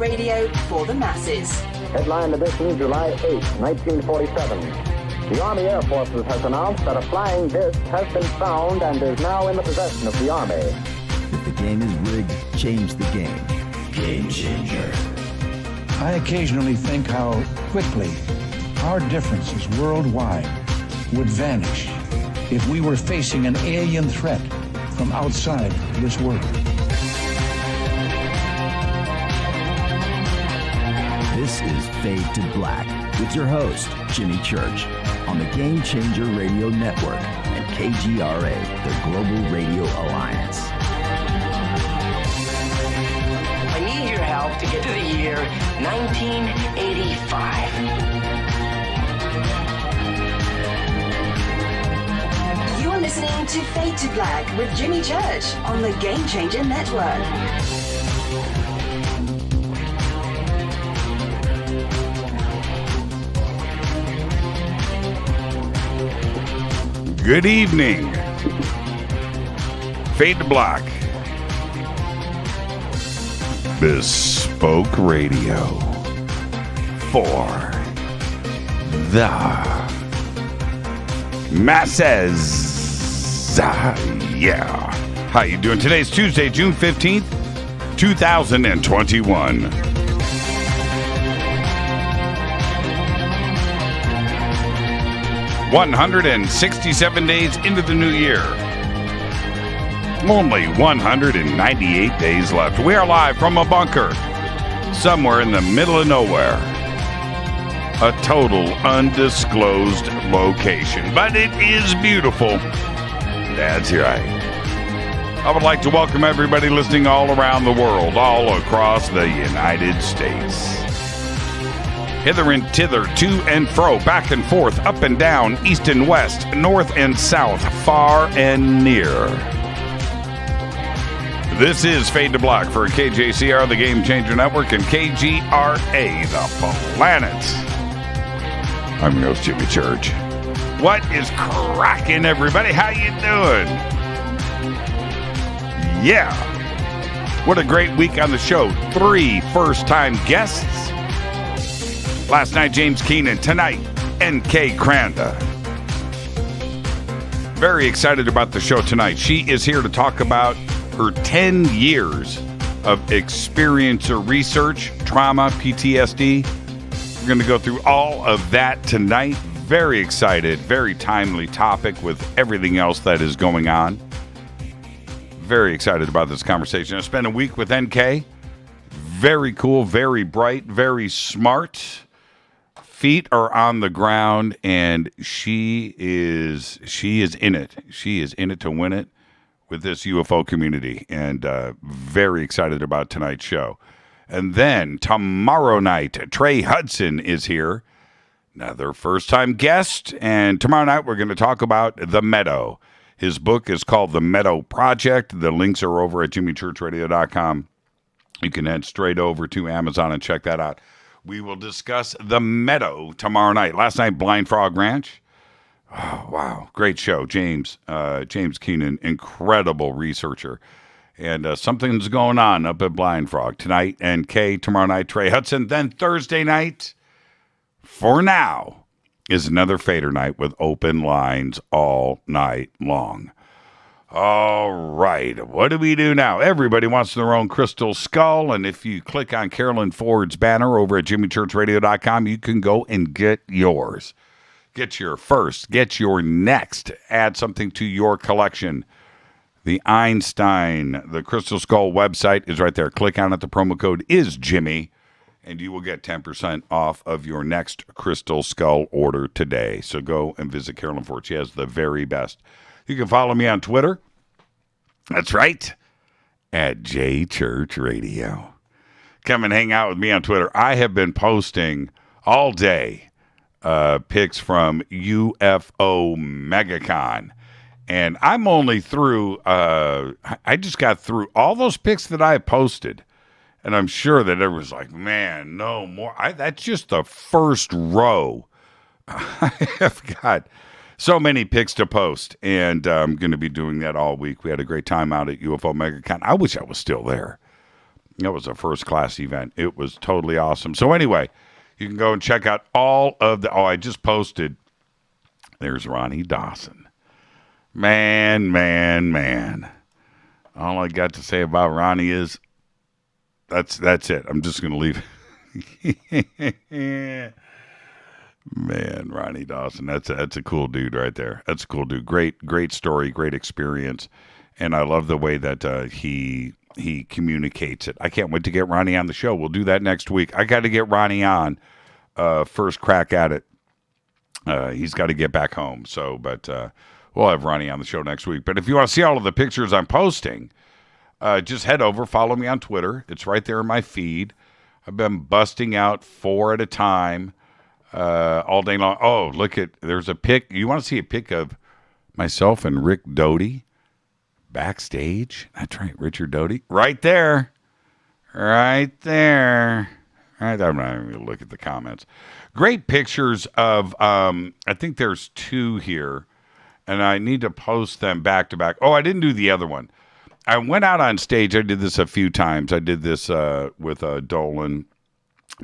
radio for the masses. Headline edition, July 8, 1947. The Army Air Forces has announced that a flying disc has been found and is now in the possession of the Army. If the game is rigged, change the game. Game changer. I occasionally think how quickly our differences worldwide would vanish if we were facing an alien threat from outside this world. This is Fade to Black with your host, Jimmy Church, on the Game Changer Radio Network and KGRA, the Global Radio Alliance. I need your help to get to the year 1985. You're listening to Fade to Black with Jimmy Church on the Game Changer Network. Good evening. Fade to Black. Bespoke radio for the masses. Yeah. How you doing? Today's Tuesday, June 15th, 2021. 167 days into the new year. Only 198 days left. We are live from a bunker somewhere in the middle of nowhere. A total undisclosed location, but it is beautiful. That's right. I would like to welcome everybody listening all around the world, all across the United States. Hither and thither, to and fro, back and forth, up and down, east and west, north and south, far and near. This is Fade to Black for KJCR, the Game Changer Network, and KGRA, the planet. I'm your host, Jimmy Church. What is cracking, everybody? How you doing? Yeah. What a great week on the show. 3 first-time guests. Last night, James Keenan. Tonight, N.K. Kranda. Very excited about the show tonight. She is here to talk about her 10 years of experiencer research, trauma, PTSD. We're going to go through all of that tonight. Very excited, very timely topic with everything else that is going on. Very excited about this conversation. I spent a week with NK. Very cool, very bright, very smart. Feet are on the ground, and she is in it. She is in it to win it with this UFO community, and very excited about tonight's show. And then tomorrow night, Trey Hudson is here, another first-time guest, and tomorrow night we're going to talk about The Meadow. His book is called The Meadow Project. The links are over at jimmychurchradio.com. You can head straight over to Amazon and check that out. We will discuss The Meadow tomorrow night. Last night, Blind Frog Ranch. Oh, wow. Great show. James Keenan, incredible researcher. And something's going on up at Blind Frog. Tonight, NK. Tomorrow night, Trey Hudson. Then Thursday night, for now, is another Fader night with open lines all night long. All right, what do we do now? Everybody wants their own crystal skull, and if you click on Carolyn Ford's banner over at jimmychurchradio.com, you can go and get yours. Get your first, get your next. Add something to your collection. The Einstein, the Crystal Skull website is right there. Click on it. The promo code is Jimmy, and you will get 10% off of your next Crystal Skull order today. So go and visit Carolyn Ford. She has the very best. You can follow me on Twitter. That's right, at JChurchRadio. Come and hang out with me on Twitter. I have been posting all day pics from UFO MegaCon. And I'm only through, I just got through all those pics that I posted. And I'm sure that everyone's like, man, no more. That's just the first row. I have got so many pics to post, and I'm going to be doing that all week. We had a great time out at UFO MegaCon. I wish I was still there. That was a first-class event. It was totally awesome. So anyway, you can go and check out all of the... Oh, I just posted... There's Ronnie Dawson. Man. All I got to say about Ronnie is that's it. I'm just going to leave. Man, Ronnie Dawson. That's a cool dude right there. That's a cool dude. Great story, great experience. And I love the way that he communicates it. I can't wait to get Ronnie on the show. We'll do that next week. I got to get Ronnie on first crack at it. He's got to get back home. So, but we'll have Ronnie on the show next week. But if you want to see all of the pictures I'm posting, just head over, follow me on Twitter. It's right there in my feed. I've been busting out 4 at a time all day long. Oh, there's a pic. You want to see a pic of myself and Rick Doty backstage? That's right, Richard Doty. Right there. I'm not even going to look at the comments. Great pictures of, I think there's 2 here, and I need to post them back to back. Oh, I didn't do the other one. I went out on stage. I did this a few times. I did this with Dolan.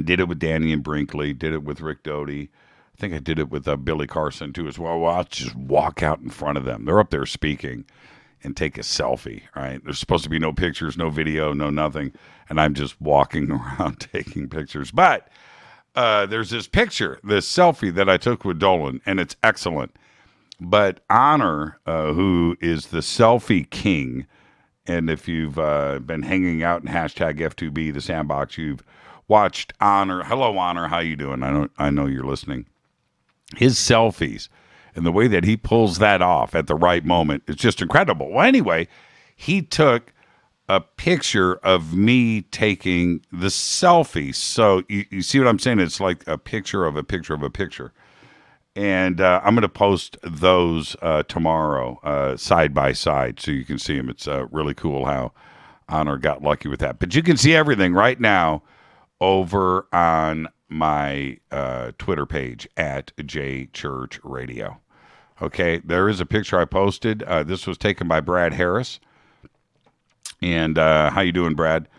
Did it with Danny and Brinkley. Did it with Rick Doty. I think I did it with Billy Carson, too, as well. Well, I'll just walk out in front of them. They're up there speaking and take a selfie, right? There's supposed to be no pictures, no video, no nothing. And I'm just walking around taking pictures. But there's this picture, this selfie that I took with Dolan, and it's excellent. But Honor, who is the selfie king, and if you've been hanging out in hashtag F2B, the sandbox, you've watched Honor. Hello, Honor. How you doing? I know you're listening. His selfies and the way that he pulls that off at the right moment, it's just incredible. Well, anyway, he took a picture of me taking the selfie. So you see what I'm saying? It's like a picture of a picture of a picture. And I'm going to post those tomorrow side by side so you can see them. It's really cool how Honor got lucky with that. But you can see everything right now over on my Twitter page at JChurchRadio. Okay, there is a picture I posted. This was taken by Brad Harris. And how you doing, Brad?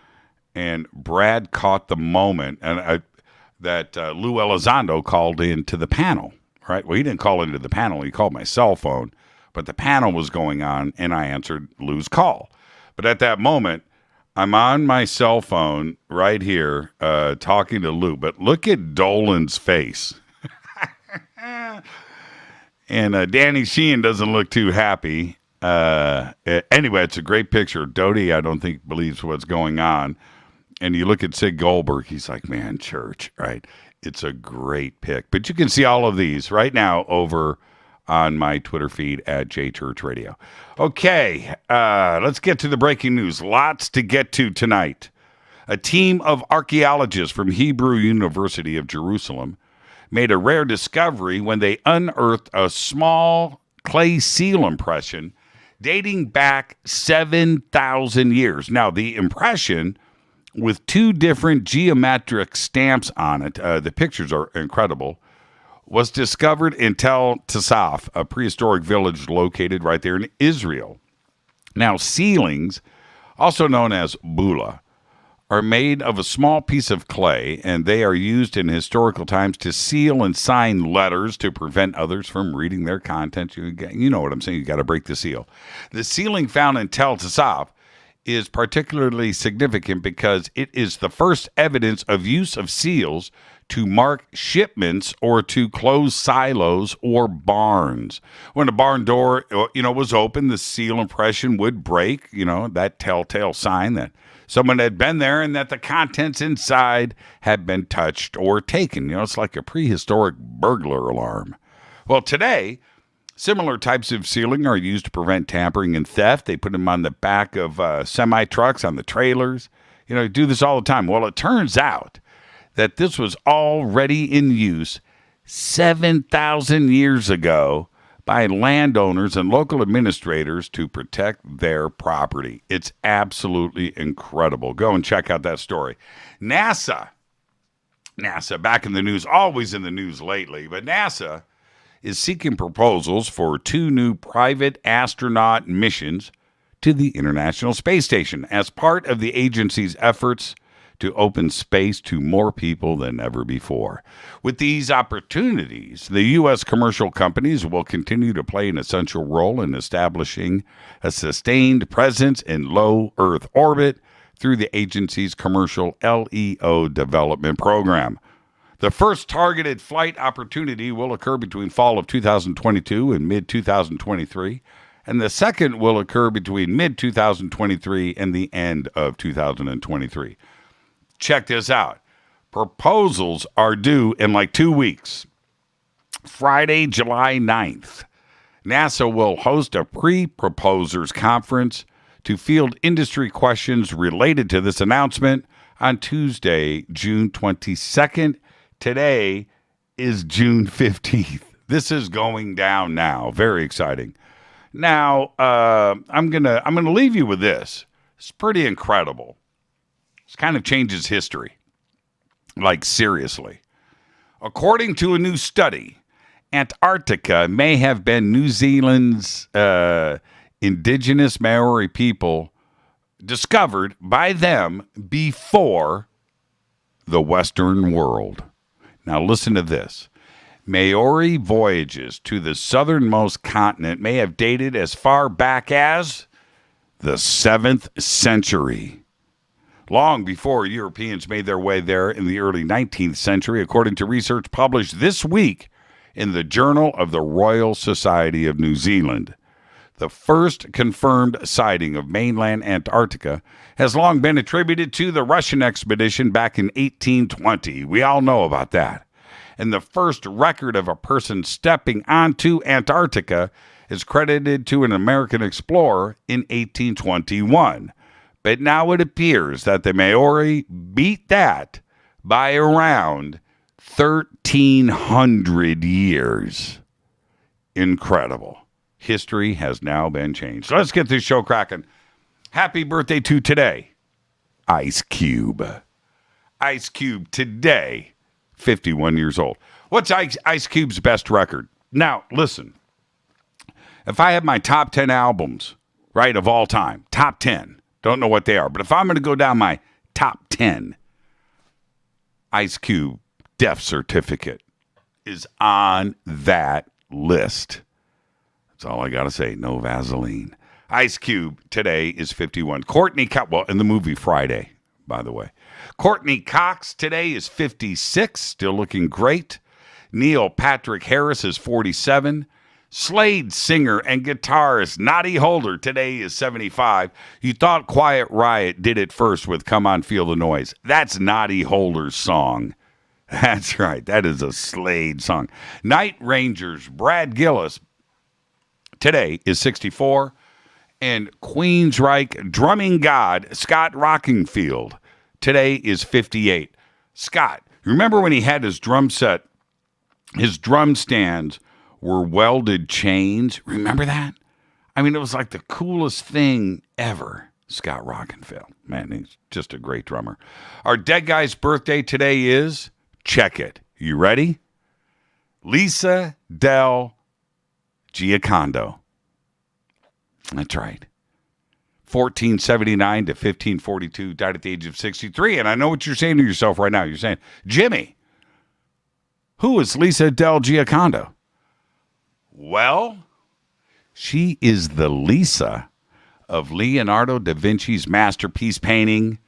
And Brad caught the moment that Lou Elizondo called into the panel. Right? Well, he didn't call into the panel. He called my cell phone. But the panel was going on, and I answered Lou's call. But at that moment, I'm on my cell phone right here talking to Lou. But look at Dolan's face. And Danny Sheehan doesn't look too happy. Anyway, it's a great picture. Doty, I don't think, believes what's going on. And you look at Sig Goldberg, he's like, man, church, right? It's a great pick. But you can see all of these right now over on my Twitter feed at JChurchRadio. Okay, let's get to the breaking news. Lots to get to tonight. A team of archaeologists from Hebrew University of Jerusalem made a rare discovery when they unearthed a small clay seal impression dating back 7,000 years. Now, the impression with 2 different geometric stamps on it, the pictures are incredible, was discovered in Tel Tassaf, a prehistoric village located right there in Israel. Now, sealings, also known as bula, are made of a small piece of clay, and they are used in historical times to seal and sign letters to prevent others from reading their content. You know what I'm saying. You got to break the seal. The sealing found in Tel Tassaf is particularly significant because it is the first evidence of use of seals to mark shipments or to close silos or barns. When a barn door, was open, the seal impression would break, that telltale sign that someone had been there and that the contents inside had been touched or taken. It's like a prehistoric burglar alarm. Well, today, similar types of sealing are used to prevent tampering and theft. They put them on the back of semi-trucks, on the trailers. Do this all the time. Well, it turns out that this was already in use 7,000 years ago by landowners and local administrators to protect their property. It's absolutely incredible. Go and check out that story. NASA, back in the news, always in the news lately, but NASA is seeking proposals for 2 new private astronaut missions to the International Space Station as part of the agency's efforts to open space to more people than ever before. With these opportunities, the U.S. commercial companies will continue to play an essential role in establishing a sustained presence in low Earth orbit through the agency's commercial LEO development program. The first targeted flight opportunity will occur between fall of 2022 and mid-2023, and the second will occur between mid-2023 and the end of 2023. Check this out. Proposals are due in like 2 weeks. Friday, July 9th, NASA will host a pre-proposers conference to field industry questions related to this announcement on Tuesday, June 22nd. Today is June 15th. This is going down now. Very exciting. Now, I'm gonna leave you with this. It's pretty incredible. This kind of changes history. Like, seriously. According to a new study, Antarctica may have been New Zealand's indigenous Maori people discovered by them before the Western world. Now, listen to this. Maori voyages to the southernmost continent may have dated as far back as the 7th century. Long before Europeans made their way there in the early 19th century, according to research published this week in the Journal of the Royal Society of New Zealand. The first confirmed sighting of mainland Antarctica has long been attributed to the Russian expedition back in 1820. We all know about that. And the first record of a person stepping onto Antarctica is credited to an American explorer in 1821. But now it appears that the Maori beat that by around 1,300 years. Incredible. History has now been changed. So let's get this show cracking. Happy birthday to today, Ice Cube. Ice Cube today, 51 years old. What's Ice Cube's best record? Now, listen. If I have my top 10 albums, right, of all time, top 10, don't know what they are, but if I'm going to go down my top 10, Ice Cube Death Certificate is on that list. That's all I got to say. No Vaseline. Ice Cube today is 51. Courtney Cox, well, in the movie Friday, by the way. Courtney Cox today is 56, still looking great. Neil Patrick Harris is 47. Slade singer and guitarist Noddy Holder today is 75. You thought Quiet Riot did it first with Come On Feel the Noise. That's Noddy Holder's song. That's right. That is a Slade song. Night Rangers Brad Gillis today is 64. And Queensryche drumming god Scott Rockingfield today is 58. Scott, remember when he had his drum set, his drum stands were welded chains? Remember that? I mean, it was like the coolest thing ever. Scott Rockingfield. Man, he's just a great drummer. Our dead guy's birthday today is, check it. You ready? Lisa Del Giocondo. That's right. 1479 to 1542, died at the age of 63. And I know what you're saying to yourself right now. You're saying, Jimmy, who is Lisa Del Giocondo? Well, she is the Lisa of Leonardo da Vinci's masterpiece painting,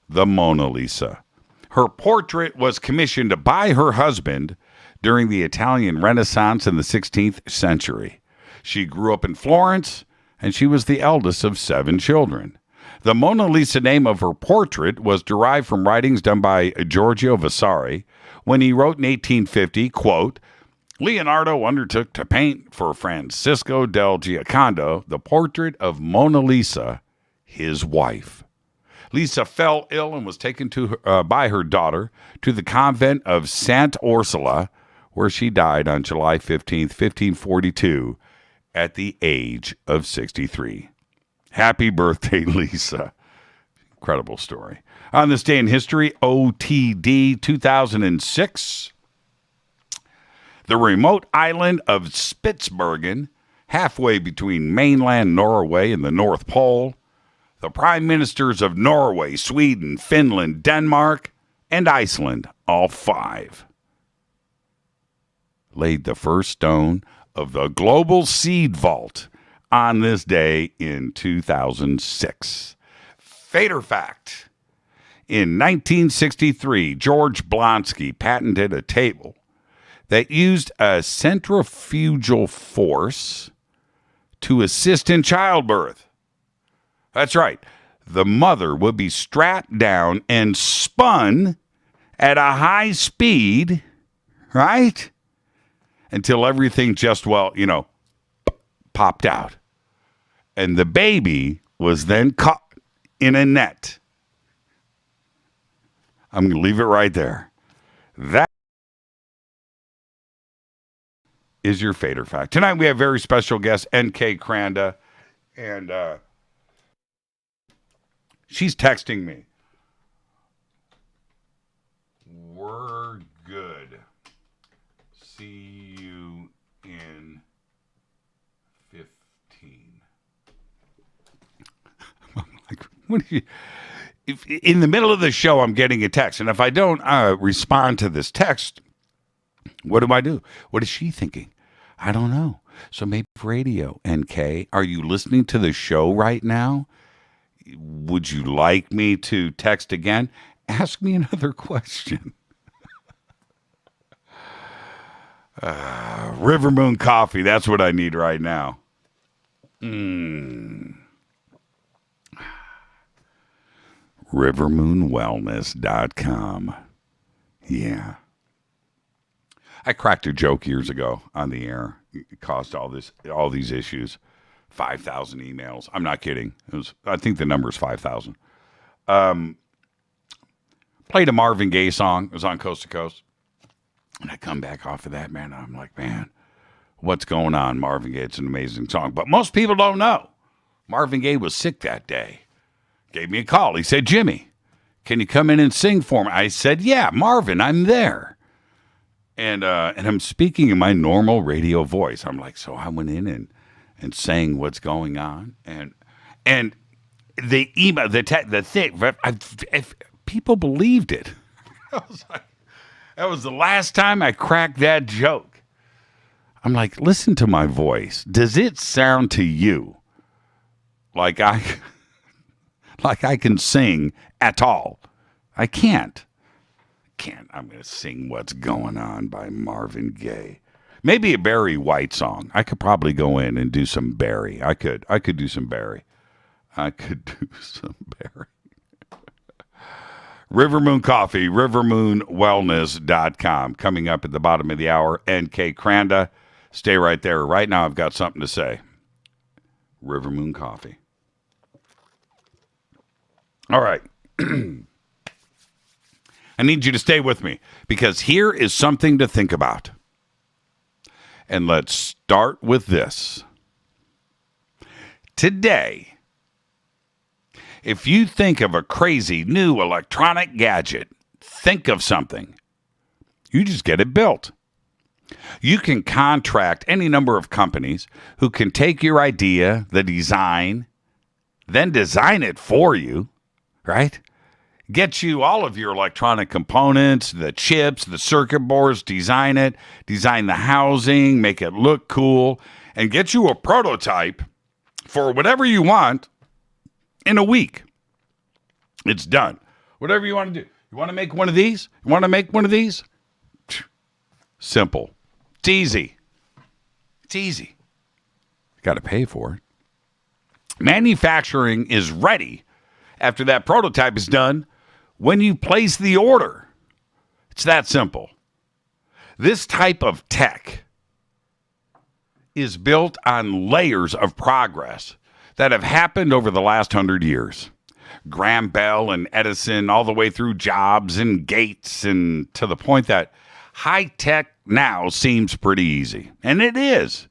the Mona Lisa. Her portrait was commissioned by her husband during the Italian Renaissance in the 16th century. She grew up in Florence, and she was the eldest of 7 children. The Mona Lisa name of her portrait was derived from writings done by Giorgio Vasari when he wrote in 1850, quote, Leonardo undertook to paint for Francisco del Giocondo the portrait of Mona Lisa, his wife. Lisa fell ill and was taken by her daughter to the convent of Santa Ursula, where she died on July 15th, 1542, at the age of 63. Happy birthday, Lisa. Incredible story. On this day in history, OTD 2006, the remote island of Spitsbergen halfway between mainland Norway and the North Pole, the prime ministers of Norway, Sweden, Finland, Denmark, and Iceland, all 5, laid the first stone of the global seed vault on this day in 2006. Fader fact. In 1963, George Blonsky patented a table that used a centrifugal force to assist in childbirth. That's right. The mother would be strapped down and spun at a high speed, right? Until everything just, popped out. And the baby was then caught in a net. I'm going to leave it right there. That is your Fader fact. Tonight we have very special guest, N.K. Kranda, and she's texting me. We're good. See you in 15. I'm like, what are you... If in the middle of the show, I'm getting a text, and if I don't respond to this text, what do? What is she thinking? I don't know. So maybe radio, NK, are you listening to the show right now? Would you like me to text again? Ask me another question. River Moon Coffee, that's what I need right now. rivermoonwellness.com. Yeah. I cracked a joke years ago on the air. It caused all these issues. 5,000 emails. I'm not kidding. I think the number is 5,000. Played a Marvin Gaye song. It was on Coast to Coast. And I come back off of that, man. I'm like, man, what's going on? Marvin Gaye, it's an amazing song. But most people don't know. Marvin Gaye was sick that day. Gave me a call. He said, Jimmy, can you come in and sing for me? I said, yeah, Marvin, I'm there. And I'm speaking in my normal radio voice. I'm like, so I went in and sang what's going on. And the email, the thing, if people believed it. I was like, that was the last time I cracked that joke. I'm like, listen to my voice. Does it sound to you like I can sing at all? I can't. I'm going to sing What's Going On by Marvin Gaye. Maybe a Barry White song. I could probably go in and do some Barry. I could do some Barry. River Moon Coffee, rivermoonwellness.com. Coming up at the bottom of the hour, N.K. Kranda. Stay right there. Right now, I've got something to say. River Moon Coffee. All right. I need you to stay with me because here is something to think about. And let's start with this. Today, if you think of a crazy new electronic gadget, think of something. You just get it built. You can contract any number of companies who can take your idea, the design, then design it for you, right? Get you all of your electronic components, the chips, the circuit boards, design it, design the housing, make it look cool, and get you a prototype for whatever you want in a week. It's done. Whatever you want to do. You want to make one of these? You want to make one of these? Simple. It's easy. It's easy. You got to pay for it. Manufacturing is ready after that prototype is done when you place the order. It's that simple. This type of tech is built on layers of progress that have happened over the last 100 years. Graham Bell and Edison, all the way through Jobs and Gates, and to the point that high tech now seems pretty easy. And it is.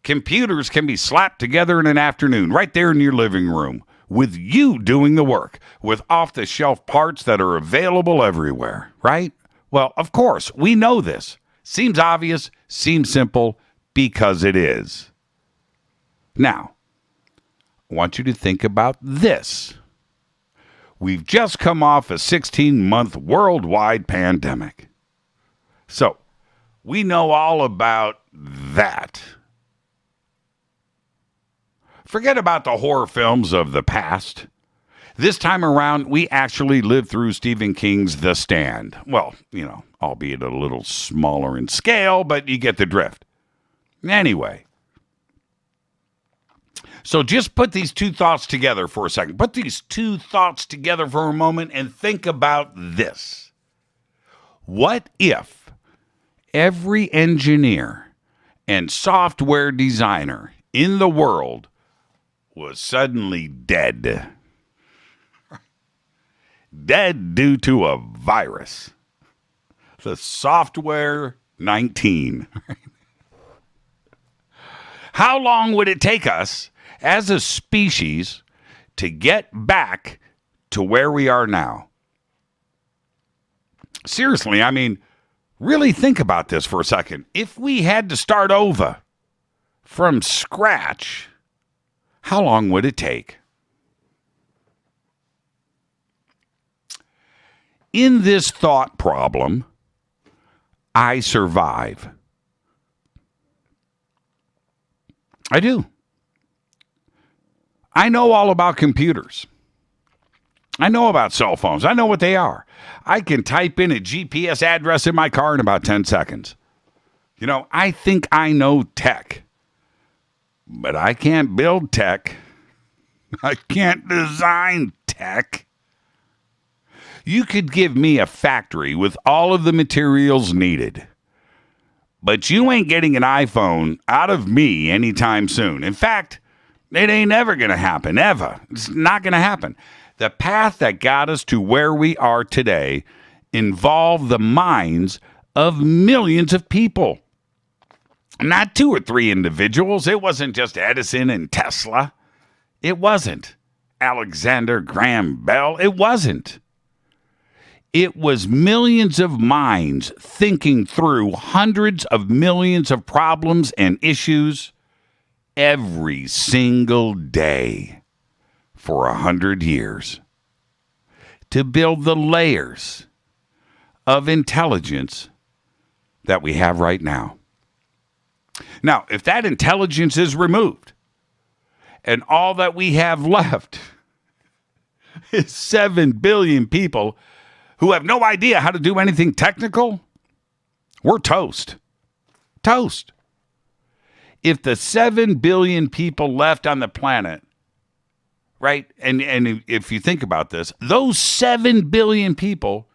Computers can be slapped together in an afternoon right there in your living room with you doing the work with off-the-shelf parts that are available everywhere, right? Well, of course, we know this. Seems obvious, seems simple, because it is. Now, I want you to think about this. We've just come off a 16-month worldwide pandemic. So, we know all about that. Forget about the horror films of the past. This time around, we actually lived through Stephen King's The Stand. Well, albeit a little smaller in scale, but you get the drift. Anyway. So just put these two thoughts together for a second. Put these two thoughts together for a moment and think about this. What if every engineer and software designer in the world was suddenly dead? Dead due to a virus. The software 19. How long would it take us as a species to get back to where we are now? Seriously, really think about this for a second. If we had to start over from scratch, how long would it take? In this thought problem, I survive. I do. I know all about computers. I know about cell phones. I know what they are. I can type in a GPS address in my car in about 10 seconds. I think I know tech. But I can't build tech. I can't design tech. You could give me a factory with all of the materials needed. But you ain't getting an iPhone out of me anytime soon. In fact, it ain't ever going to happen, ever. It's not going to happen. The path that got us to where we are today involved the minds of millions of people. Not 2 or 3 individuals. It wasn't just Edison and Tesla. It wasn't Alexander Graham Bell. It wasn't. It was millions of minds thinking through hundreds of millions of problems and issues every single day for 100 years to build the layers of intelligence that we have right now. Now, if that intelligence is removed and all that we have left is 7 billion people who have no idea how to do anything technical, we're toast. Toast. If the 7 billion people left on the planet, right, and if you think about this, those 7 billion people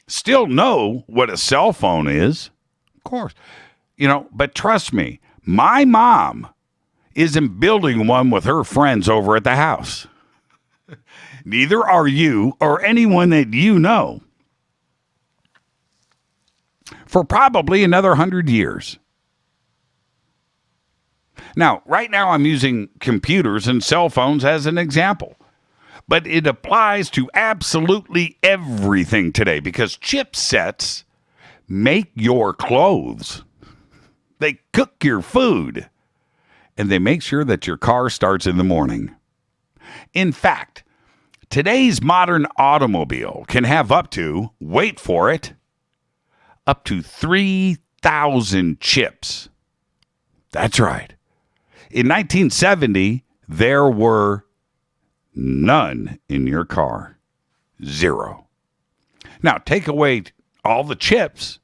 still know what a cell phone is, of course. But trust me, my mom isn't building one with her friends over at the house. Neither are you or anyone that you know. For probably another 100 years. Now, right now I'm using computers and cell phones as an example. But it applies to absolutely everything today because chipsets make your clothes. They cook your food. And they make sure that your car starts in the morning. In fact, today's modern automobile can have up to, wait for it, up to 3,000 chips. That's right. In 1970, there were none in your car. 0. Now, take away all the chips.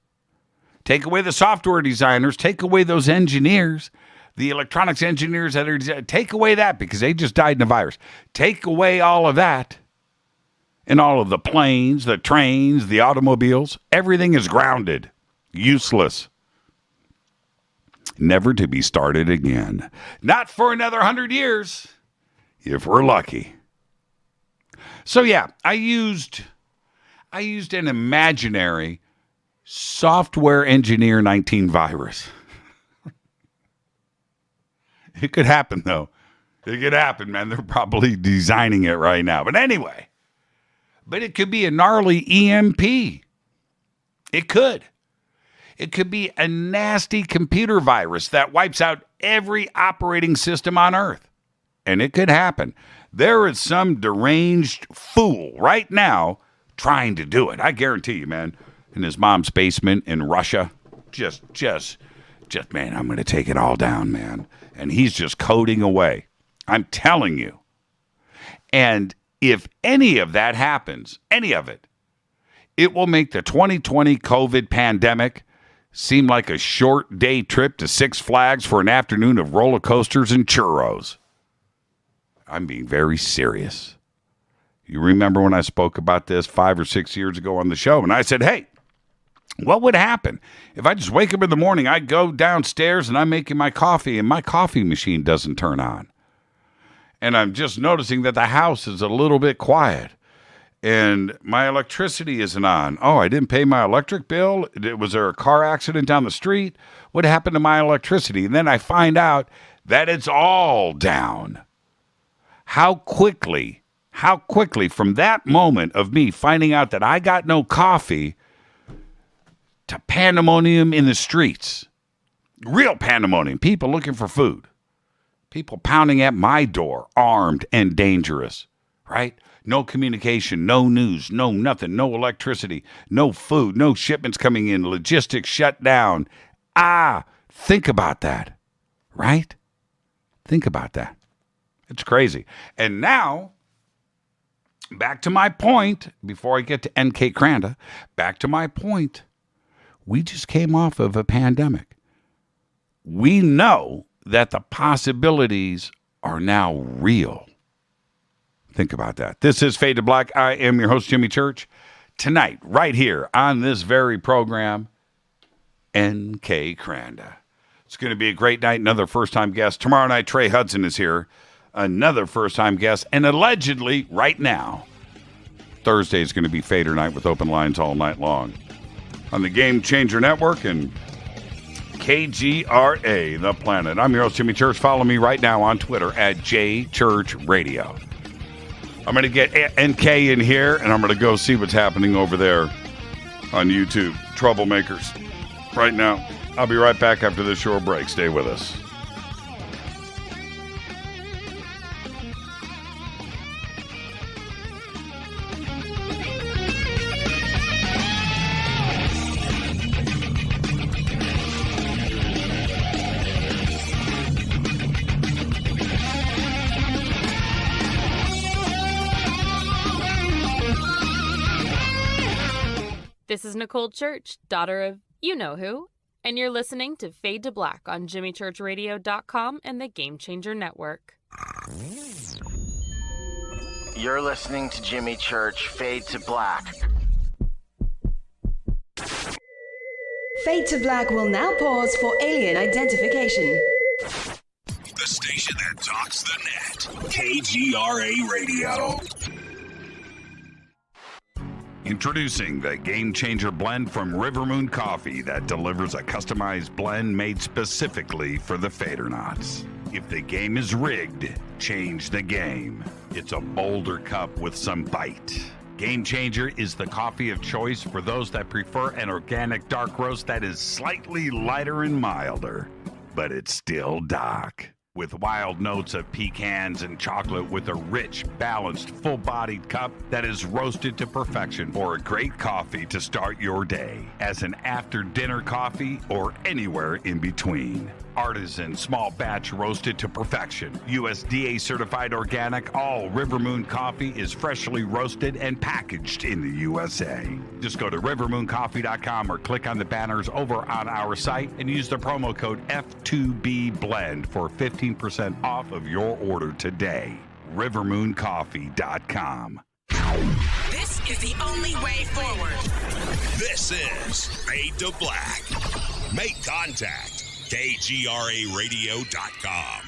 Take away the software designers. Take away those engineers, the electronics engineers that are, take away that because they just died in a virus. Take away all of that. And all of the planes, the trains, the automobiles, everything is grounded, useless, never to be started again. Not for another 100 years, if we're lucky. So yeah, I used an imaginary software engineer 19 virus. It could happen though. It could happen, man. They're probably designing it right now. But anyway. But it could be a gnarly EMP. It could. It could be a nasty computer virus that wipes out every operating system on Earth. And it could happen. There is some deranged fool right now trying to do it. I guarantee you, man, in his mom's basement in Russia. Just, man, I'm going to take it all down, man. And he's just coding away. I'm telling you. And if any of that happens, any of it, it will make the 2020 COVID pandemic seem like a short day trip to Six Flags for an afternoon of roller coasters and churros. I'm being very serious. You remember when I spoke about this 5 or 6 years ago on the show, and I said, hey, what would happen if I just wake up in the morning, I go downstairs and I'm making my coffee and my coffee machine doesn't turn on? And I'm just noticing that the house is a little bit quiet and my electricity isn't on. Oh, I didn't pay my electric bill? Was there a car accident down the street? What happened to my electricity? And then I find out that it's all down. How quickly from that moment of me finding out that I got no coffee to pandemonium in the streets. Real pandemonium. People looking for food. People pounding at my door, armed and dangerous, right? No communication, no news, no nothing, no electricity, no food, no shipments coming in, logistics shut down. Think about that, right? Think about that. It's crazy. And now, back to my point, before I get to NK Kranda, back to my point. We just came off of a pandemic. We know that the possibilities are now real. Think about that. This is Fade to Black. I am your host, Jimmy Church. Tonight, right here on this very program, NK Kranda. It's going to be a great night. Another first-time guest. Tomorrow night, Trey Hudson is here. Another first-time guest. And allegedly, right now, Thursday is going to be Fader night with open lines all night long. On the Game Changer Network and KGRA, The Planet. I'm your host, Jimmy Church. Follow me right now on Twitter at JChurchRadio. I'm going to get NK in here, and I'm going to go see what's happening over there on YouTube. Troublemakers. Right now. I'll be right back after this short break. Stay with us. This is Nicole Church, daughter of you-know-who, and you're listening to Fade to Black on JimmyChurchRadio.com and the Game Changer Network. You're listening to Jimmy Church, Fade to Black. Fade to Black will now pause for alien identification. The station that talks the net. KGRA Radio. Introducing the Game Changer blend from Rivermoon Coffee that delivers a customized blend made specifically for the Fadernauts. If the game is rigged, change the game. It's a bolder cup with some bite. Game Changer is the coffee of choice for those that prefer an organic dark roast that is slightly lighter and milder, but it's still dark. With wild notes of pecans and chocolate with a rich, balanced, full-bodied cup that is roasted to perfection for a great coffee to start your day, as an after-dinner coffee or anywhere in between. Artisan, small batch roasted to perfection. USDA certified organic, all Rivermoon coffee is freshly roasted and packaged in the USA. Just go to rivermooncoffee.com or click on the banners over on our site and use the promo code F2BBLEND for 15% off of your order today. rivermooncoffee.com. This is the only way forward. This is Fade to Black. Make contact. KGRARadio.com.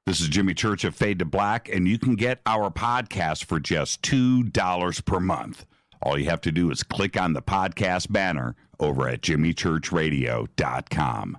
This is Jimmy Church of Fade to Black, and you can get our podcast for just $2 per month. All you have to do is click on the podcast banner over at jimmychurchradio.com.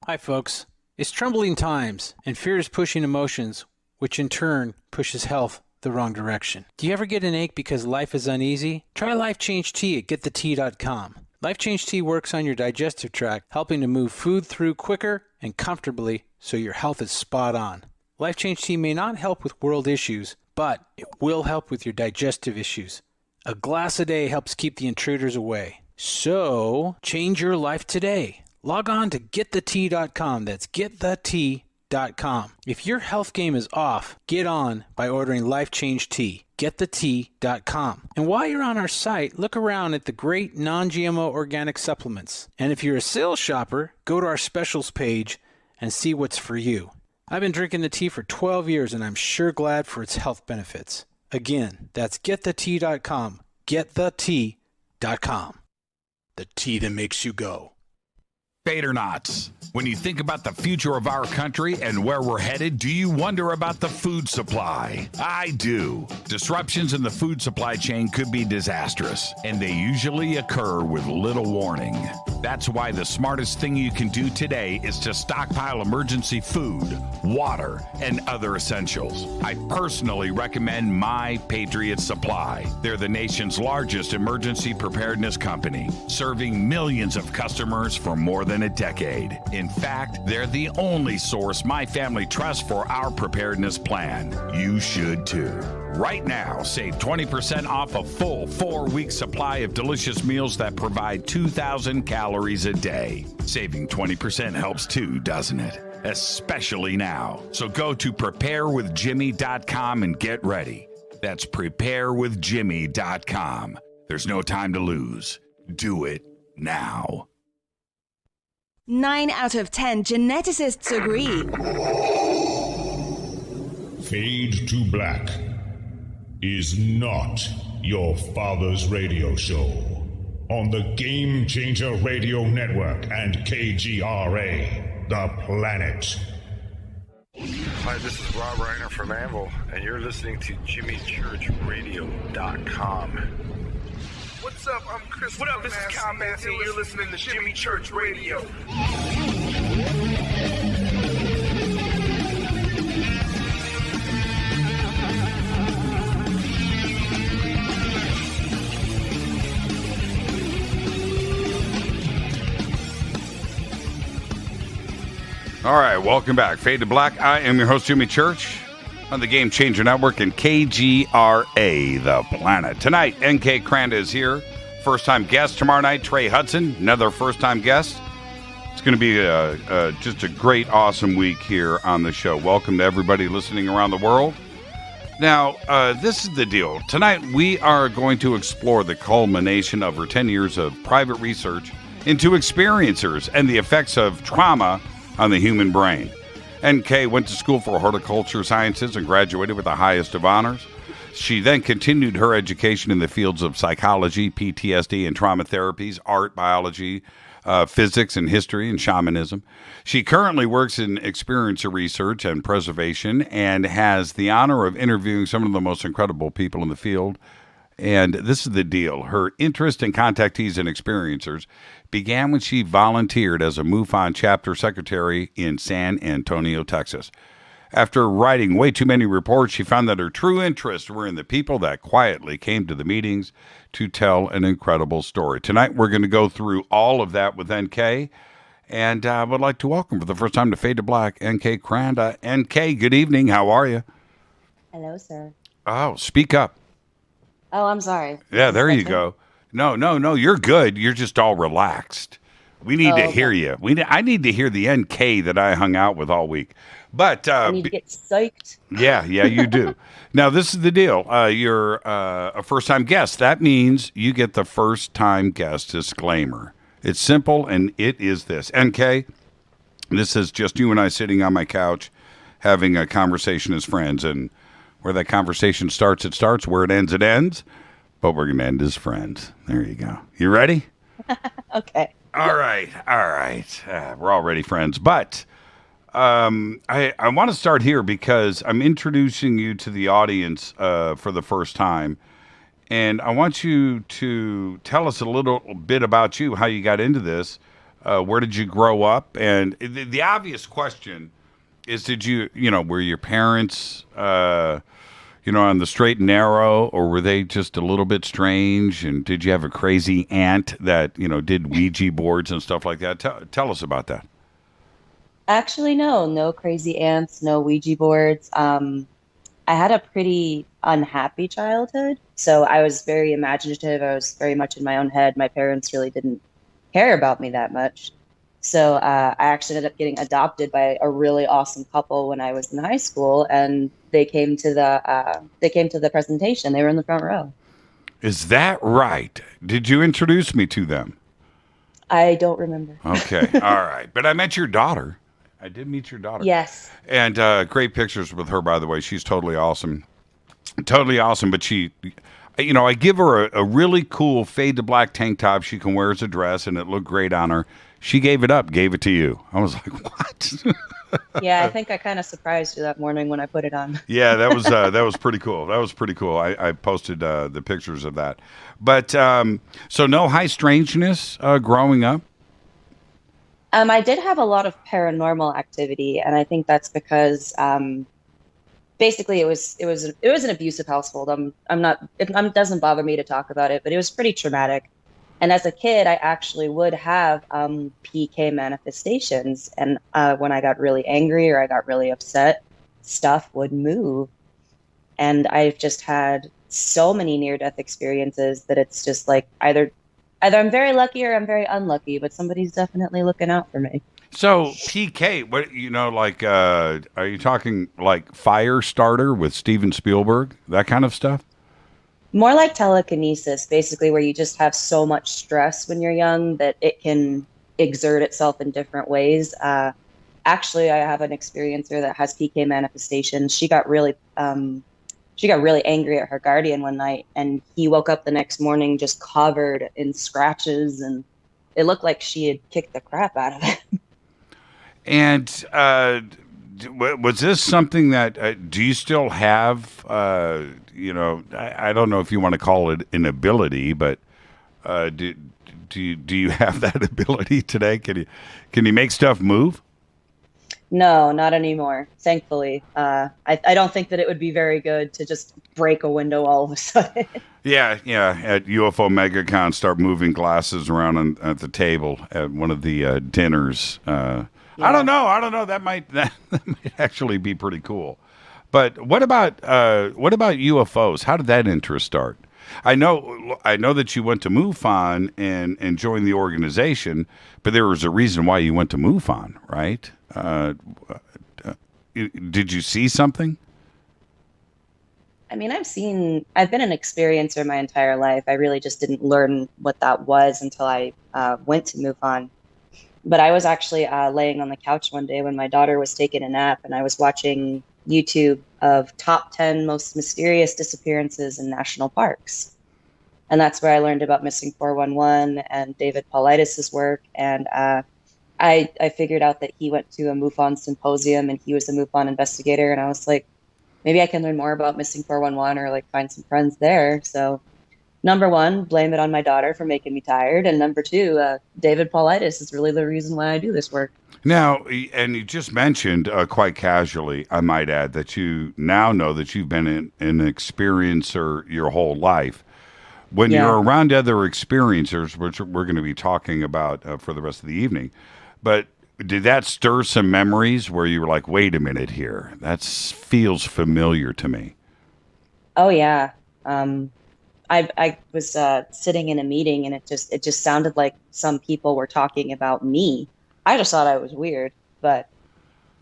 Hi, folks. It's troubling times, and fear is pushing emotions, which in turn pushes health the wrong direction. Do you ever get an ache because life is uneasy? Try Life Change Tea at getthetea.com. Life Change Tea works on your digestive tract, helping to move food through quicker and comfortably so your health is spot on. Life Change Tea may not help with world issues, but it will help with your digestive issues. A glass a day helps keep the intruders away. So, change your life today. Log on to getthetea.com. That's getthetea.com. If your health game is off, get on by ordering Life Change Tea. Getthetea.com. And while you're on our site, look around at the great non-GMO organic supplements. And if you're a sales shopper, go to our specials page and see what's for you. I've been drinking the tea for 12 years and I'm sure glad for its health benefits. Again, that's getthetea.com. Getthetea.com. The tea that makes you go. Fadernauts. When you think about the future of our country and where we're headed, do you wonder about the food supply? I do. Disruptions in the food supply chain could be disastrous, and they usually occur with little warning. That's why the smartest thing you can do today is to stockpile emergency food, water, and other essentials. I personally recommend My Patriot Supply. They're the nation's largest emergency preparedness company, serving millions of customers for more than a decade. In fact, they're the only source my family trusts for our preparedness plan. You should too. Right now, save 20% off a full 4-week supply of delicious meals that provide 2,000 calories a day. Saving 20% helps too, doesn't it? Especially now. So go to preparewithjimmy.com and get ready. That's preparewithjimmy.com. There's no time to lose. Do it now. 9 out of 10 geneticists agree. Fade to Black is not your father's radio show on the Game Changer Radio Network and KGRA, The Planet. Hi, this is Rob Reiner from Anvil, and you're listening to JimmyChurchRadio.com. What's up? I'm Chris. What up? This is Kyle Massey. You're listening to Jimmy Church Radio. All right, welcome back. Fade to Black. I am your host, Jimmy Church, on the Game Changer Network and KGRA, The Planet. Tonight, NK Kranda is here. First-time guest. Tomorrow night, Trey Hudson, another first-time guest. It's going to be just a great, awesome week here on the show. Welcome to everybody listening around the world. Now, this is the deal. Tonight, we are going to explore the culmination of her 10 years of private research into experiencers and the effects of trauma on the human brain. NK went to school for Horticulture Sciences and graduated with the highest of honors. She then continued her education in the fields of psychology, PTSD, and trauma therapies, art, biology, physics, and history, and shamanism. She currently works in experiencer research and preservation and has the honor of interviewing some of the most incredible people in the field. And this is the deal. Her interest in contactees and experiencers began when she volunteered as a MUFON chapter secretary in San Antonio, Texas. After writing way too many reports, she found that her true interests were in the people that quietly came to the meetings to tell an incredible story. Tonight, we're going to go through all of that with NK, and I would like to welcome for the first time to Fade to Black, NK Kranda. NK, good evening. How are you? Hello, sir. Oh, speak up. Oh, I'm sorry. Yeah, there you go. No, you're good. You're just all relaxed. We need to hear you. I need to hear the NK that I hung out with all week. But I need to get psyched. Yeah, you do. Now, this is the deal. You're a first-time guest. That means you get the first-time guest disclaimer. It's simple, and it is this. NK, this is just you and I sitting on my couch having a conversation as friends. And where that conversation starts, it starts. Where it ends. But we're going to end as friends. There you go. You ready? Okay. All right. We're already friends. But I want to start here because I'm introducing you to the audience for the first time. And I want you to tell us a little bit about you, how you got into this. Where did you grow up? And the obvious question is, were your parents, on the straight and narrow, or were they just a little bit strange? And did you have a crazy aunt that, did Ouija boards and stuff like that? Tell us about that. Actually, no crazy aunts, no Ouija boards. I had a pretty unhappy childhood, so I was very imaginative. I was very much in my own head. My parents really didn't care about me that much. So I actually ended up getting adopted by a really awesome couple when I was in high school, and they came to the presentation. They were in the front row. Is that right? Did you introduce me to them? I don't remember. Okay, all right. But I met your daughter. I did meet your daughter. Yes. And great pictures with her, by the way. She's totally awesome. Totally awesome. But she, I give her a really cool fade to black tank top she can wear as a dress, and it looked great on her. She gave it to you. I was like, what? Yeah, I think I kind of surprised you that morning when I put it on. Yeah, that was pretty cool. That was pretty cool. I posted the pictures of that. But so no high strangeness growing up? I did have a lot of paranormal activity, and I think that's because basically it was an abusive household. It doesn't bother me to talk about it, but it was pretty traumatic. And as a kid, I actually would have PK manifestations, and when I got really angry or I got really upset, stuff would move. And I've just had so many near-death experiences that it's just like either I'm very lucky or I'm very unlucky, but somebody's definitely looking out for me. So PK, what are you talking like Firestarter with Steven Spielberg, that kind of stuff? More like telekinesis, basically, where you just have so much stress when you're young that it can exert itself in different ways. Actually, I have an experiencer that has PK manifestations. She got really angry at her guardian one night, and he woke up the next morning just covered in scratches, and it looked like she had kicked the crap out of him. And was this something that do you still have? I don't know if you want to call it an ability, but do you have that ability today? Can you make stuff move? No, not anymore. Thankfully, I don't think that it would be very good to just break a window all of a sudden. Yeah. At UFO MegaCon, start moving glasses around at the table at one of the dinners. Yeah. I don't know. That might actually be pretty cool. But what about UFOs? How did that interest start? I know that you went to MUFON and joined the organization, but there was a reason why you went to MUFON, right? Did you see something? I mean, I've been an experiencer my entire life. I really just didn't learn what that was until I went to MUFON. But I was actually laying on the couch one day when my daughter was taking a nap, and I was watching YouTube of top 10 most mysterious disappearances in national parks. And that's where I learned about Missing 411 and David Paulides' work. And I figured out that he went to a MUFON symposium and he was a MUFON investigator. And I was like, maybe I can learn more about Missing 411 or like find some friends there. So number one, blame it on my daughter for making me tired. And number two, David Paulides is really the reason why I do this work. Now, and you just mentioned quite casually, I might add, that you now know that you've been an experiencer your whole life. When you're around other experiencers, which we're going to be talking about for the rest of the evening, but did that stir some memories where you were like, wait a minute here, that feels familiar to me? Oh, yeah. I was sitting in a meeting, and it just sounded like some people were talking about me. I just thought I was weird, but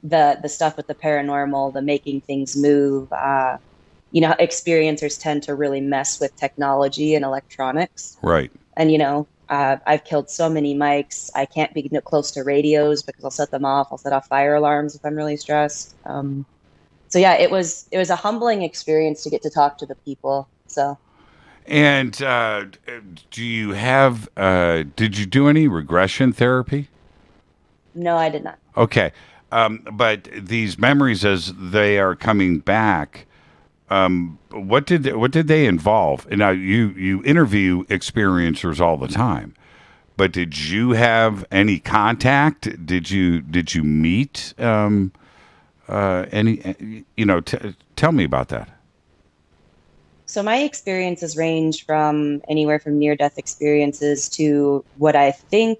the stuff with the paranormal, the making things move, experiencers tend to really mess with technology and electronics. Right. And, I've killed so many mics. I can't be close to radios because I'll set them off. I'll set off fire alarms if I'm really stressed. So yeah, it was a humbling experience to get to talk to the people. So. And do you have? Did you do any regression therapy? No, I did not. Okay, but these memories, as they are coming back, what did they involve? Now you interview experiencers all the time, but did you have any contact? Did you meet any? Tell me about that. So my experiences range from anywhere from near-death experiences to what I think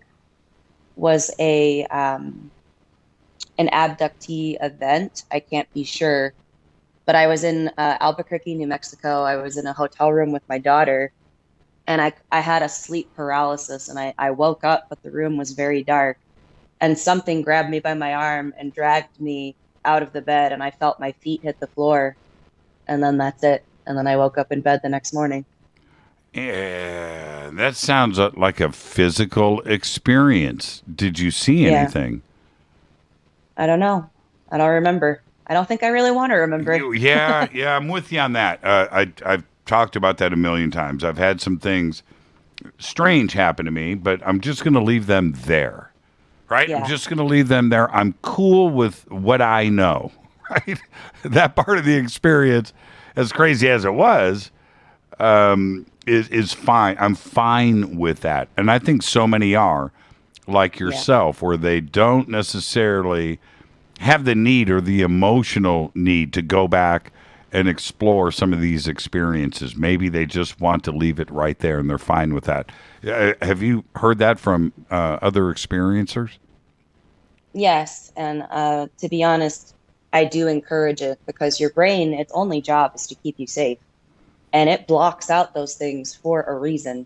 was an abductee event. I can't be sure, but I was in Albuquerque, New Mexico. I was in a hotel room with my daughter, and I had a sleep paralysis, and I woke up, but the room was very dark, and something grabbed me by my arm and dragged me out of the bed, and I felt my feet hit the floor, and then that's it. And then I woke up in bed the next morning. Yeah, that sounds like a physical experience. Did you see anything? I don't know. I don't remember. I don't think I really want to remember. Yeah, I'm with you on that. I've talked about that a million times. I've had some things strange happen to me, but I'm just going to leave them there, right? Yeah. I'm just going to leave them there. I'm cool with what I know, right? That part of the experience, as crazy as it was, is fine. I'm fine with that. And I think so many are, like yourself, where they don't necessarily have the need or the emotional need to go back and explore some of these experiences. Maybe they just want to leave it right there, and they're fine with that. Have you heard that from other experiencers? Yes. And to be honest, I do encourage it, because your brain, its only job is to keep you safe, and it blocks out those things for a reason.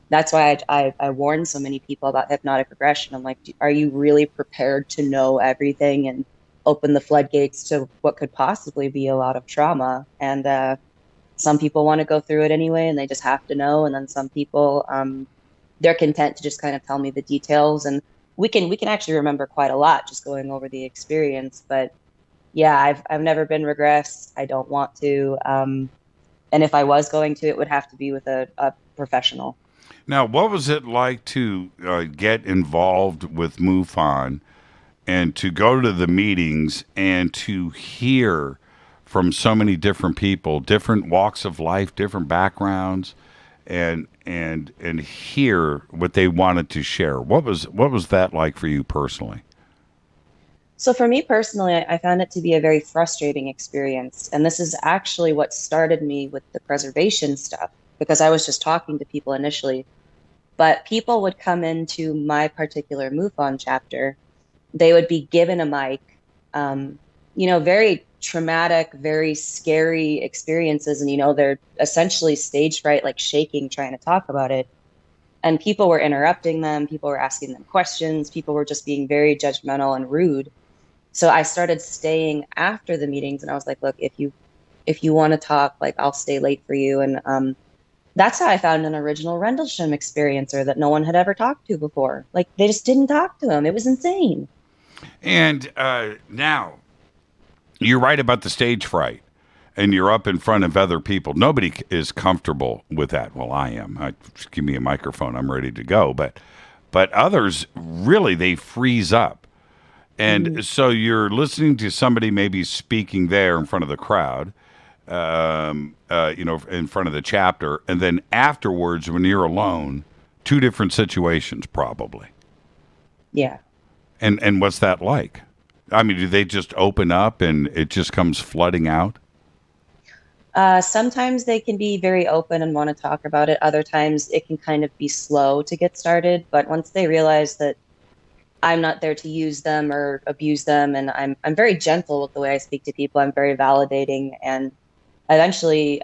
That's why I warn so many people about hypnotic regression. I'm like, are you really prepared to know everything and open the floodgates to what could possibly be a lot of trauma? And some people want to go through it anyway, and they just have to know. And then some people, they're content to just kind of tell me the details, and we can actually remember quite a lot just going over the experience. But yeah, I've never been regressed. I don't want to. And if I was going to, it would have to be with a professional. Now, what was it like to get involved with MUFON and to go to the meetings and to hear from so many different people, different walks of life, different backgrounds, and hear what they wanted to share? What was that like for you personally? So for me personally, I found it to be a very frustrating experience. And this is actually what started me with the preservation stuff, because I was just talking to people initially. But people would come into my particular MUFON chapter. They would be given a mic, very traumatic, very scary experiences. And, they're essentially stage fright, like shaking, trying to talk about it. And people were interrupting them. People were asking them questions. People were just being very judgmental and rude. So I started staying after the meetings, and I was like, look, if you want to talk, like, I'll stay late for you. And that's how I found an original Rendlesham experiencer that no one had ever talked to before. Like, they just didn't talk to him. It was insane. And now, you're right about the stage fright, and you're up in front of other people. Nobody is comfortable with that. Well, I am. Just give me a microphone. I'm ready to go. But others, really, they freeze up. And so you're listening to somebody maybe speaking there in front of the crowd, in front of the chapter, and then afterwards, when you're alone, two different situations probably. Yeah. And what's that like? I mean, do they just open up and it just comes flooding out? Sometimes they can be very open and want to talk about it. Other times it can kind of be slow to get started. But once they realize that I'm not there to use them or abuse them, and I'm very gentle with the way I speak to people. I'm very validating, and eventually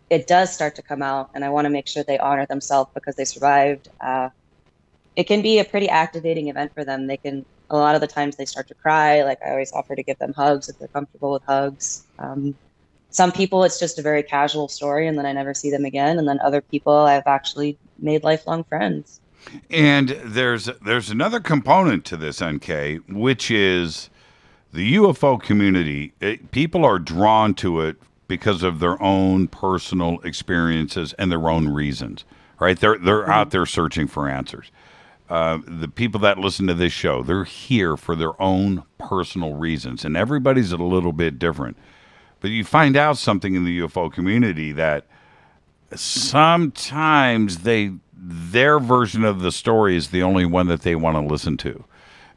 it does start to come out, and I want to make sure they honor themselves because they survived. It can be a pretty activating event for them. A lot of the times they start to cry. Like, I always offer to give them hugs if they're comfortable with hugs. Some people, it's just a very casual story, and then I never see them again. And then other people, I've actually made lifelong friends. And there's another component to this, NK, which is the UFO community. People are drawn to it because of their own personal experiences and their own reasons, right? They're out there searching for answers. The people that listen to this show, they're here for their own personal reasons, and everybody's a little bit different. But you find out something in the UFO community that sometimes their version of the story is the only one that they want to listen to.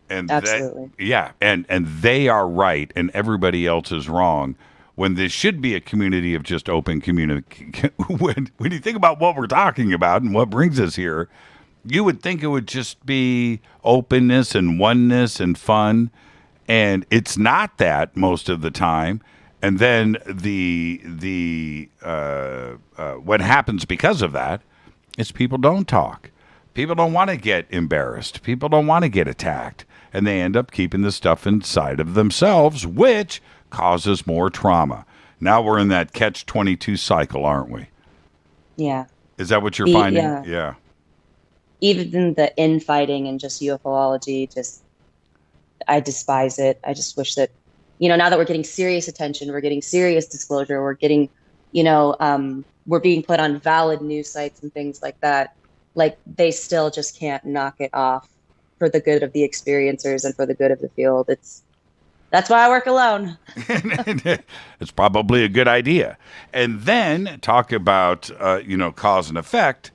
And absolutely. And they are right and everybody else is wrong, when this should be a community of just open community. When you think about what we're talking about and what brings us here, you would think it would just be openness and oneness and fun, and it's not that most of the time. And then what happens because of that is people don't talk. People don't want to get embarrassed. People don't want to get attacked, and they end up keeping the stuff inside of themselves, which causes more trauma. Now we're in that catch-22 cycle, aren't we? Yeah. Is that what you're finding? Yeah. Even the infighting and just UFOlogy, I despise it. I just wish that, now that we're getting serious attention, we're getting serious disclosure, we're getting, we're being put on valid news sites and things like that. Like, they still just can't knock it off for the good of the experiencers and for the good of the field. That's why I work alone. It's probably a good idea. And then talk about, cause and effect.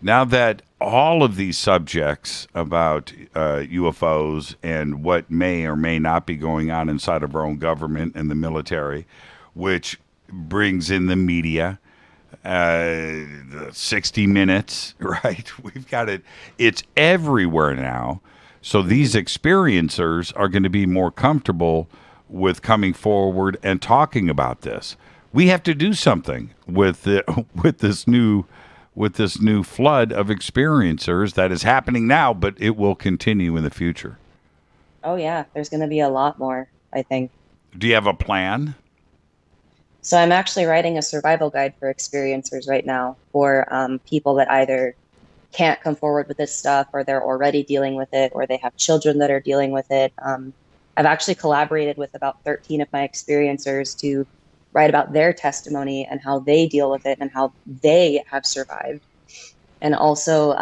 Now that all of these subjects about UFOs and what may or may not be going on inside of our own government and the military, which brings in the media, 60 Minutes, right? We've got it. It's everywhere now. So these experiencers are going to be more comfortable with coming forward and talking about this. We have to do something with this new flood of experiencers that is happening now, but it will continue in the future. Oh yeah, there's going to be a lot more, I think. Do you have a plan? So I'm actually writing a survival guide for experiencers right now for people that either can't come forward with this stuff, or they're already dealing with it, or they have children that are dealing with it. I've actually collaborated with about 13 of my experiencers to write about their testimony and how they deal with it and how they have survived. And also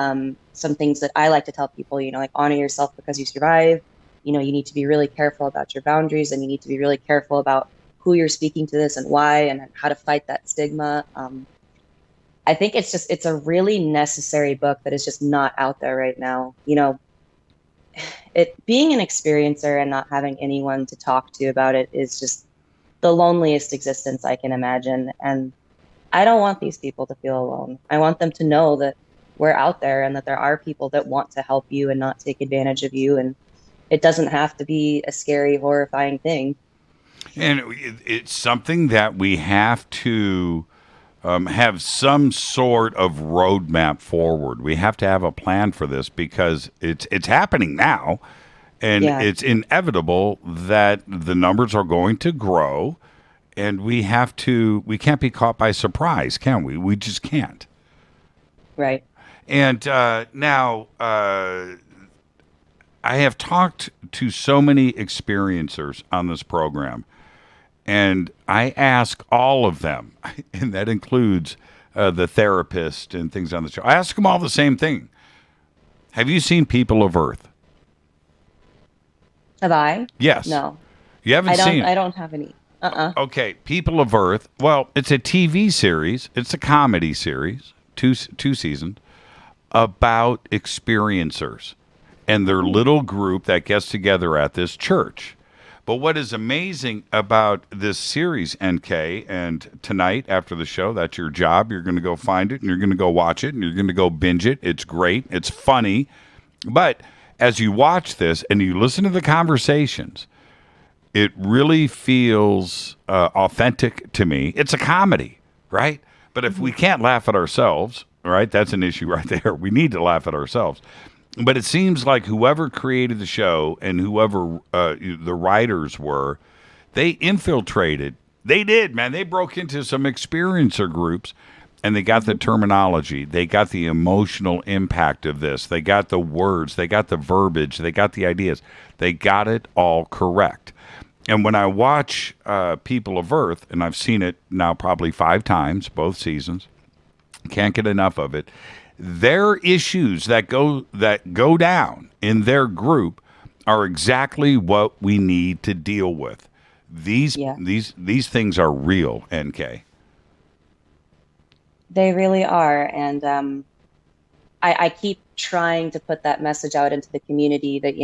some things that I like to tell people, like, honor yourself because you survive. You need to be really careful about your boundaries, and you need to be really careful about who you're speaking to this and why, and how to fight that stigma. I think it's a really necessary book that is just not out there right now. Being an experiencer and not having anyone to talk to about it is just the loneliest existence I can imagine. And I don't want these people to feel alone. I want them to know that we're out there and that there are people that want to help you and not take advantage of you. And it doesn't have to be a scary, horrifying thing. And it's something that we have to have some sort of roadmap forward. We have to have a plan for this because it's happening now, and it's inevitable that the numbers are going to grow, and we can't be caught by surprise, can we? We just can't. Right. And now I have talked to so many experiencers on this program, and I ask all of them, and that includes the therapist and things on the show. I ask them all the same thing. Have you seen People of Earth? Have I? Yes. No. You haven't seen it? I don't have any. Okay, People of Earth. Well, it's a TV series. It's a comedy series, two seasons, about experiencers and their little group that gets together at this church. But what is amazing about this series, NK, and tonight after the show, that's your job. You're going to go find it, and you're going to go watch it, and you're going to go binge it. It's great. It's funny. But as you watch this and you listen to the conversations, it really feels authentic to me. It's a comedy, right? But if we can't laugh at ourselves, right, that's an issue right there. We need to laugh at ourselves. But it seems like whoever created the show and whoever the writers were, they infiltrated. They did, man. They broke into some experiencer groups, and they got the terminology. They got the emotional impact of this. They got the words. They got the verbiage. They got the ideas. They got it all correct. And when I watch People of Earth, and I've seen it now probably 5 times, both seasons, can't get enough of it. Their issues that go down in their group are exactly what we need to deal with. These things are real, NK. They really are, and I keep trying to put that message out into the community that,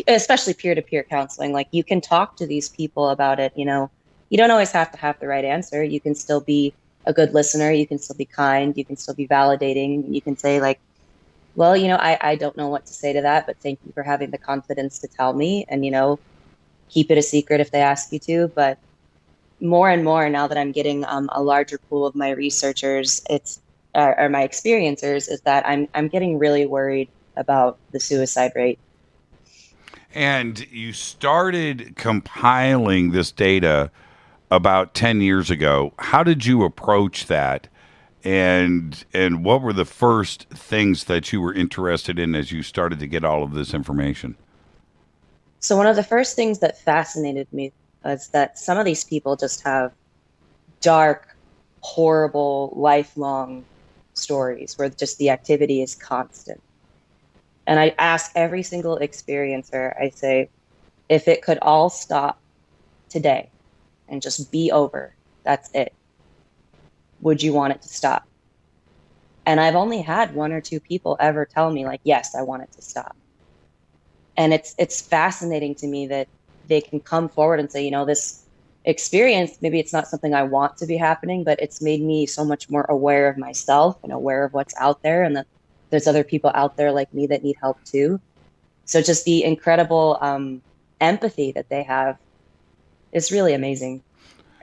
especially peer-to-peer counseling, like, you can talk to these people about it. you don't always have to have the right answer. You can still be a good listener. You can still be kind. You can still be validating. You can say like, well, I don't know what to say to that, but thank you for having the confidence to tell me, and, keep it a secret if they ask you to. But more and more now that I'm getting a larger pool of my researchers, or my experiencers, is that I'm getting really worried about the suicide rate. And you started compiling this data about 10 years ago. How did you approach that? And what were the first things that you were interested in as you started to get all of this information? So one of the first things that fascinated me was that some of these people just have dark, horrible, lifelong stories where just the activity is constant. And I ask every single experiencer, I say, if it could all stop today and just be over, that's it, would you want it to stop? And I've only had 1 or 2 people ever tell me like, yes, I want it to stop. And it's fascinating to me that they can come forward and say, this experience, maybe it's not something I want to be happening, but it's made me so much more aware of myself and aware of what's out there, and that there's other people out there like me that need help too. So just the incredible empathy that they have is really amazing,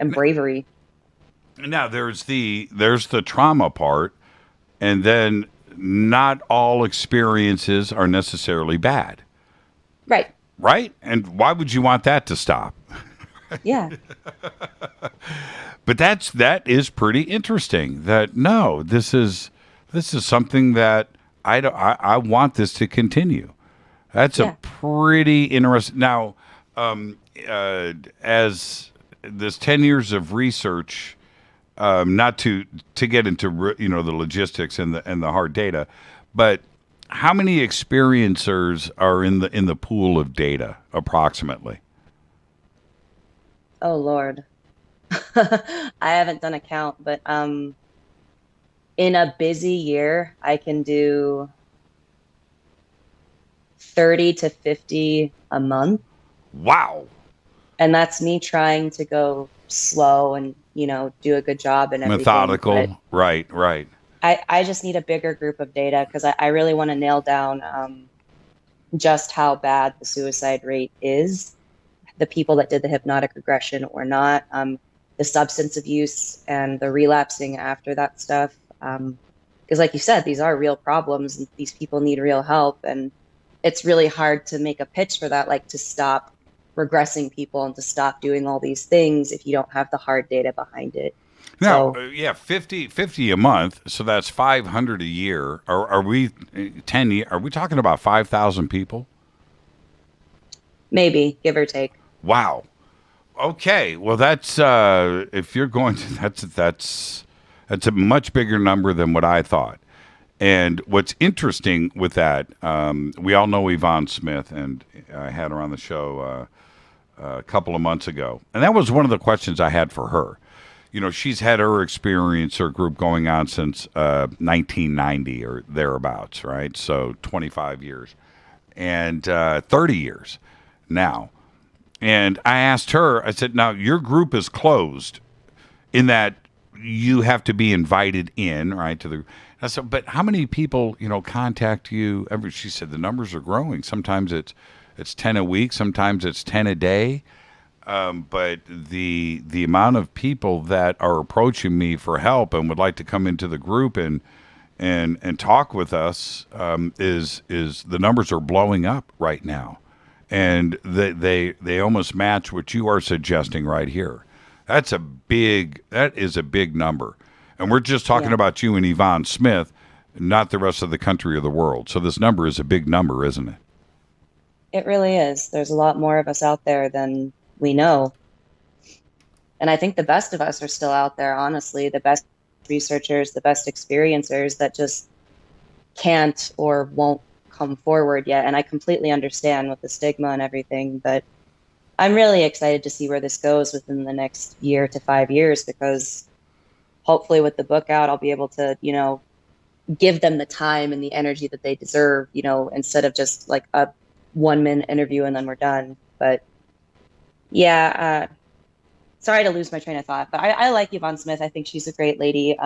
and bravery. Now there's the trauma part, and then not all experiences are necessarily bad. Right. Right? And why would you want that to stop? Yeah. But that is pretty interesting. That no, this is something that I want this to continue. That's a pretty interesting. Now, as this 10 years of research, not to get into the logistics and the hard data, but how many experiencers are in the pool of data approximately? Oh Lord. I haven't done a count, but in a busy year, I can do 30 to 50 a month. Wow. And that's me trying to go slow and, do a good job and everything. Methodical. Right. I just need a bigger group of data because I really want to nail down just how bad the suicide rate is, the people that did the hypnotic regression or not, the substance abuse and the relapsing after that stuff. Because like you said, these are real problems and these people need real help. And it's really hard to make a pitch for that, like to stop regressing people and to stop doing all these things if you don't have the hard data behind it. Now, 50 a month, so that's 500 a year. Are we 10 years? Are we talking about 5,000 people? Maybe, give or take. Wow. Okay. Well, that's if you're going to that's a much bigger number than what I thought. And what's interesting with that, we all know Yvonne Smith, and I had her on the show a couple of months ago, and that was one of the questions I had for her. She's had her experiencer group going on since 1990 or thereabouts, right? So 25 years and 30 years now. And I asked her, I said, now your group is closed in that you have to be invited in, right? I said, but how many people, contact you? She said the numbers are growing. Sometimes it's 10 a week. Sometimes it's 10 a day. But the amount of people that are approaching me for help and would like to come into the group and talk with us is the numbers are blowing up right now, and they almost match what you are suggesting right here. That is a big number, and we're just talking about you and Yvonne Smith, not the rest of the country or the world. So this number is a big number, isn't it? It really is. There's a lot more of us out there than we know. And I think the best of us are still out there, honestly, the best researchers, the best experiencers that just can't or won't come forward yet. And I completely understand with the stigma and everything, but I'm really excited to see where this goes within the next year to 5 years, because hopefully with the book out, I'll be able to, give them the time and the energy that they deserve, instead of just like a 1-minute interview and then we're done. But yeah, sorry to lose my train of thought, but I like Yvonne Smith. I think she's a great lady.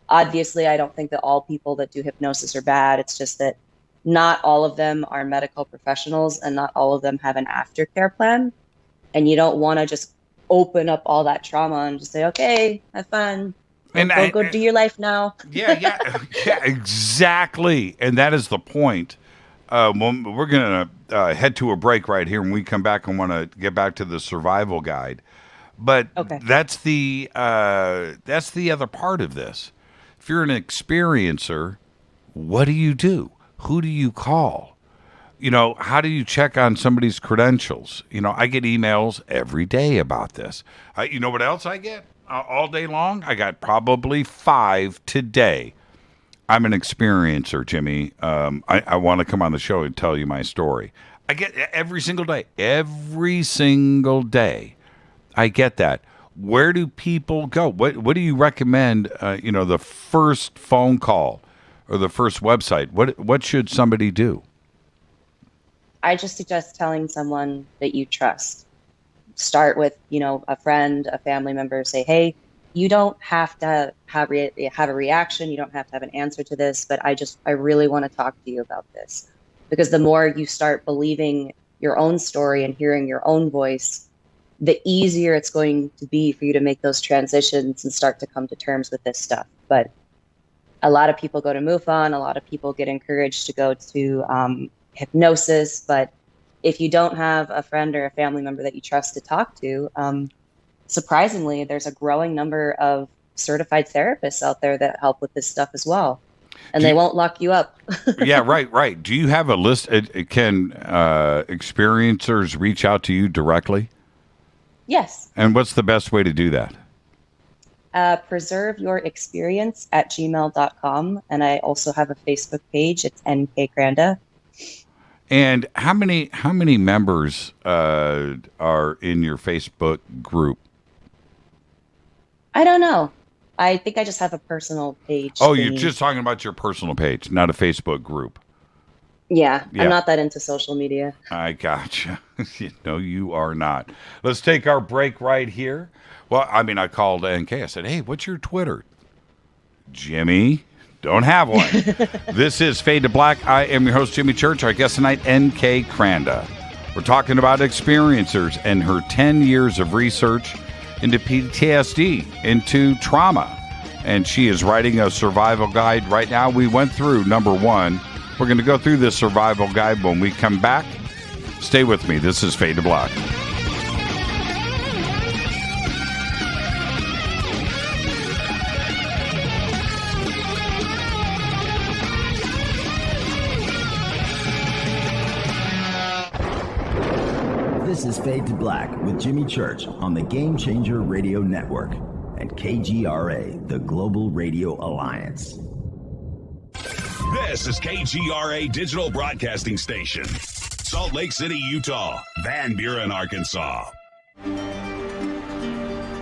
Obviously, I don't think that all people that do hypnosis are bad. It's just that not all of them are medical professionals and not all of them have an aftercare plan. And you don't want to just open up all that trauma and just say, okay, have fun. And go do your life now. Yeah, exactly. And that is the point. We're going to head to a break right here. When we come back, I want to get back to the survival guide. But that's the other part of this. If you're an experiencer, what do you do? Who do you call? How do you check on somebody's credentials? I get emails every day about this. You know what else I get all day long? I got probably 5 today. I'm an experiencer, Jimmy. I want to come on the show and tell you my story. I get every single day. Every single day. I get that. Where do people go? What do you recommend, the first phone call or the first website? What should somebody do? I just suggest telling someone that you trust. Start with, a friend, a family member. Say, hey, you don't have to have a reaction. You don't have to have an answer to this, but I really want to talk to you about this. Because the more you start believing your own story and hearing your own voice, the easier it's going to be for you to make those transitions and start to come to terms with this stuff. But a lot of people go to MUFON. A lot of people get encouraged to go to hypnosis. But if you don't have a friend or a family member that you trust to talk to, surprisingly, there's a growing number of certified therapists out there that help with this stuff as well. And they won't lock you up. Yeah, right. Do you have a list? Can experiencers reach out to you directly? Yes. And what's the best way to do that? preserveyourexperience@gmail.com. And I also have a Facebook page. It's NK Kranda. And how many members are in your Facebook group? I don't know. I think I just have a personal page. Oh, you're just talking about your personal page, not a Facebook group. Yeah, I'm not that into social media. I gotcha. No, you are not. Let's take our break right here. Well, I called NK. I said, hey, what's your Twitter? Jimmy, don't have one. This is Fade to Black. I am your host, Jimmy Church. Our guest tonight, NK Kranda. We're talking about experiencers and her 10 years of research into PTSD, into trauma. And she is writing a survival guide right now. We went through number 1. We're going to go through this survival guide when we come back. Stay with me. This is Fade to Black. This is Fade to Black with Jimmy Church on the Game Changer Radio Network and KGRA, the Global Radio Alliance. This is KGRA Digital Broadcasting Station, Salt Lake City, Utah, Van Buren, Arkansas.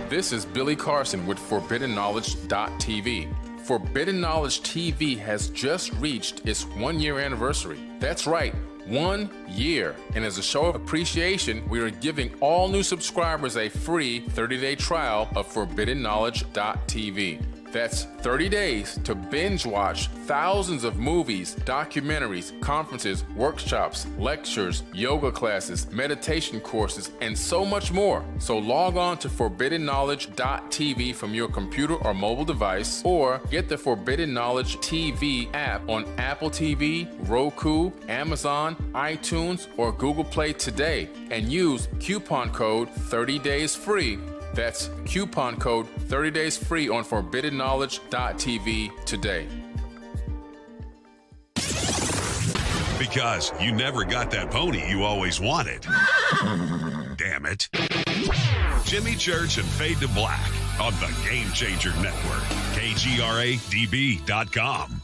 This is Billy Carson with ForbiddenKnowledge.tv. Forbidden Knowledge TV has just reached its 1-year anniversary. That's right, 1 year. And as a show of appreciation, we are giving all new subscribers a free 30-day trial of ForbiddenKnowledge.tv. That's 30 days to binge watch thousands of movies, documentaries, conferences, workshops, lectures, yoga classes, meditation courses, and so much more. So log on to ForbiddenKnowledge.tv from your computer or mobile device, or get the Forbidden Knowledge TV app on Apple TV, Roku, Amazon, iTunes, or Google Play today, and use coupon code 30daysfree. That's coupon code 30 days free on ForbiddenKnowledge.tv today. Because you never got that pony you always wanted. Damn it. Jimmy Church and Fade to Black on the Game Changer Network. KGRADB.com.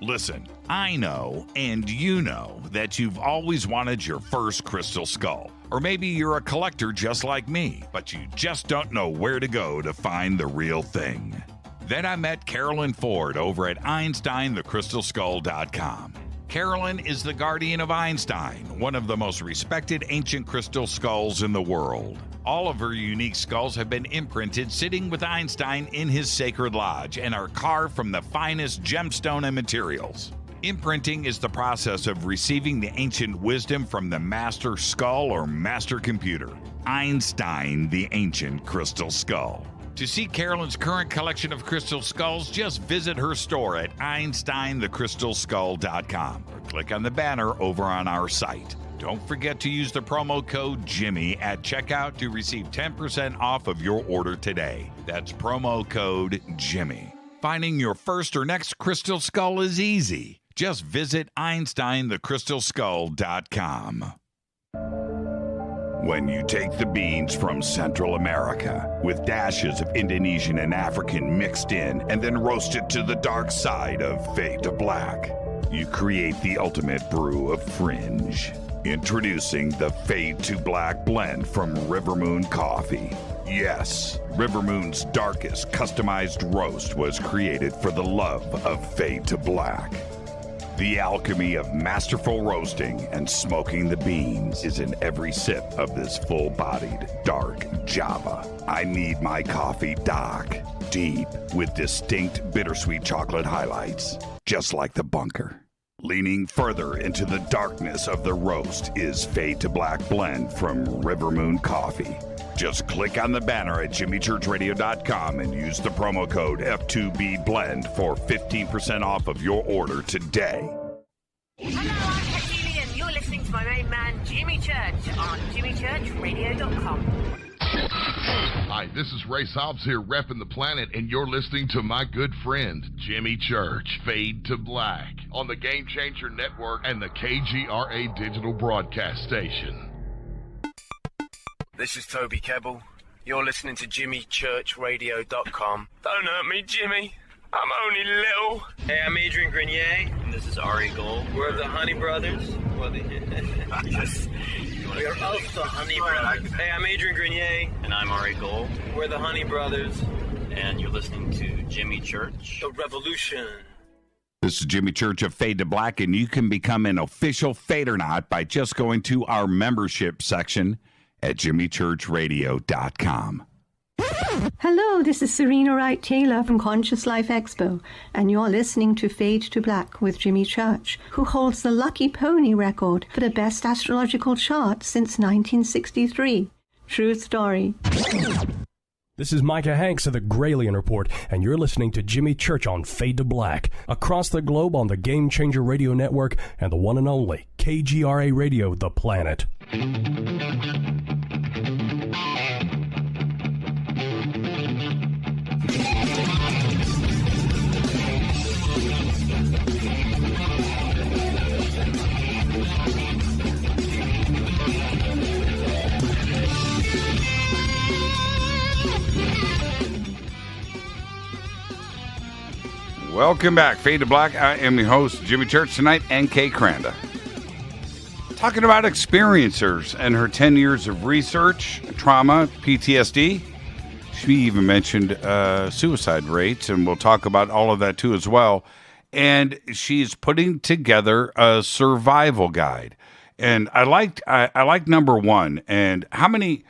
Listen, I know, and you know, that you've always wanted your first crystal skull. Or maybe you're a collector just like me, but you just don't know where to go to find the real thing. Then I met Carolyn Ford over at EinsteinTheCrystalSkull.com. Carolyn is the guardian of Einstein, one of the most respected ancient crystal skulls in the world. All of her unique skulls have been imprinted sitting with Einstein in his sacred lodge and are carved from the finest gemstone and materials. Imprinting is the process of receiving the ancient wisdom from the master skull or master computer. Einstein, the ancient crystal skull. To see Carolyn's current collection of crystal skulls, just visit her store at EinsteinTheCrystalSkull.com or click on the banner over on our site. Don't forget to use the promo code Jimmy at checkout to receive 10% off of your order today. That's promo code Jimmy. Finding your first or next crystal skull is easy. Just visit EinsteinTheCrystalSkull.com. When you take the beans from Central America with dashes of Indonesian and African mixed in and then roast it to the dark side of fade to black, you create the ultimate brew of fringe. Introducing the Fade to Black blend from Rivermoon Coffee. Yes, Rivermoon's darkest customized roast was created for the love of Fade to Black. The alchemy of masterful roasting and smoking the beans is in every sip of this full-bodied, dark Java. I need my coffee dark, deep, with distinct bittersweet chocolate highlights, just like the bunker. Leaning further into the darkness of the roast is Fade to Black blend from Rivermoon Coffee. Just click on the banner at jimmychurchradio.com and use the promo code F2BBLEND for 15% off of your order today. Hello, I'm Katie, and you're listening to my main man, Jimmy Church, on jimmychurchradio.com. Hi, this is Ray Hobbs here, repping the planet, and you're listening to my good friend, Jimmy Church, Fade to Black, on the Game Changer Network and the KGRA digital broadcast station. This is Toby Kebbell. You're listening to jimmychurchradio.com. Don't hurt me, Jimmy. I'm only little. Hey, I'm Adrian Grenier. And this is Ari Gold. We're the Honey Brothers. Yes. We're of the Honey Brothers. Hey, I'm Adrian Grenier. And I'm Ari Gold. We're the Honey Brothers. And you're listening to Jimmy Church. The Revolution. This is Jimmy Church of Fade to Black, and you can become an official Fadernaut by just going to our membership section at jimmychurchradio.com. Hello, this is Serena Wright Taylor from Conscious Life Expo, and you're listening to Fade to Black with Jimmy Church, who holds the Lucky Pony record for the best astrological chart since 1963. True story. This is Micah Hanks of the Gralien Report, and you're listening to Jimmy Church on Fade to Black, across the globe on the Game Changer Radio Network and the one and only KGRA Radio, The Planet. Welcome back, Fade to Black. I am your host, Jimmy Church, tonight, NK Kranda. Talking about experiencers and her 10 years of research, trauma, PTSD. She even mentioned suicide rates, and we'll talk about all of that too as well. And she's putting together a survival guide. And I like number one. And how many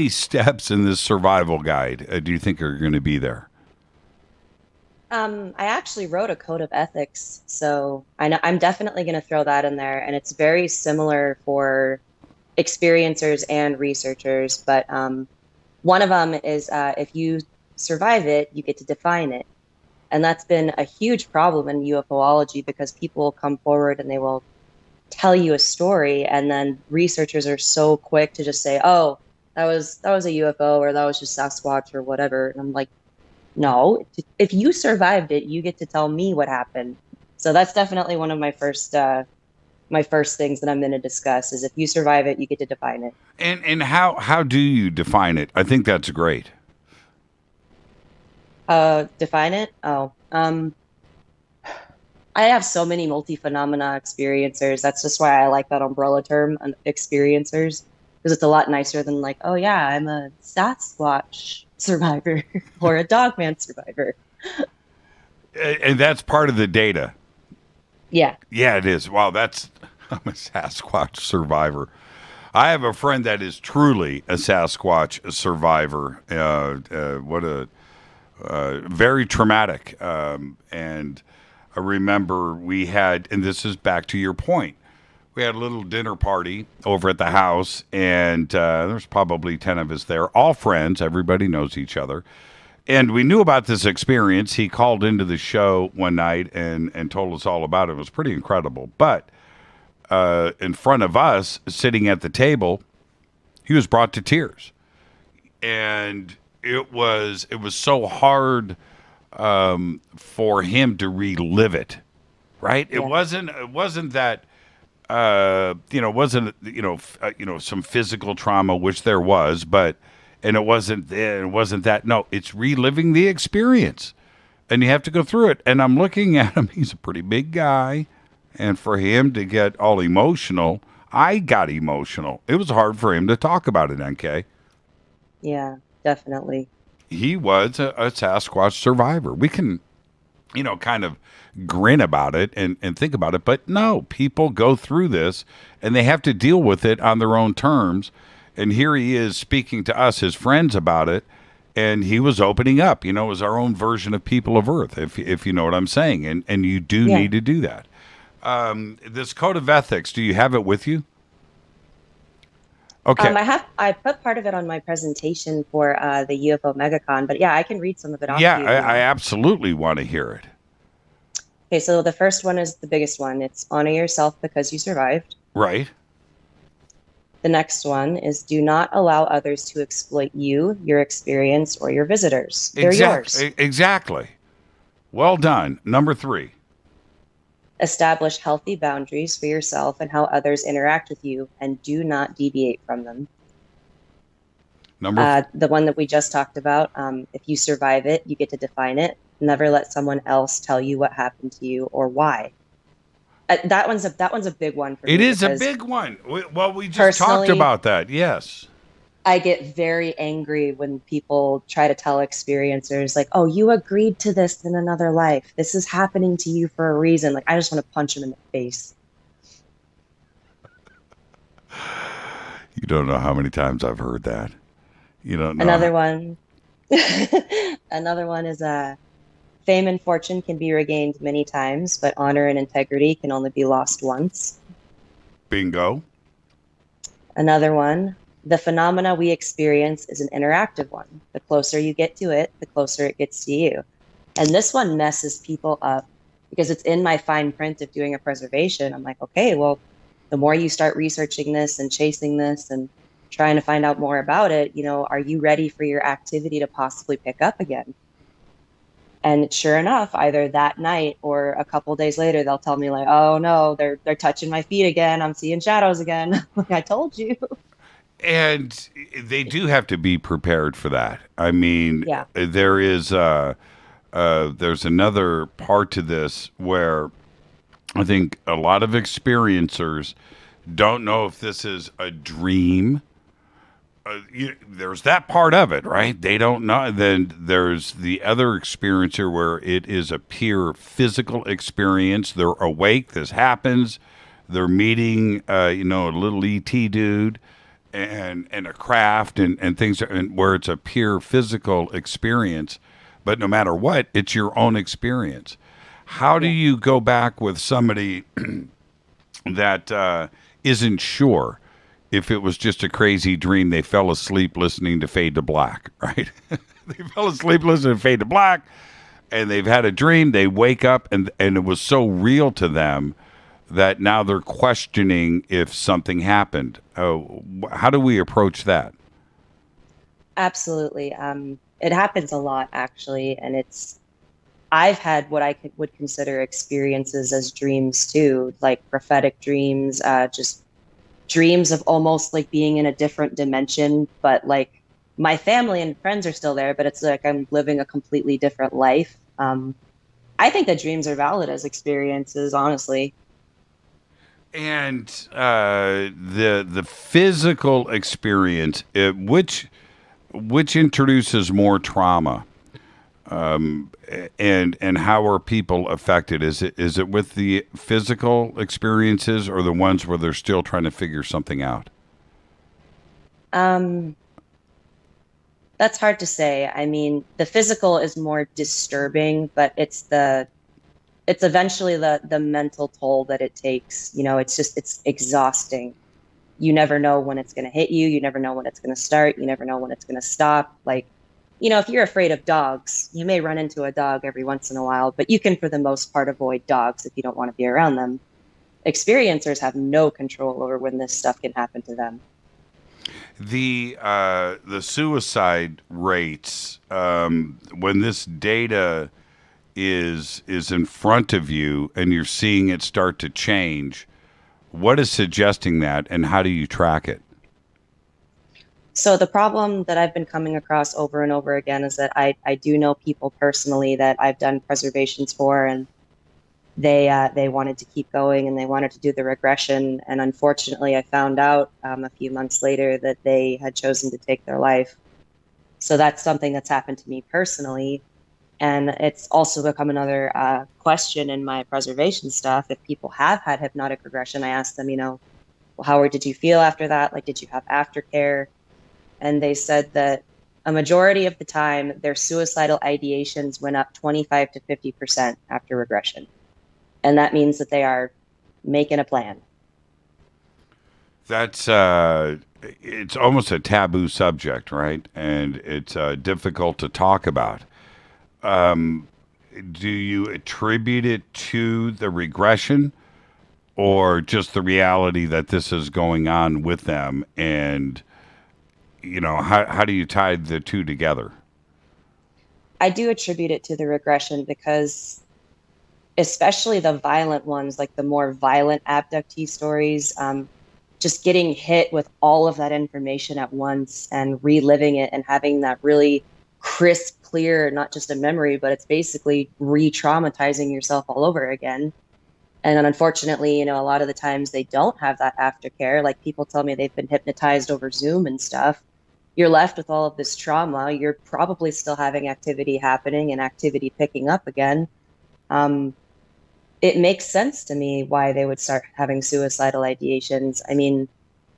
steps in this survival guide do you think are going to be there? I actually wrote a code of ethics, so I'm definitely going to throw that in there, and it's very similar for experiencers and researchers, but one of them is if you survive it, you get to define it. And that's been a huge problem in UFOlogy, because people will come forward and they will tell you a story, and then researchers are so quick to just say, oh, that was a UFO, or that was just Sasquatch, or whatever. And I'm like, no, if you survived it, you get to tell me what happened. So that's definitely one of my first things that I'm going to discuss is if you survive it, you get to define it. And how do you define it? I think that's great. Define it? Oh, I have so many multi-phenomena experiencers. That's just why I like that umbrella term, experiencers, because it's a lot nicer than like, oh yeah, I'm a Sasquatch survivor or a Dogman survivor. And that's part of the data. Yeah. Yeah, it is. Wow, I'm a Sasquatch survivor. I have a friend that is truly a Sasquatch survivor. What a very traumatic. And I remember we had, and this is back to your point, we had a little dinner party over at the house, and there's probably 10 of us there, all friends. Everybody knows each other. And we knew about this experience. He called into the show one night and told us all about it. It was pretty incredible. But in front of us, sitting at the table, he was brought to tears. And it was so hard for him to relive it, right? Yeah. It wasn't that some physical trauma, which there was, but it wasn't that. No, it's reliving the experience, and you have to go through it. And I'm looking at him; he's a pretty big guy, and for him to get all emotional, I got emotional. It was hard for him to talk about it, NK. Yeah, definitely. He was a Sasquatch survivor. We can, kind of grin about it and think about it. But no, people go through this and they have to deal with it on their own terms. And here he is speaking to us, his friends, about it. And he was opening up, it was our own version of People of Earth, if you know what I'm saying. And you do need to do that. This code of ethics, do you have it with you? Okay. I put part of it on my presentation for the UFO MegaCon, but yeah, I can read some of it off. Yeah, to you. I absolutely want to hear it. Okay, so the first one is the biggest one. It's honor yourself because you survived. Right. The next one is do not allow others to exploit you, your experience, or your visitors. They're yours. Exactly. Well done. Number 3. Establish healthy boundaries for yourself and how others interact with you, and do not deviate from them. The one that we just talked about, if you survive it, you get to define it. Never let someone else tell you what happened to you or why. That one's a big one for me. It is a big one. We just talked about that. Yes. I get very angry when people try to tell experiencers like, oh, you agreed to this in another life. This is happening to you for a reason. Like, I just want to punch them in the face. You don't know how many times I've heard that. You don't know. Another one is fame and fortune can be regained many times, but honor and integrity can only be lost once. Bingo. Another one. The phenomena we experience is an interactive one. The closer you get to it, the closer it gets to you. And this one messes people up because it's in my fine print of doing a preservation. I'm like, okay, well, the more you start researching this and chasing this and trying to find out more about it, are you ready for your activity to possibly pick up again? And sure enough, either that night or a couple days later, they'll tell me like, oh no, they're touching my feet again. I'm seeing shadows again. Like I told you. And they do have to be prepared for that. I mean, there is there's another part to this where I think a lot of experiencers don't know if this is a dream. There's that part of it, right? They don't know. Then there's the other experiencer where it is a pure physical experience. They're awake. This happens. They're meeting, a little ET dude. And a craft and things, and where it's a pure physical experience, but no matter what, it's your own experience. How do you go back with somebody that isn't sure if it was just a crazy dream? They fell asleep listening to Fade to Black, right? They fell asleep listening to Fade to Black, and they've had a dream. They wake up, and it was so real to them that now they're questioning if something happened. How do we approach that? Absolutely. It happens a lot, actually. And I've had what I would consider experiences as dreams too, like prophetic dreams, just dreams of almost like being in a different dimension, but like my family and friends are still there, but it's like I'm living a completely different life. I think that dreams are valid as experiences, honestly. And the physical experience, which introduces more trauma, And how are people affected? Is it with the physical experiences or the ones where they're still trying to figure something out? That's hard to say. I mean, the physical is more disturbing, but it's eventually the mental toll that it takes. You know, it's exhausting. You never know when it's going to hit you. You never know when it's going to start. You never know when it's going to stop. Like, you know, if you're afraid of dogs, you may run into a dog every once in a while, but you can, for the most part, avoid dogs if you don't want to be around them. Experiencers have no control over when this stuff can happen to them. The suicide rates, when this data is in front of you and you're seeing it start to change, what is suggesting that, and how do you track it? So the problem that I've been coming across over and over again is that I do know people personally that I've done preservations for, and they wanted to keep going and they wanted to do the regression. And unfortunately, I found out a few months later that they had chosen to take their life. So that's something that's happened to me personally. And it's also become another question in my preservation stuff. If people have had hypnotic regression, I ask them, you know, well, how did you feel after that? Like, did you have aftercare? And they said that a majority of the time, their suicidal ideations went up 25 to 50% after regression. And that means that they are making a plan. That's it's almost a taboo subject, right? And it's difficult to talk about. Do you attribute it to the regression or just the reality that this is going on with them? And, you know, how do you tie the two together? I do attribute it to the regression because especially the violent ones, like the more violent abductee stories, just getting hit with all of that information at once and reliving it and having that really crisp, clear, not just a memory, but it's basically re-traumatizing yourself all over again. And then unfortunately, you know, a lot of the times they don't have that aftercare. Like people tell me they've been hypnotized over Zoom and stuff. You're left with all of this trauma. You're probably still having activity happening and activity picking up again. It makes sense to me why they would start having suicidal ideations. I mean,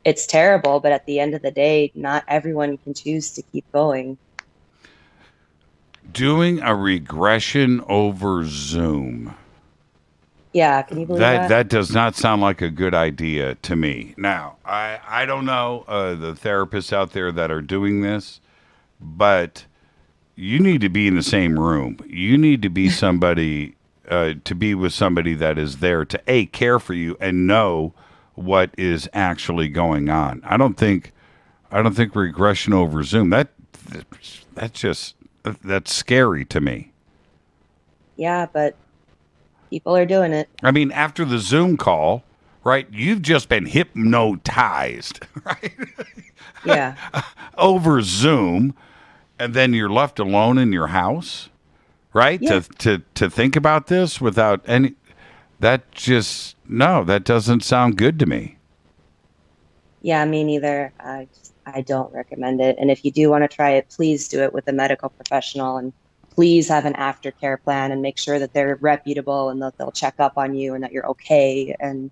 it's terrible, but at the end of the day, not everyone can choose to keep going. Doing a regression over Zoom. Yeah, can you believe that? That does not sound like a good idea to me. Now, I don't know the therapists out there that are doing this, but you need to be in the same room. You need to be somebody, to be with somebody that is there to, A, care for you and know what is actually going on. I don't think regression over Zoom, that's scary to me. Yeah, but people are doing it. I mean, after the Zoom call, right, you've just been hypnotized, right? Yeah. Over Zoom, and then you're left alone in your house, right? Yeah. To think about this without any, that doesn't sound good to me. Yeah, me neither. I don't recommend it. And if you do want to try it, please do it with a medical professional, and please have an aftercare plan and make sure that they're reputable and that they'll check up on you and that you're okay. And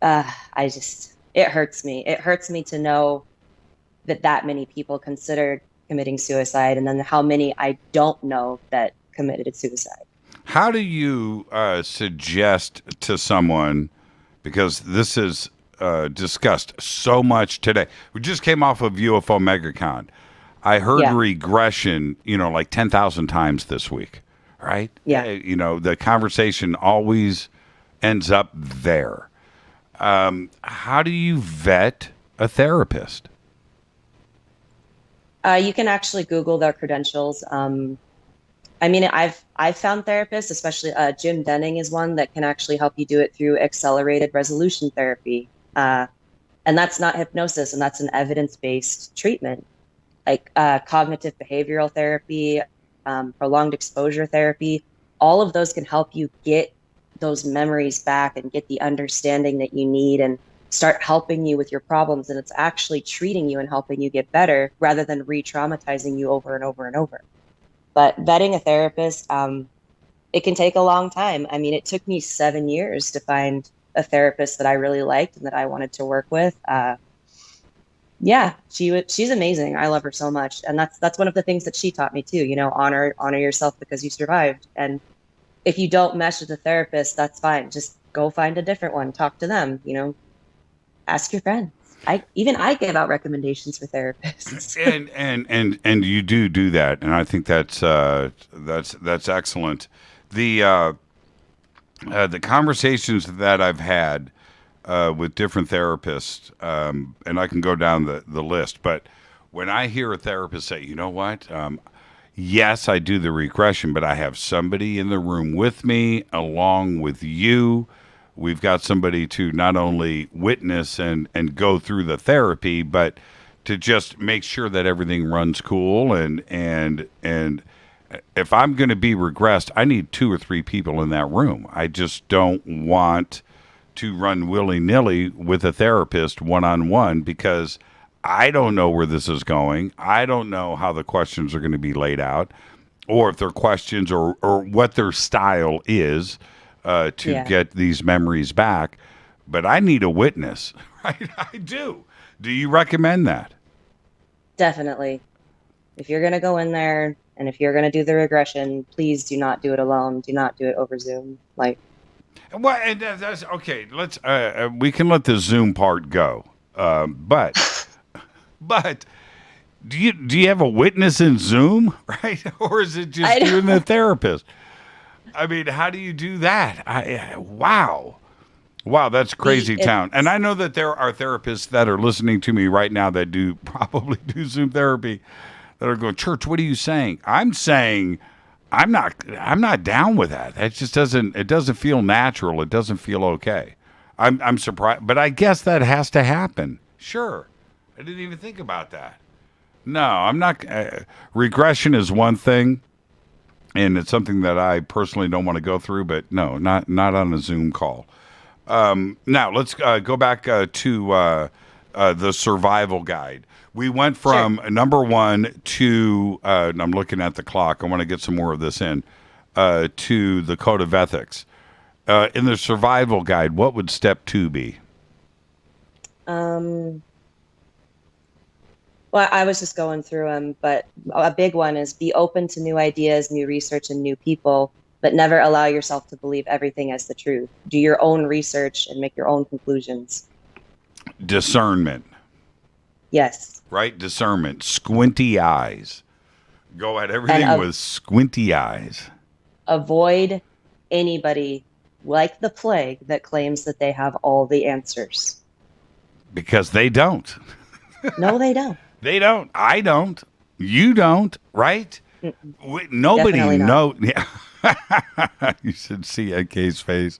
it hurts me. It hurts me to know that many people considered committing suicide, and then how many I don't know that committed suicide. How do you suggest to someone, because this is discussed so much today. We just came off of UFO MegaCon. I heard regression, like 10,000 times this week, right? Yeah. The conversation always ends up there. How do you vet a therapist? You can actually Google their credentials. I've found therapists, especially Jim Denning is one that can actually help you do it through accelerated resolution therapy. And that's not hypnosis, and that's an evidence-based treatment. Like cognitive behavioral therapy, prolonged exposure therapy, all of those can help you get those memories back and get the understanding that you need and start helping you with your problems. And it's actually treating you and helping you get better rather than re-traumatizing you over and over and over. But vetting a therapist, it can take a long time. I mean, it took me 7 years to find a therapist that I really liked and that I wanted to work with. Yeah, she's amazing. I love her so much. And that's one of the things that she taught me too, honor yourself because you survived. And if you don't mesh with a therapist, that's fine. Just go find a different one, talk to them, ask your friends. I give out recommendations for therapists. and you do that. And I think that's excellent. The conversations that I've had with different therapists, and I can go down the list, but when I hear a therapist say, you know what, yes, I do the regression, but I have somebody in the room with me along with you. We've got somebody to not only witness and go through the therapy, but to just make sure that everything runs cool. And if I'm going to be regressed, I need 2 or 3 people in that room. I just don't want to run willy-nilly with a therapist one-on-one because I don't know where this is going. I don't know how the questions are going to be laid out, or if they're questions or what their style is to get these memories back. But I need a witness, right? I do. Do you recommend that? Definitely. If you're going to go in there and if you're going to do the regression, please do not do it alone. Do not do it over Zoom. Well, and that's okay. Let's we can let the Zoom part go. But do you have a witness in Zoom, right? Or is it just you and the therapist? I mean, how do you do that? Wow, that's crazy town. And I know that there are therapists that are listening to me right now that probably do Zoom therapy that are going, Church, what are you saying? I'm saying I'm not down with that. It just doesn't feel natural. It doesn't feel okay. I'm surprised, but I guess that has to happen. Sure. I didn't even think about that. No, I'm not. Regression is one thing, and it's something that I personally don't want to go through, but no, not on a Zoom call. Now, let's go back to the survival guide. We went from number 1 to, I'm looking at the clock. I want to get some more of this in, to the code of ethics. In the survival guide, what would step 2 be? Well, I was just going through them, but a big one is be open to new ideas, new research, and new people, but never allow yourself to believe everything as the truth. Do your own research and make your own conclusions. Discernment. Yes. Right? Discernment. Squinty eyes. Go at everything with squinty eyes. Avoid anybody like the plague that claims that they have all the answers. Because they don't. No, they don't. They don't. I don't. You don't. Right? Nobody knows. Yeah. You should see AK's face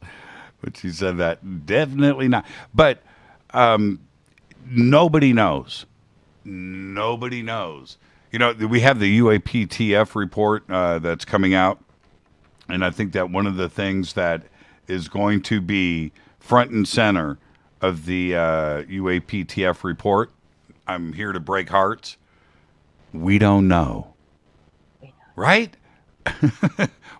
when she said that. Definitely not. But nobody knows. Nobody knows. We have the UAPTF report that's coming out. And I think that one of the things that is going to be front and center of the UAPTF report, I'm here to break hearts. We don't know. Right?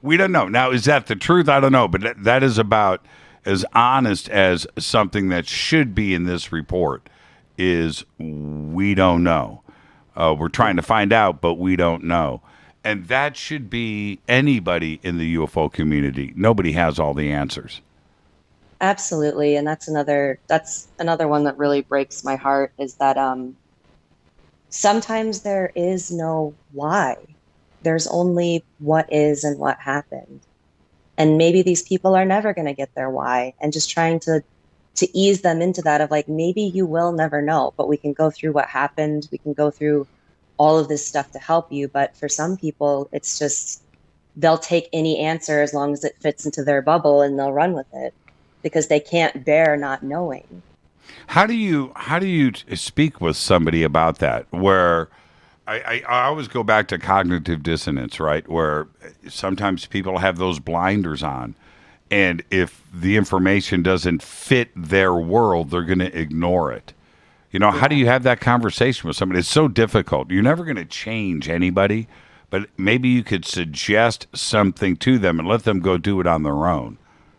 We don't know. Now, is that the truth? I don't know. But that is about as honest as something that should be in this report is we don't know. We're trying to find out, but we don't know. And that should be anybody in the UFO community. Nobody has all the answers. Absolutely. And that's another one that really breaks my heart is that sometimes there is no why. There's only what is and what happened. And maybe these people are never going to get their why, and just trying to ease them into that of maybe you will never know, but we can go through what happened. We can go through all of this stuff to help you. But for some people, it's just, they'll take any answer as long as it fits into their bubble and they'll run with it because they can't bear not knowing. How do you speak with somebody about that? Where I always go back to cognitive dissonance, right? Where sometimes people have those blinders on, and if the information doesn't fit their world, they're going to ignore it. How do you have that conversation with somebody? It's so difficult. You're never going to change anybody, but maybe you could suggest something to them and let them go do it on their own,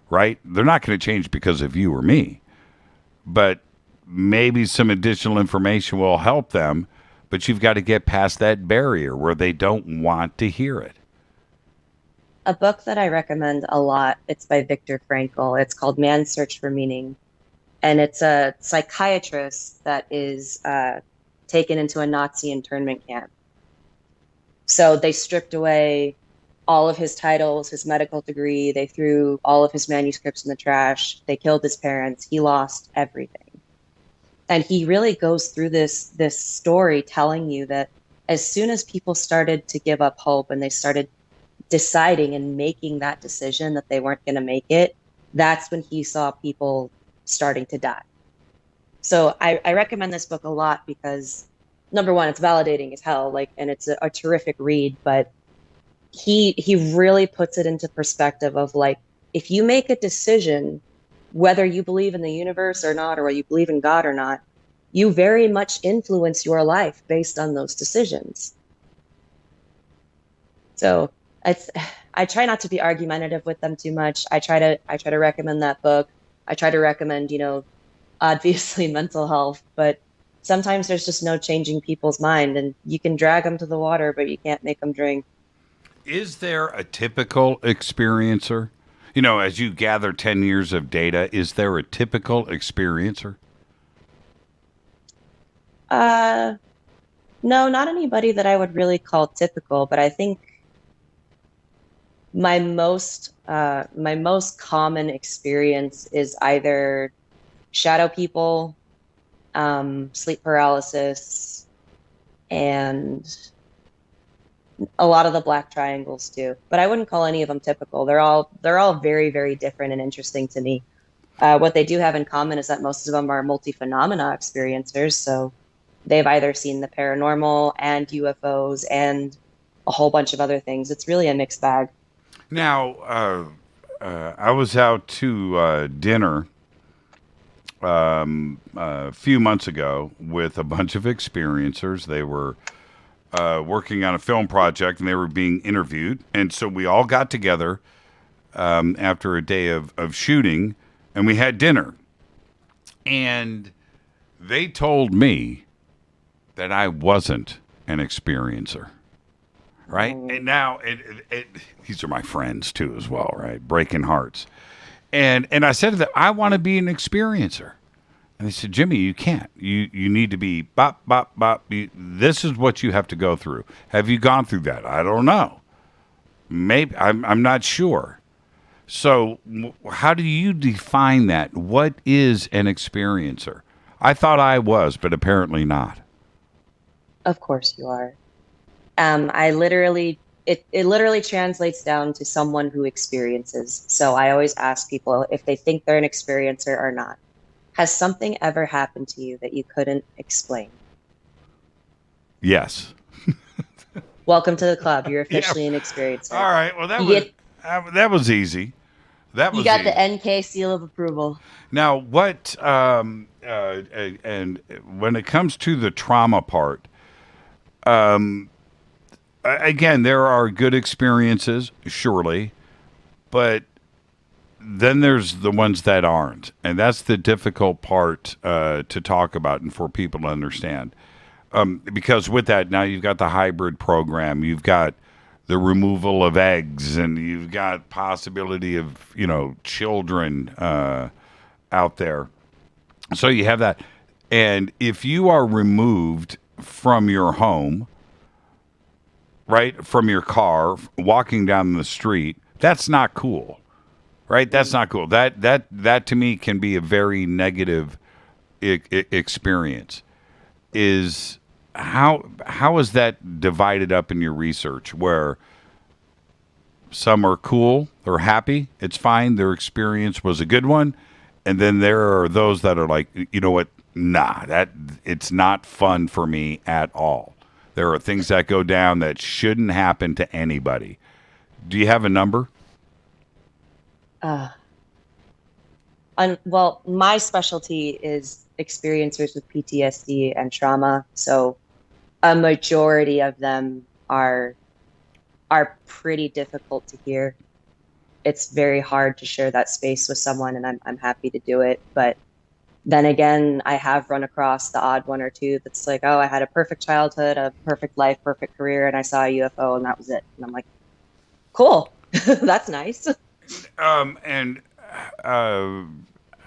right? They're not going to change because of you or me, but maybe some additional information will help them, but you've got to get past that barrier where they don't want to hear it. A book that I recommend a lot, it's by Viktor Frankl. It's called Man's Search for Meaning. And it's a psychiatrist that is taken into a Nazi internment camp. So they stripped away all of his titles, his medical degree. They threw all of his manuscripts in the trash. They killed his parents. He lost everything. And he really goes through this story telling you that as soon as people started to give up hope and they started deciding and making that decision that they weren't going to make it, that's when he saw people starting to die. So I recommend this book a lot because, number one, it's validating as hell, and it's a terrific read, but he really puts it into perspective of if you make a decision, whether you believe in the universe or not, or whether you believe in God or not, you very much influence your life based on those decisions. So I try not to be argumentative with them too much. I try to recommend that book. I try to recommend, obviously mental health, but sometimes there's just no changing people's mind, and you can drag them to the water, but you can't make them drink. Is there a typical experiencer? As you gather 10 years of data, is there a typical experiencer? No, not anybody that I would really call typical, but I think my most common experience is either shadow people, sleep paralysis, and a lot of the black triangles too. But I wouldn't call any of them typical. They're all very, very different and interesting to me. What they do have in common is that most of them are multi-phenomena experiencers. So they've either seen the paranormal and UFOs and a whole bunch of other things. It's really a mixed bag. Now, I was out to dinner a few months ago with a bunch of experiencers. They were working on a film project and they were being interviewed. And so we all got together after a day of shooting and we had dinner. And they told me that I wasn't an experiencer. Right? And now these are my friends too as well, right? Breaking hearts. And I said to them, I want to be an experiencer. And they said, Jimmy, you can't. You need to be bop, bop, bop. This is what you have to go through. Have you gone through that? I don't know. Maybe. I'm not sure. So how do you define that? What is an experiencer? I thought I was, but apparently not. Of course you are. It literally translates down to someone who experiences. So I always ask people if they think they're an experiencer or not. Has something ever happened to you that you couldn't explain? Yes. Welcome to the club. You're officially an experiencer. All right. Well, that was easy. You got the NK seal of approval. Now, what and when it comes to the trauma part, again, there are good experiences, surely, but then there's the ones that aren't, and that's the difficult part to talk about and for people to understand. Because with that, now you've got the hybrid program, you've got the removal of eggs, and you've got possibility of, children out there. So you have that. And if you are removed from your home, right, from your car, walking down the street, that's not cool, right? That's not cool. That to me can be a very negative experience. How is that divided up in your research, where some are cool, they're happy, it's fine, their experience was a good one, and then there are those that are like, you know what, nah, it's not fun for me at all. There are things that go down that shouldn't happen to anybody. Do you have a number? Well, my specialty is experiencers with PTSD and trauma. So a majority of them are are pretty difficult to hear. It's very hard to share that space with someone, and I'm happy to do it. But then again, I have run across the odd one or two that's like, oh, I had a perfect childhood, a perfect life, perfect career, and I saw a UFO, and that was it. And I'm like, cool, that's nice.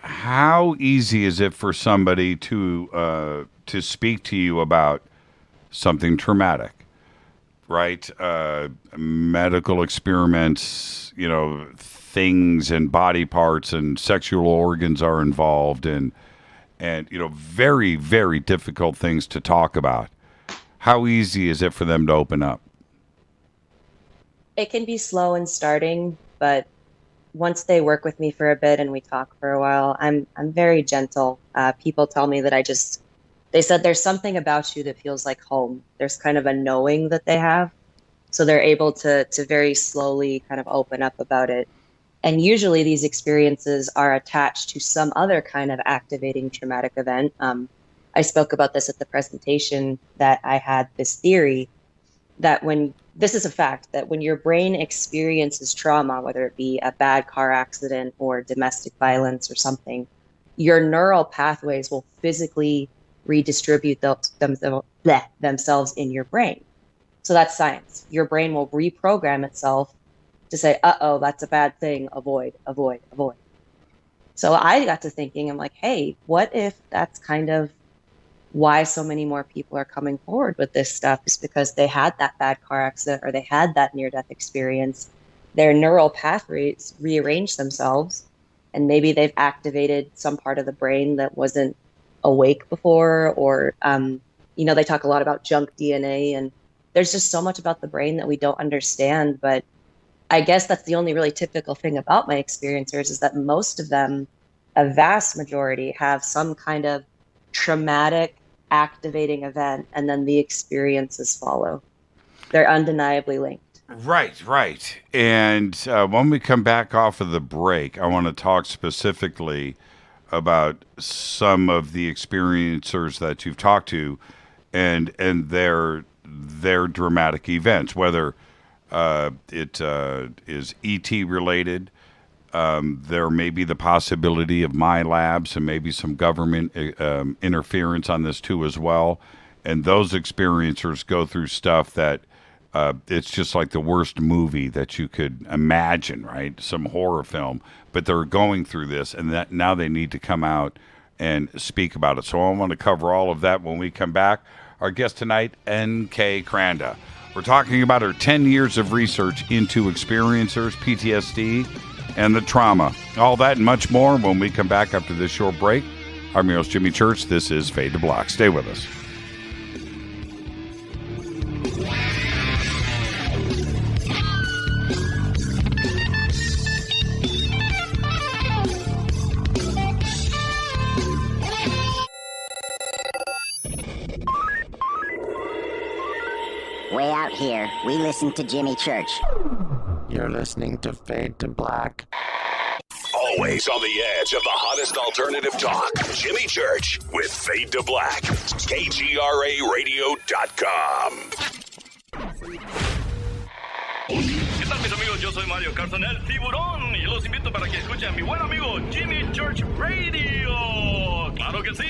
How easy is it for somebody to speak to you about something traumatic, right? Medical experiments, things and body parts and sexual organs are involved, and very, very difficult things to talk about. How easy is it for them to open up? It can be slow in starting, but once they work with me for a bit and we talk for a while, I'm very gentle. People tell me that they said there's something about you that feels like home. There's kind of a knowing that they have. So they're able to very slowly kind of open up about it. And usually these experiences are attached to some other kind of activating traumatic event. I spoke about this at the presentation, that I had this theory that this is a fact, that when your brain experiences trauma, whether it be a bad car accident or domestic violence or something, your neural pathways will physically redistribute themselves in your brain. So that's science. Your brain will reprogram itself to say, uh-oh, that's a bad thing, avoid, avoid, avoid. So I got to thinking, I'm like, hey, what if that's kind of why so many more people are coming forward with this stuff, is because they had that bad car accident or they had that near-death experience. Their neural pathways rearrange themselves, and maybe they've activated some part of the brain that wasn't awake before, or, they talk a lot about junk DNA, and there's just so much about the brain that we don't understand. But I guess that's the only really typical thing about my experiencers, is that most of them, a vast majority, have some kind of traumatic activating event, and then the experiences follow. They're undeniably linked. Right. And when we come back off of the break, I want to talk specifically about some of the experiencers that you've talked to and their dramatic events, whether it is ET related. There may be the possibility of my labs and maybe some government interference on this too as well. And those experiencers go through stuff that it's just like the worst movie that you could imagine, right? Some horror film. But they're going through this, and that now they need to come out and speak about it. So I want to cover all of that when we come back. Our guest tonight, N.K. Kranda. We're talking about her 10 years of research into experiencers, PTSD, and the trauma. All that and much more when we come back after this short break. I'm your host, Jimmy Church. This is Fade to Black. Stay with us. Way out here, we listen to Jimmy Church. You're listening to Fade to Black. Always on the edge of the hottest alternative talk. Jimmy Church with Fade to Black. KGRARadio.com. ¿Qué tal, mis amigos? Yo soy Mario Carson, el tiburón, y los invito para que escuchen a mi buen amigo Jimmy Church Radio. ¡Claro que sí!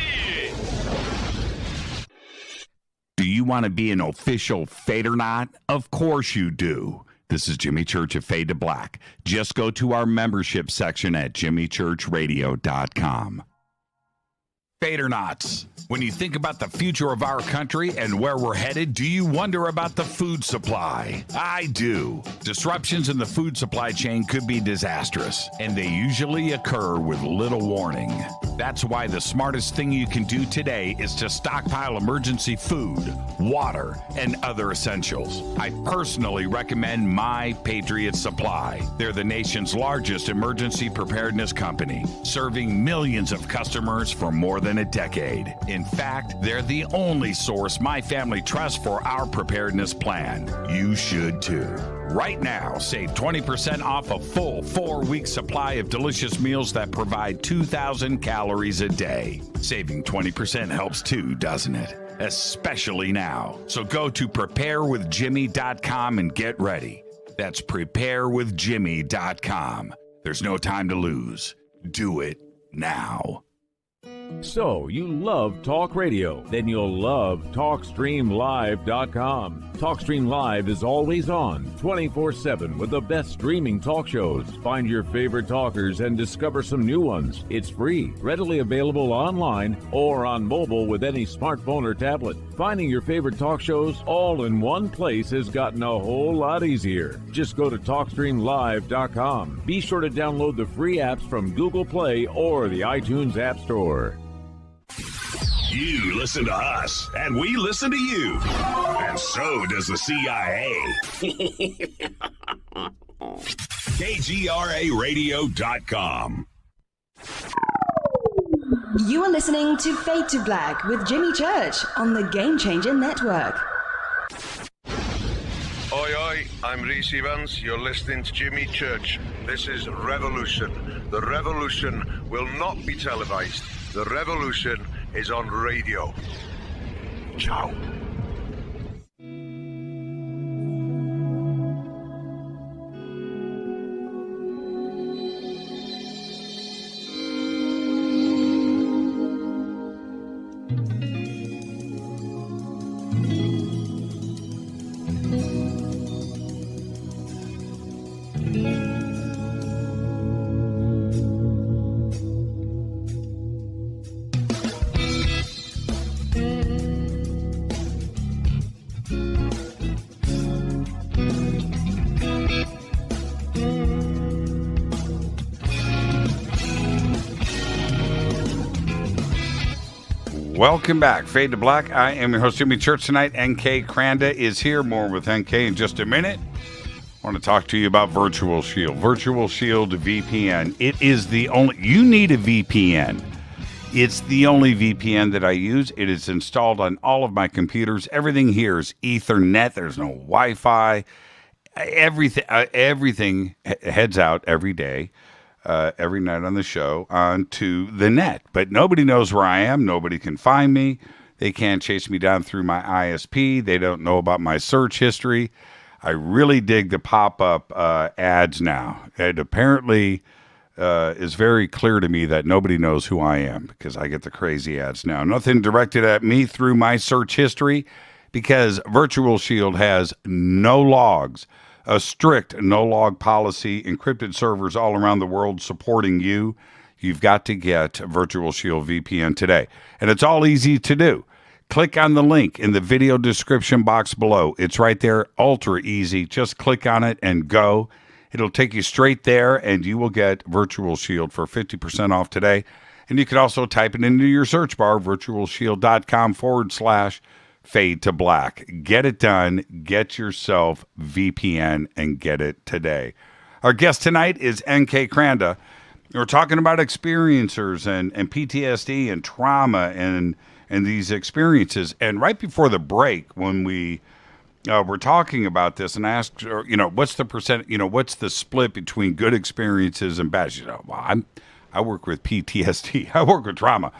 Do you want to be an official Fadernaut? Of course you do. This is Jimmy Church of Fade to Black. Just go to our membership section at jimmychurchradio.com. Fadernauts. When you think about the future of our country and where we're headed, do you wonder about the food supply? I do. Disruptions in the food supply chain could be disastrous, and they usually occur with little warning. That's why the smartest thing you can do today is to stockpile emergency food, water, and other essentials. I personally recommend My Patriot Supply. They're the nation's largest emergency preparedness company, serving millions of customers for more than a decade. In fact, they're the only source my family trusts for our preparedness plan. You should too. Right now, save 20% off a full 4-week supply of delicious meals that provide 2,000 calories a day. Saving 20% helps too, doesn't it? especially now. So go to preparewithjimmy.com and get ready. That's preparewithjimmy.com. There's no time to lose. Do it now. So, you love talk radio? Then you'll love TalkStreamLive.com. TalkStream Live is always on, 24/7, with the best streaming talk shows. Find your favorite talkers and discover some new ones. It's free, readily available online or on mobile with any smartphone or tablet. Finding your favorite talk shows all in one place has gotten a whole lot easier. Just go to TalkStreamLive.com. Be sure to download the free apps from Google Play or the iTunes App Store. You listen to us, and we listen to you. And so does the CIA. KGRARadio.com. You are listening to Fade to Black with Jimmy Church on the Game Changer Network. Oi, oi, I'm Reese Evans. You're listening to Jimmy Church. This is Revolution. The revolution will not be televised. The revolution is on radio. Ciao. Welcome back. Fade to Black. I am your host, Jimmy Church, tonight. NK Kranda is here. More with NK in just a minute. I want to talk to you about Virtual Shield. Virtual Shield VPN. It is the only... You need a VPN. It's the only VPN that I use. It is installed on all of my computers. Everything here is Ethernet. There's no Wi-Fi. Everything heads out every day. Every night on the show onto the net. But nobody knows where I am. Nobody can find me. They can't chase me down through my ISP. They don't know about my search history. I really dig the pop-up ads now. It apparently is very clear to me that nobody knows who I am because I get the crazy ads now. Nothing directed at me through my search history because Virtual Shield has no logs. A strict no-log policy, encrypted servers all around the world supporting you. You've got to get Virtual Shield VPN today. And it's all easy to do. Click on the link in the video description box below. It's right there, ultra easy. Just click on it and go. It'll take you straight there, and you will get Virtual Shield for 50% off today. And you can also type it into your search bar, virtualshield.com/Fade to Black. Get it done. Get yourself VPN and get it today. Our guest tonight is NK Kranda. We're talking about experiencers and PTSD and trauma and these experiences. And right before the break, when we were talking about this and asked, what's the percent, what's the split between good experiences and bad? She said, well, I work with PTSD. I work with trauma.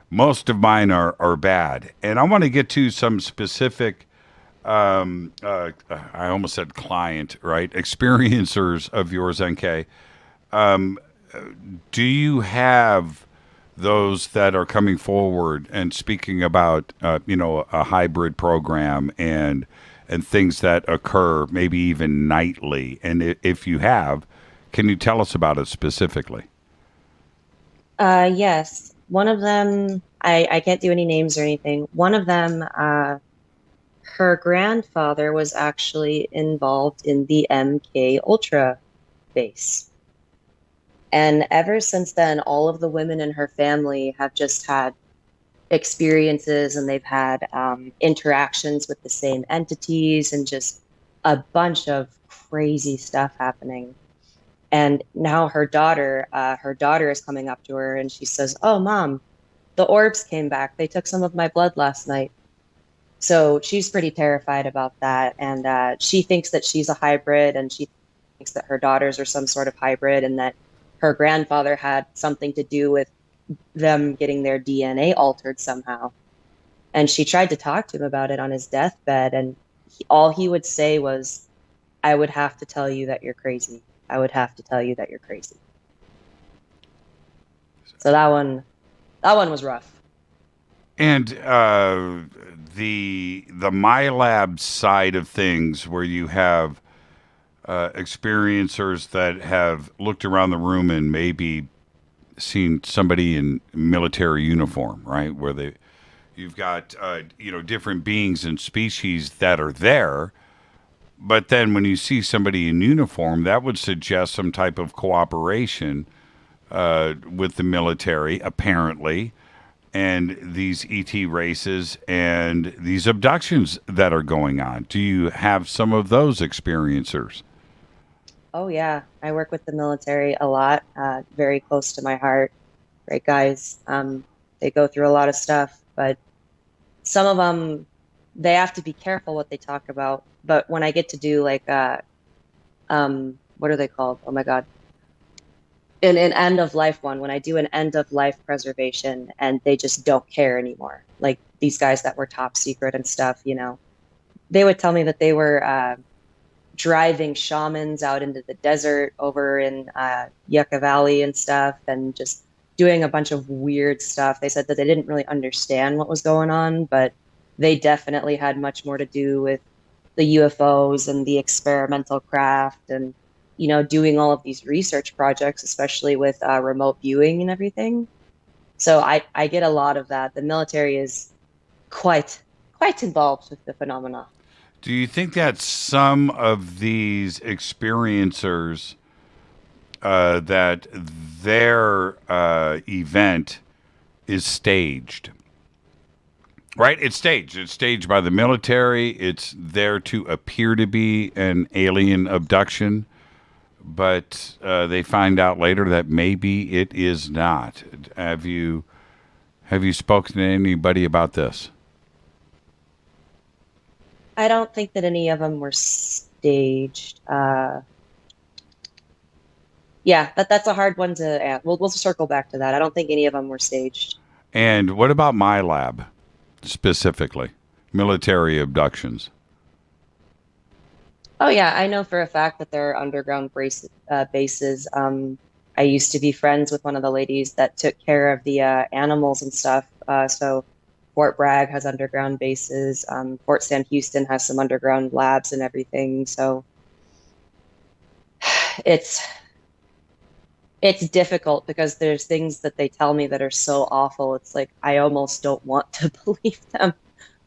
Most of mine are bad. And I want to get to some specific, I almost said client, right? Experiencers of yours, NK. Do you have those that are coming forward and speaking about, a hybrid program and things that occur maybe even nightly? And if you have, can you tell us about it specifically? Yes. One of them, I can't do any names or anything. One of them, her grandfather was actually involved in the MK Ultra base. And ever since then, all of the women in her family have just had experiences, and they've had interactions with the same entities and just a bunch of crazy stuff happening. And now her daughter is coming up to her and she says, "Oh, Mom, the orbs came back. They took some of my blood last night." So she's pretty terrified about that. And she thinks that she's a hybrid, and she thinks that her daughters are some sort of hybrid, and that her grandfather had something to do with them getting their DNA altered somehow. And she tried to talk to him about it on his deathbed, and all he would say was, I would have to tell you that you're crazy. I would have to tell you that you're crazy. So that one was rough. And the MyLab side of things, where you have experiencers that have looked around the room and maybe seen somebody in military uniform, right? Where you've got different beings and species that are there, but then when you see somebody in uniform, that would suggest some type of cooperation with the military, apparently, and these ET races and these abductions that are going on. Do you have some of those experiencers? Oh, yeah. I work with the military a lot, very close to my heart. Great guys. They go through a lot of stuff, but some of them, they have to be careful what they talk about. But when I get to do like, what are they called? Oh my God. An end of life one, when I do an end of life preservation and they just don't care anymore. Like these guys that were top secret and stuff, they would tell me that they were driving shamans out into the desert over in Yucca Valley and stuff, and just doing a bunch of weird stuff. They said that they didn't really understand what was going on, but they definitely had much more to do with the UFOs and the experimental craft and, doing all of these research projects, especially with remote viewing and everything. So I get a lot of that. The military is quite involved with the phenomena. Do you think that some of these experiencers, that their event is staged? Right? It's staged. It's staged by the military. It's there to appear to be an alien abduction, but they find out later that maybe it is not. Have you spoken to anybody about this? I don't think that any of them were staged. Yeah, that's a hard one to ask. We'll circle back to that. I don't think any of them were staged. And what about MyLab specifically? Military abductions. Oh yeah, I know for a fact that there are underground bases. I used to be friends with one of the ladies that took care of the animals and stuff. So Fort Bragg has underground bases. Fort Sam Houston has some underground labs and everything. So it's difficult because there's things that they tell me that are so awful. It's like, I almost don't want to believe them.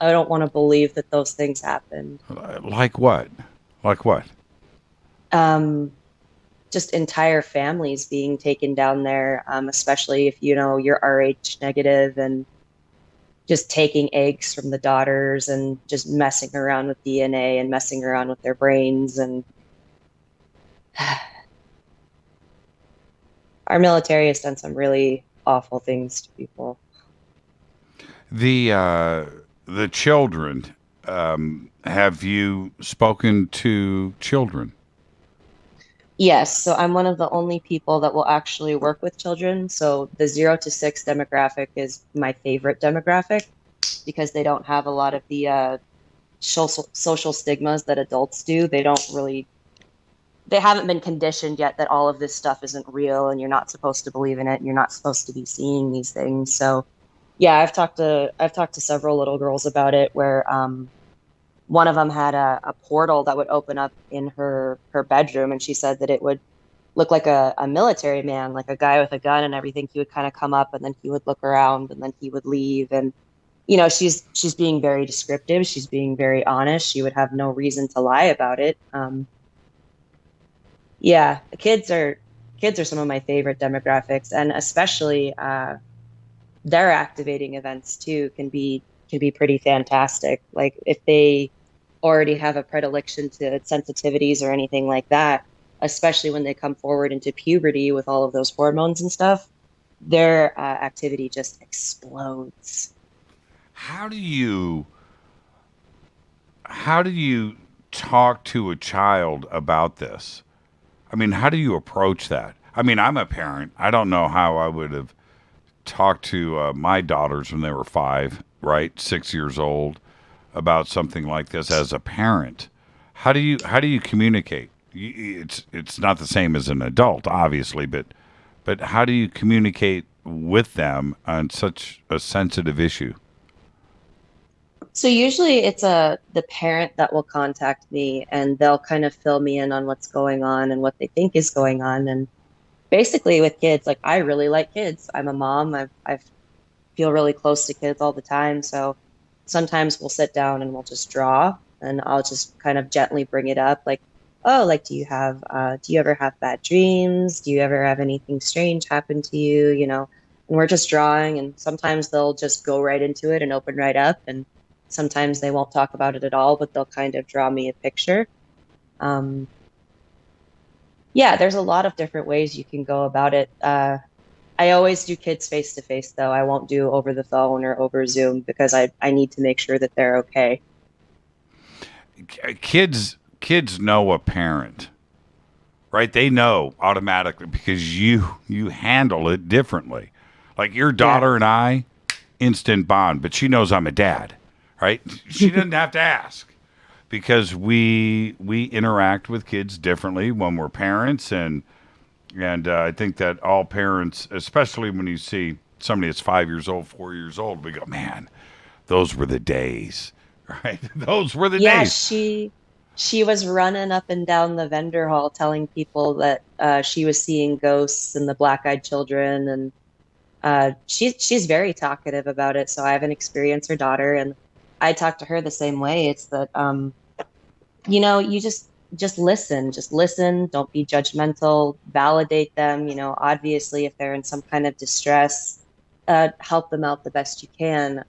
I don't want to believe that those things happened. Like what? Like what? Just entire families being taken down there, especially if, you're Rh negative, and just taking eggs from the daughters and just messing around with DNA and messing around with their brains. And our military has done some really awful things to people. The children, have you spoken to children? Yes. So I'm one of the only people that will actually work with children. So the 0 to 6 demographic is my favorite demographic because they don't have a lot of the social stigmas that adults do. They haven't been conditioned yet that all of this stuff isn't real and you're not supposed to believe in it and you're not supposed to be seeing these things. So yeah, I've talked to several little girls about it, where one of them had a portal that would open up in her bedroom, and she said that it would look like a military man, like a guy with a gun and everything. He would kind of come up and then he would look around and then he would leave. And she's being very descriptive. She's being very honest. She would have no reason to lie about it. Yeah, the kids are some of my favorite demographics, and especially their activating events too can be pretty fantastic. Like if they already have a predilection to sensitivities or anything like that, especially when they come forward into puberty with all of those hormones and stuff, their activity just explodes. How do you talk to a child about this? I mean, how do you approach that? I mean, I'm a parent. I don't know how I would have talked to my daughters when they were 5 right, 6 years old, about something like this as a parent, how do you communicate? It's not the same as an adult, obviously, but how do you communicate with them on such a sensitive issue? So usually it's the parent that will contact me, and they'll kind of fill me in on what's going on and what they think is going on. And basically with kids, like, I really like kids. I'm a mom. I feel really close to kids all the time. So sometimes we'll sit down and we'll just draw, and I'll just kind of gently bring it up. Like, oh, like, do you ever have bad dreams? Do you ever have anything strange happen to you? You know, and we're just drawing, and sometimes they'll just go right into it and open right up. And sometimes they won't talk about it at all, but they'll kind of draw me a picture. Yeah, there's a lot of different ways you can go about it. I always do kids face to face, though. I won't do over the phone or over Zoom, because I need to make sure that they're okay. Kids know a parent, right? They know automatically because you handle it differently. Like your daughter and I, instant bond, but she knows I'm a dad, right? She doesn't have to ask, because we interact with kids differently when we're parents, and I think that all parents, especially when you see somebody that's 5 years old, 4 years old, we go, man, those were the days, right? Those were the days. Yeah, she was running up and down the vendor hall telling people that she was seeing ghosts and the black-eyed children, and she's very talkative about it. So I haven't experienced her daughter, and I talk to her the same way. It's that, you know, you just listen. Don't be judgmental. Validate them. You know, obviously, if they're in some kind of distress, help them out the best you can.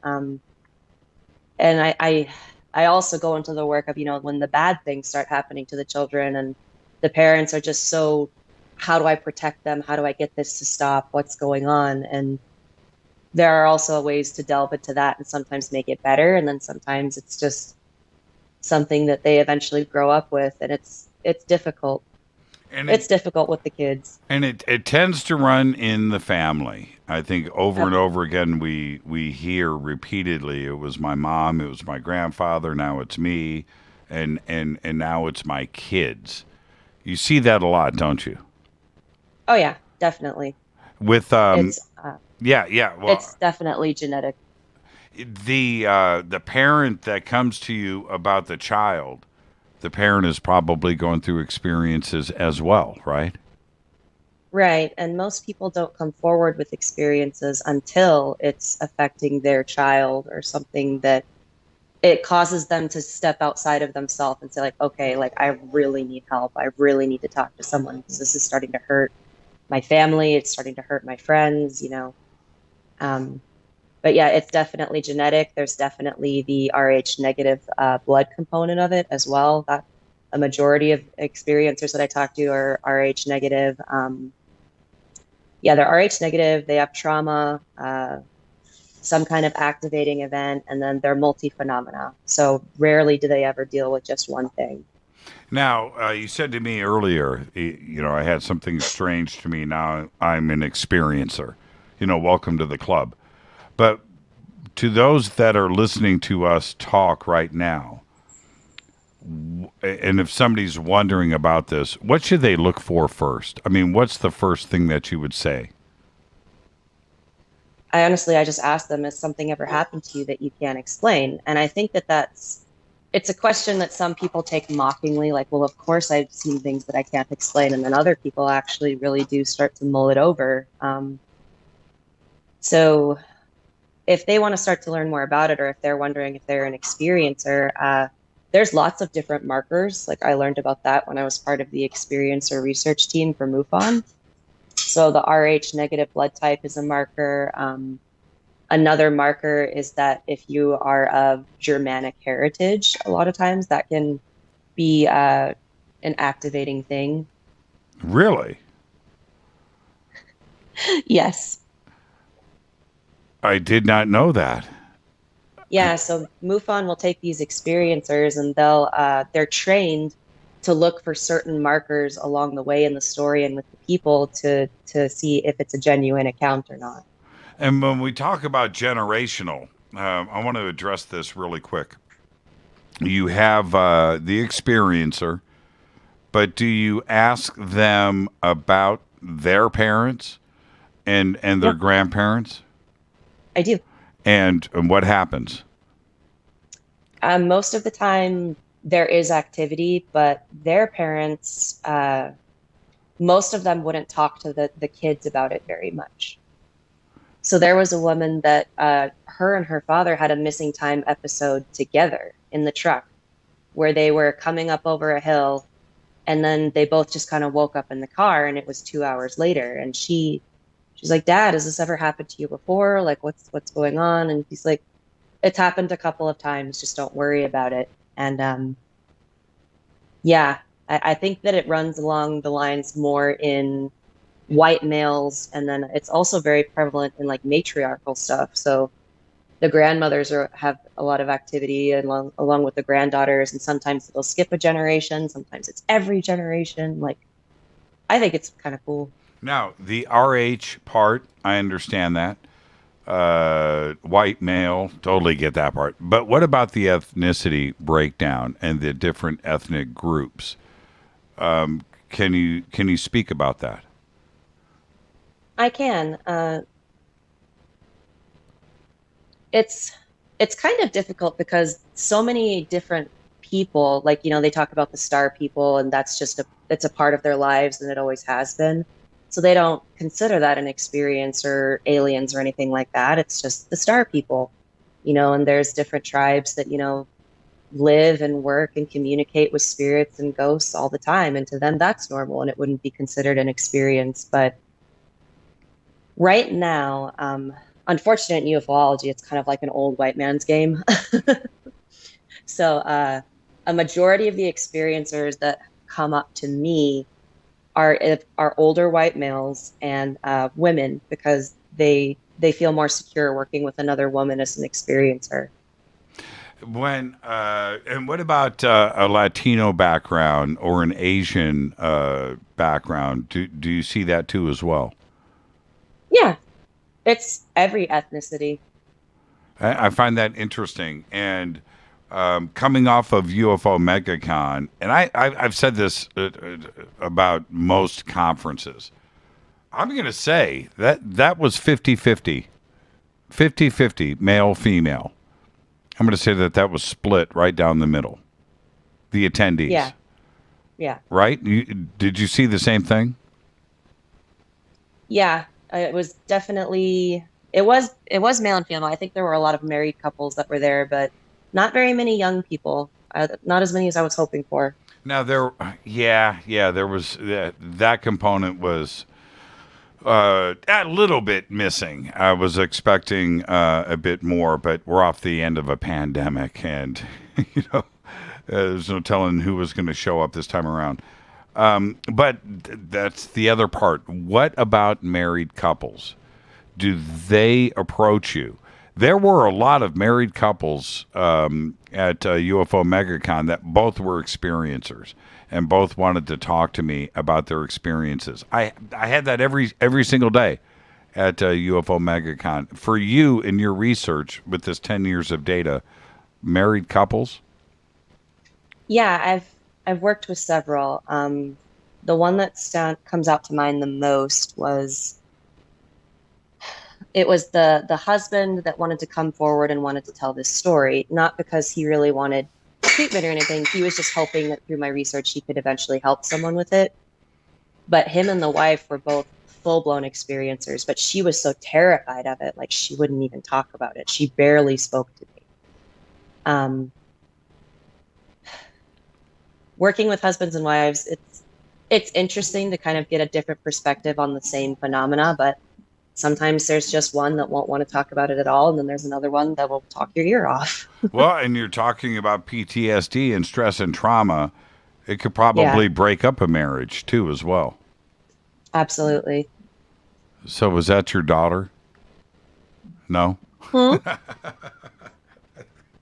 And I also go into the work of, you know, when the bad things start happening to the children and the parents are just so, how do I protect them? How do I get this to stop? What's going on? And there are also ways to delve into that and sometimes make it better. And then sometimes it's just something that they eventually grow up with. And it's difficult. And it's difficult with the kids. And it tends to run in the family. I think over and over again, we hear repeatedly, it was my mom, it was my grandfather, now it's me, and now it's my kids. You see that a lot, don't you? Oh yeah, definitely. With it's, yeah. Well, it's definitely genetic. The parent that comes to you about the child, the parent is probably going through experiences as well, right? Right. And most people don't come forward with experiences until it's affecting their child or something that it causes them to step outside of themselves and say, like, okay, like, I really need help. I really need to talk to someone because this is starting to hurt my family. It's starting to hurt my friends, you know. But yeah, it's definitely genetic. There's definitely the Rh negative blood component of it as well. That a majority of experiencers that I talk to are Rh negative. Yeah, they're Rh negative. They have trauma, some kind of activating event, and then they're multi-phenomena. So rarely do they ever deal with just one thing. Now, you said to me earlier, you know, I had something strange to me. Now I'm an experiencer. You know, welcome to the club. But to those that are listening to us talk right now, and if somebody's wondering about this, what should they look for first? I mean, what's the first thing that you would say? I just ask them, has something ever happened to you that you can't explain? And I think it's a question that some people take mockingly, like, well, of course I've seen things that I can't explain. And then other people actually really do start to mull it over. So if they want to start to learn more about it, or if they're wondering if they're an experiencer, there's lots of different markers. Like, I learned about that when I was part of the experiencer research team for MUFON. So the Rh negative blood type is a marker. Another marker is that if you are of Germanic heritage, a lot of times that can be an activating thing. Really? Yes. I did not know that. Yeah, so MUFON will take these experiencers and they're trained to look for certain markers along the way in the story and with the people to see if it's a genuine account or not. And when we talk about generational, I want to address this really quick. You have the experiencer, but do you ask them about their parents and their grandparents? I do. And what happens? Most of the time there is activity, but their parents, most of them wouldn't talk to the kids about it very much. So there was a woman that her and her father had a missing time episode together in the truck where they were coming up over a hill, and then they both just kind of woke up in the car, and it was 2 hours later. And she's like, Dad, has this ever happened to you before? Like, what's going on? And he's like, it's happened a couple of times. Just don't worry about it. And I think that it runs along the lines more in white males, and then it's also very prevalent in like matriarchal stuff. So the grandmothers have a lot of activity along with the granddaughters, and sometimes they'll skip a generation, sometimes it's every generation. Like, I think it's kind of cool. Now, the RH part, I understand that. White male, totally get that part. But what about the ethnicity breakdown and the different ethnic groups? Can you speak about that? I can. It's kind of difficult because so many different people, like, they talk about the star people, and that's just it's a part of their lives, and it always has been. So they don't consider that an experience or aliens or anything like that. It's just the star people, and there's different tribes that, live and work and communicate with spirits and ghosts all the time. And to them, that's normal, and it wouldn't be considered an experience. But right now, unfortunate in ufology, it's kind of like an old white man's game. So a majority of the experiencers that come up to me are older white males and women, because they feel more secure working with another woman as an experiencer. And what about a Latino background or an Asian background? Do you see that too as well? Yeah, it's every ethnicity. I find that interesting. And coming off of UFO MegaCon, and I've said this about most conferences, I'm going to say that was 50-50. 50-50, male, female. I'm going to say that was split right down the middle. The attendees. Yeah. Yeah. Right? Did you see the same thing? Yeah. It was definitely, it was male and female. I think there were a lot of married couples that were there, but not very many young people. Not as many as I was hoping for. Now there was that component was a little bit missing. I was expecting a bit more, but we're off the end of a pandemic, and there's no telling who was going to show up this time around. But that's the other part. What about married couples? Do they approach you? There were a lot of married couples at UFO MegaCon that both were experiencers and both wanted to talk to me about their experiences. I had that every single day at UFO MegaCon. For you in your research with this 10 years of data, married couples? Yeah, I've worked with several. The one that comes out to mind the most was the husband that wanted to come forward and wanted to tell this story, not because he really wanted treatment or anything. He was just hoping that through my research he could eventually help someone with it. But him and the wife were both full-blown experiencers, but she was so terrified of it, like she wouldn't even talk about it. She barely spoke to me. Working with husbands and wives, it's interesting to kind of get a different perspective on the same phenomena, but sometimes there's just one that won't want to talk about it at all, and then there's another one that will talk your ear off. Well, and you're talking about PTSD and stress and trauma. It could probably break up a marriage, too, as well. Absolutely. So was that your daughter? No?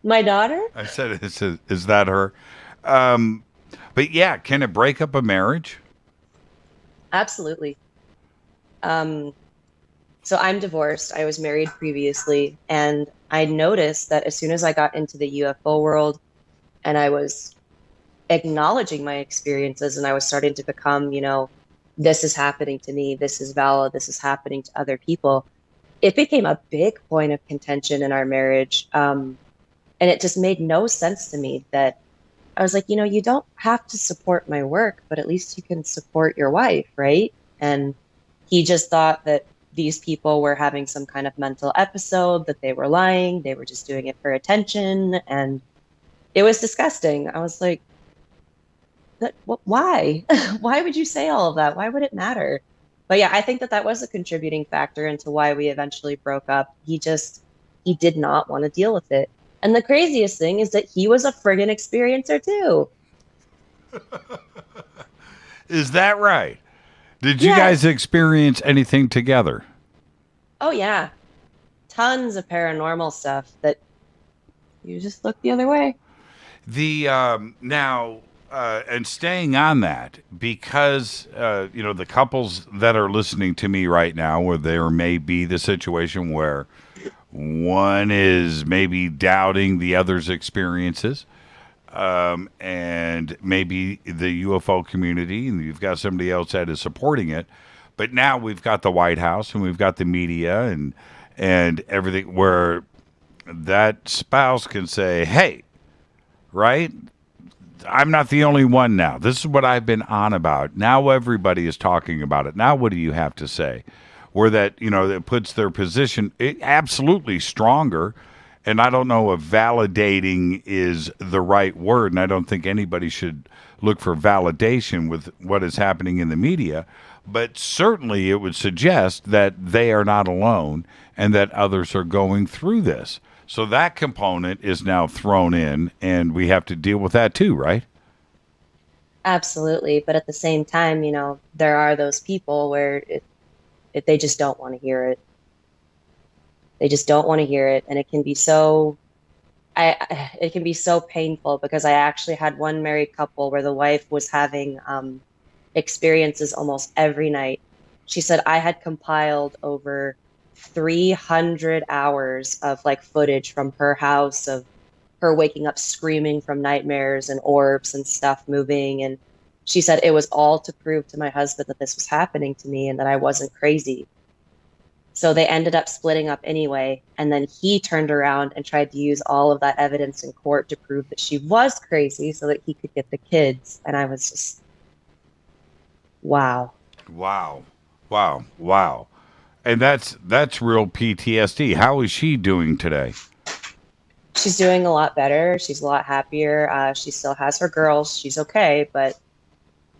My daughter? I said, is that her? But yeah, can it break up a marriage? Absolutely. So I'm divorced. I was married previously, and I noticed that as soon as I got into the UFO world and I was acknowledging my experiences and I was starting to become, this is happening to me, this is valid, this is happening to other people, it became a big point of contention in our marriage. And it just made no sense to me that I was like, you don't have to support my work, but at least you can support your wife, right? And he just thought that these people were having some kind of mental episode, that they were lying, they were just doing it for attention. And it was disgusting. I was like, why? Why would you say all of that? Why would it matter? But yeah, I think that was a contributing factor into why we eventually broke up. He did not want to deal with it. And the craziest thing is that he was a friggin' experiencer too. Is that right? Did you guys experience anything together? Oh yeah. Tons of paranormal stuff that you just look the other way. And staying on that, because, the couples that are listening to me right now, where there may be the situation where one is maybe doubting the other's experiences, and maybe the UFO community, and you've got somebody else that is supporting it. But now we've got the White House and we've got the media and everything where that spouse can say, hey, right? I'm not the only one now. This is what I've been on about. Now everybody is talking about it. Now what do you have to say? Where that, that puts their position absolutely stronger. And I don't know if validating is the right word, and I don't think anybody should look for validation with what is happening in the media, but certainly it would suggest that they are not alone and that others are going through this. So that component is now thrown in, and we have to deal with that too, right? Absolutely. But at the same time, there are those people where they just don't want to hear it. They just don't want to hear it. And it can be so painful, because I actually had one married couple where the wife was having experiences almost every night. She said, I had compiled over 300 hours of footage from her house of her waking up screaming from nightmares and orbs and stuff moving. And she said it was all to prove to my husband that this was happening to me and that I wasn't crazy. So they ended up splitting up anyway. And then he turned around and tried to use all of that evidence in court to prove that she was crazy so that he could get the kids. And I was just, wow. And that's real PTSD. How is she doing today? She's doing a lot better. She's a lot happier. She still has her girls. She's okay. But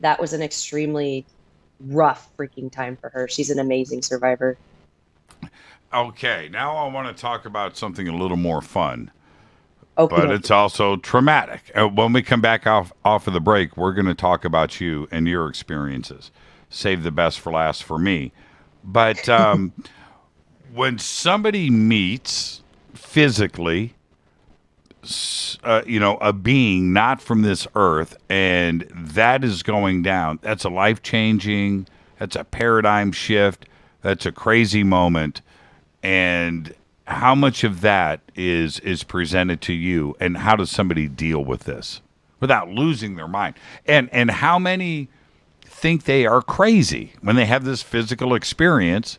that was an extremely rough freaking time for her. She's an amazing survivor. Okay, now I want to talk about something a little more fun, okay, but it's also traumatic. When we come back off of the break, we're going to talk about you and your experiences. Save the best for last for me. But when somebody meets physically, a being not from this earth, and that is going down, that's a life-changing, that's a paradigm shift, that's a crazy moment. And how much of that is presented to you, and how does somebody deal with this without losing their mind? And how many think they are crazy when they have this physical experience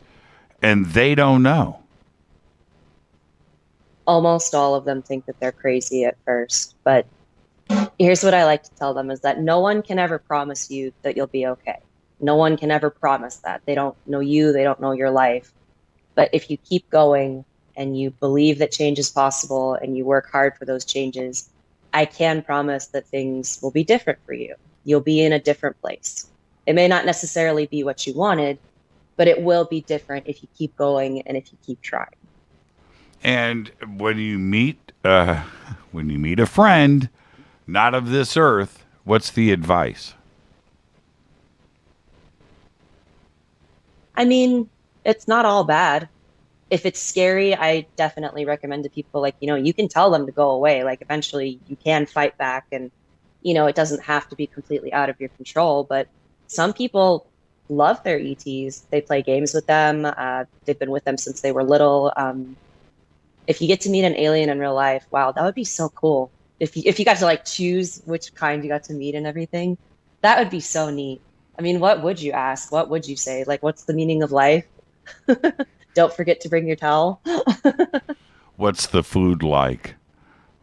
and they don't know? Almost all of them think that they're crazy at first. But here's what I like to tell them is that no one can ever promise you that you'll be okay. No one can ever promise that. They don't know you. They don't know your life. But if you keep going and you believe that change is possible and you work hard for those changes, I can promise that things will be different for you. You'll be in a different place. It may not necessarily be what you wanted, but it will be different if you keep going and if you keep trying. And when you meet a friend not of this earth, what's the advice? I mean, it's not all bad. If it's scary, I definitely recommend to people, you can tell them to go away. Eventually you can fight back, and, it doesn't have to be completely out of your control. But some people love their ETs. They play games with them. They've been with them since they were little. If you get to meet an alien in real life, wow, that would be so cool. If you got to like choose which kind you got to meet and everything, that would be so neat. I mean, what would you ask? What would you say? Like, what's the meaning of life? Don't forget to bring your towel. What's the food like?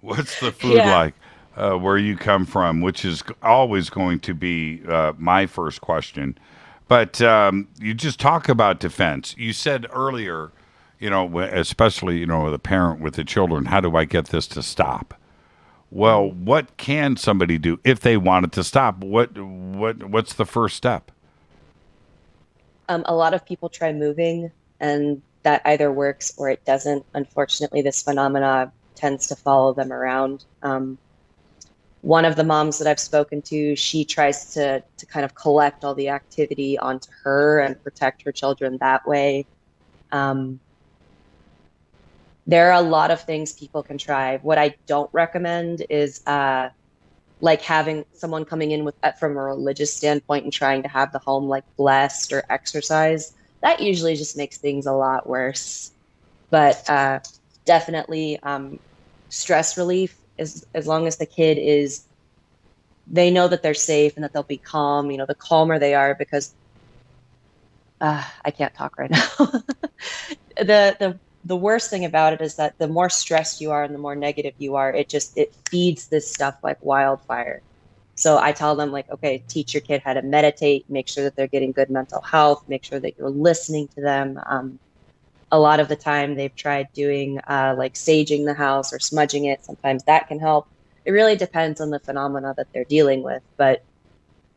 What's the food like where you come from, which is always going to be my first question. But you just talk about defense. You said earlier, especially, with a parent with the children, how do I get this to stop? Well, what can somebody do if they want it to stop? What's the first step? A lot of people try moving, and that either works or it doesn't. Unfortunately, this phenomena tends to follow them around. One of the moms that I've spoken to, she tries to kind of collect all the activity onto her and protect her children that way. There are a lot of things people can try. What I don't recommend is like having someone coming in from a religious standpoint and trying to have the home like blessed or exorcised. That usually just makes things a lot worse. But definitely stress relief, as long as the kid they know that they're safe and that they'll be calm. The calmer they are, because I can't talk right now. The worst thing about it is that the more stressed you are and the more negative you are, it feeds this stuff like wildfire. So I tell them, like, okay, teach your kid how to meditate, make sure that they're getting good mental health, make sure that you're listening to them. A lot of the time they've tried doing like saging the house or smudging it. Sometimes that can help. It really depends on the phenomena that they're dealing with. But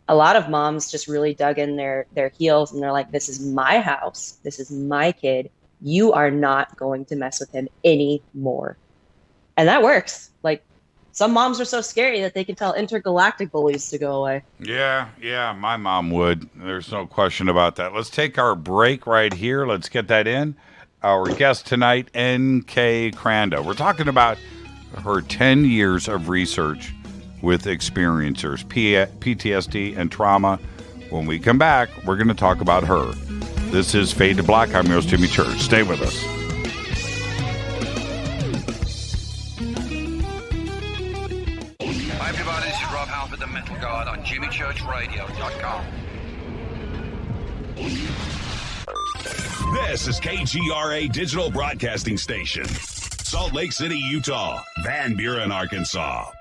a lot of moms just really dug in their heels and they're like, this is my house. This is my kid. You are not going to mess with him anymore. And that works. Like, some moms are so scary that they can tell intergalactic bullies to go away. Yeah, my mom would. There's no question about that. Let's take our break right here. Let's get that in. Our guest tonight, N.K. Kranda. We're talking about her 10 years of research with experiencers, PTSD and trauma. When we come back, we're going to talk about her. This is Fade to Black. I'm your host, Jimmy Church. Stay with us. Hi, everybody. This is Rob Halford, the Metal Guard on JimmyChurchRadio.com. This is KGRA Digital Broadcasting Station, Salt Lake City, Utah, Van Buren, Arkansas.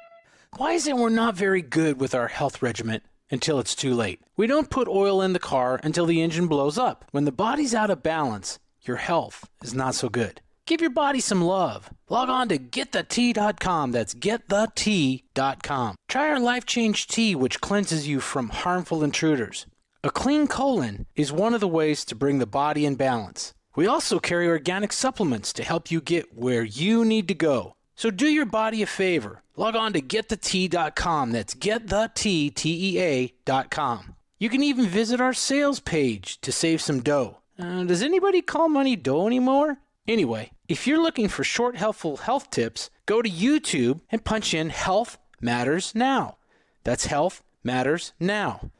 Why is it we're not very good with our health regimen until it's too late? We don't put oil in the car until the engine blows up. When the body's out of balance, your health is not so good. Give your body some love. Log on to getthetea.com. That's getthetea.com. Try our Life Change Tea, which cleanses you from harmful intruders. A clean colon is one of the ways to bring the body in balance. We also carry organic supplements to help you get where you need to go. So do your body a favor. Log on to getthetea.com. That's getthetea.com. You can even visit our sales page to save some dough. Does anybody call money dough anymore? Anyway, if you're looking for short, helpful health tips, go to YouTube and punch in Health Matters Now. That's Health Matters Now.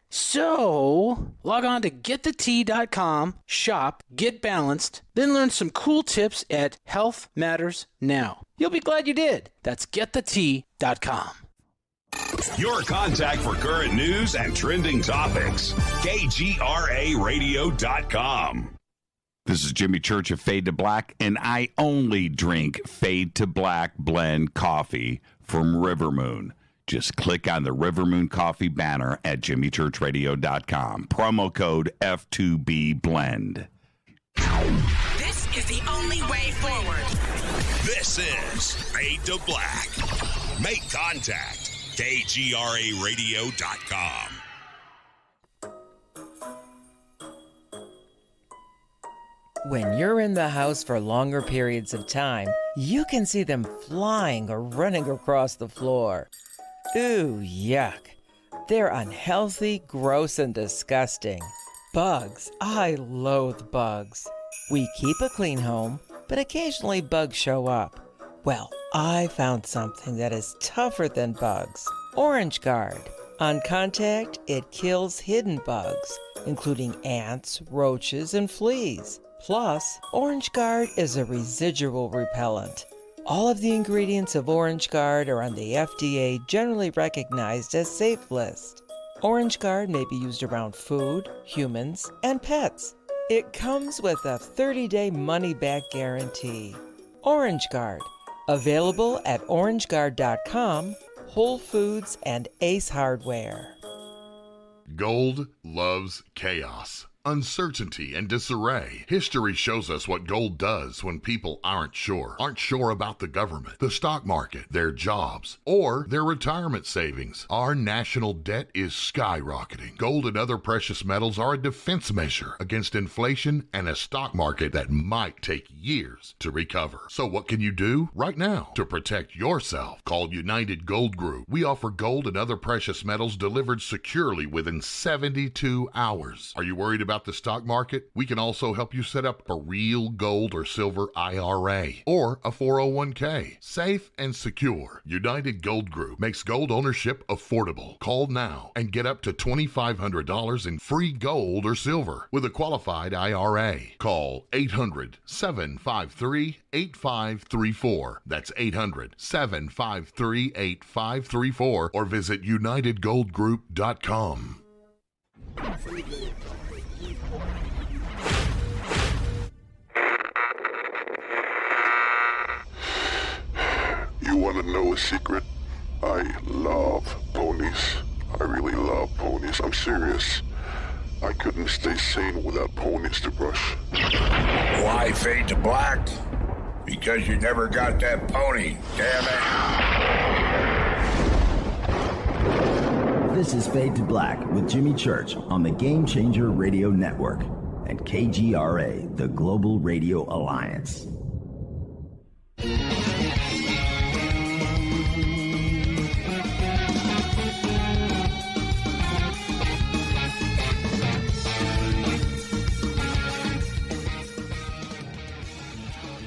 So, log on to getthetea.com, shop, get balanced, then learn some cool tips at Health Matters Now. You'll be glad you did. That's getthetea.com. Your contact for current news and trending topics. KGRARadio.com. This is Jimmy Church of Fade to Black, and I only drink Fade to Black blend coffee from River Moon. Just click on the River Moon Coffee banner at jimmychurchradio.com. Promo code F2B Blend. This is the only way forward. This is Fade to Black. Make contact. KGRARadio.com. When you're in the house for longer periods of time, you can see them flying or running across the floor. Ooh, yuck. They're unhealthy, gross, and disgusting. Bugs. I loathe bugs. We keep a clean home, but occasionally bugs show up. Well, I found something that is tougher than bugs. Orange Guard. On contact, it kills hidden bugs, including ants, roaches, and fleas. Plus, Orange Guard is a residual repellent. All of the ingredients of Orange Guard are on the FDA generally recognized as safe list. Orange Guard may be used around food, humans, and pets. It comes with a 30-day money-back guarantee. Orange Guard, available at orangeguard.com, Whole Foods, and Ace Hardware. Gold loves chaos, uncertainty, and disarray. History shows us what gold does when people aren't sure about the government, the stock market, their jobs, or their retirement savings. Our national debt is skyrocketing. Gold and other precious metals are a defense measure against inflation and a stock market that might take years to recover. So what can you do right now to protect yourself? Call United Gold Group. We offer gold and other precious metals delivered securely within 72 hours. Are you worried about the stock market? We can also help you set up a real gold or silver IRA or a 401k. Safe and secure. United Gold Group makes gold ownership affordable. Call now and get up to $2,500 in free gold or silver with a qualified IRA. Call 800-753-8534. That's 800-753-8534 or visit unitedgoldgroup.com. You want to know a secret? I love ponies. I really love ponies. I'm serious. I couldn't stay sane without ponies to brush. Why fade to black? Because you never got that pony, damn it. This is Fade to Black with Jimmy Church on the Game Changer Radio Network and KGRA, the Global Radio Alliance.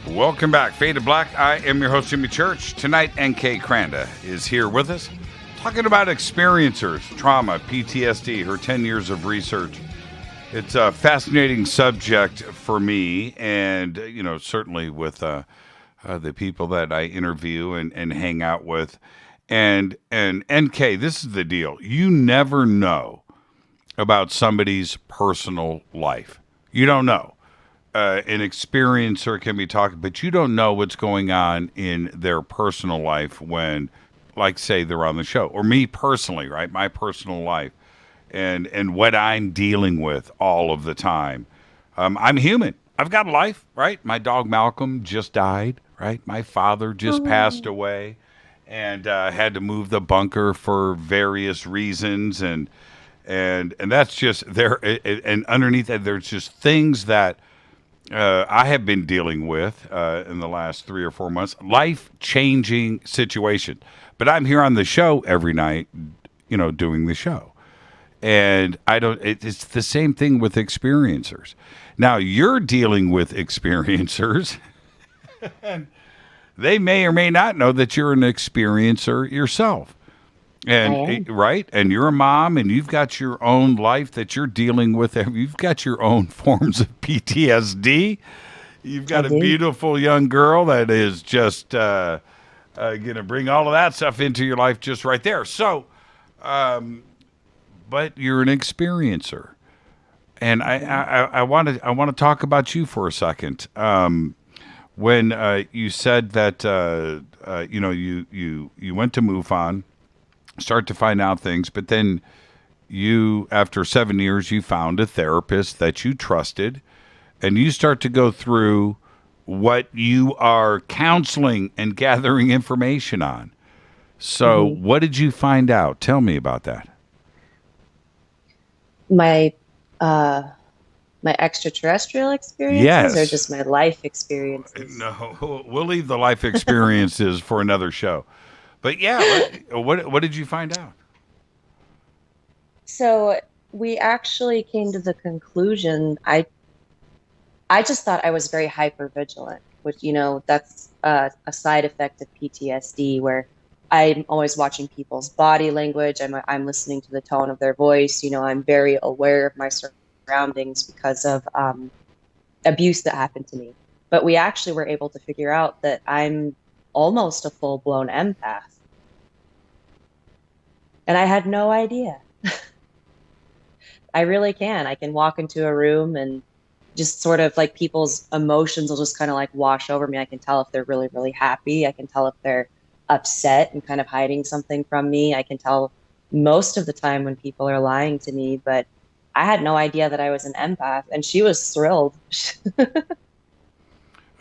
Welcome back, Fade to Black. I am your host, Jimmy Church. Tonight, NK Kranda is here with us, talking about experiencers, trauma, PTSD, her 10 years of research. It's a fascinating subject for me, and certainly with the people that I interview and hang out with. And NK, this is the deal. You never know about somebody's personal life. You don't know. An experiencer can be talking, but you don't know what's going on in their personal life when, like, say, they're on the show. Or me personally, right? My personal life and what I'm dealing with all of the time. I'm human. I've got a life, right? My dog Malcolm just died, right? My father just passed away and had to move the bunker for various reasons. And that's just there. And underneath that, there's just things that I have been dealing with in the last 3 or 4 months, life-changing situation. But I'm here on the show every night, doing the show. And it's the same thing with experiencers. Now, you're dealing with experiencers. And they may or may not know that you're an experiencer yourself. And right, and you're a mom, and you've got your own life that you're dealing with. You've got your own forms of PTSD. You've got a beautiful young girl that is just going to bring all of that stuff into your life just right there. So, but you're an experiencer, and I want to talk about you for a second. When you said that you went to MUFON. Start to find out things, but then you, after 7 years, you found a therapist that you trusted, and you start to go through what you are counseling and gathering information on. So what did you find out? Tell me about that. My extraterrestrial experiences, or just my life experiences? No, we'll leave the life experiences for another show. But yeah, what did you find out? So we actually came to the conclusion, I just thought I was very hypervigilant, which, that's a side effect of PTSD, where I'm always watching people's body language. I'm listening to the tone of their voice. You know, I'm very aware of my surroundings because of abuse that happened to me. But we actually were able to figure out that I'm almost a full-blown empath. And I had no idea. I really can. I can walk into a room and just sort of like people's emotions will just kind of like wash over me. I can tell if they're really, really happy. I can tell if they're upset and kind of hiding something from me. I can tell most of the time when people are lying to me, but I had no idea that I was an empath, and she was thrilled.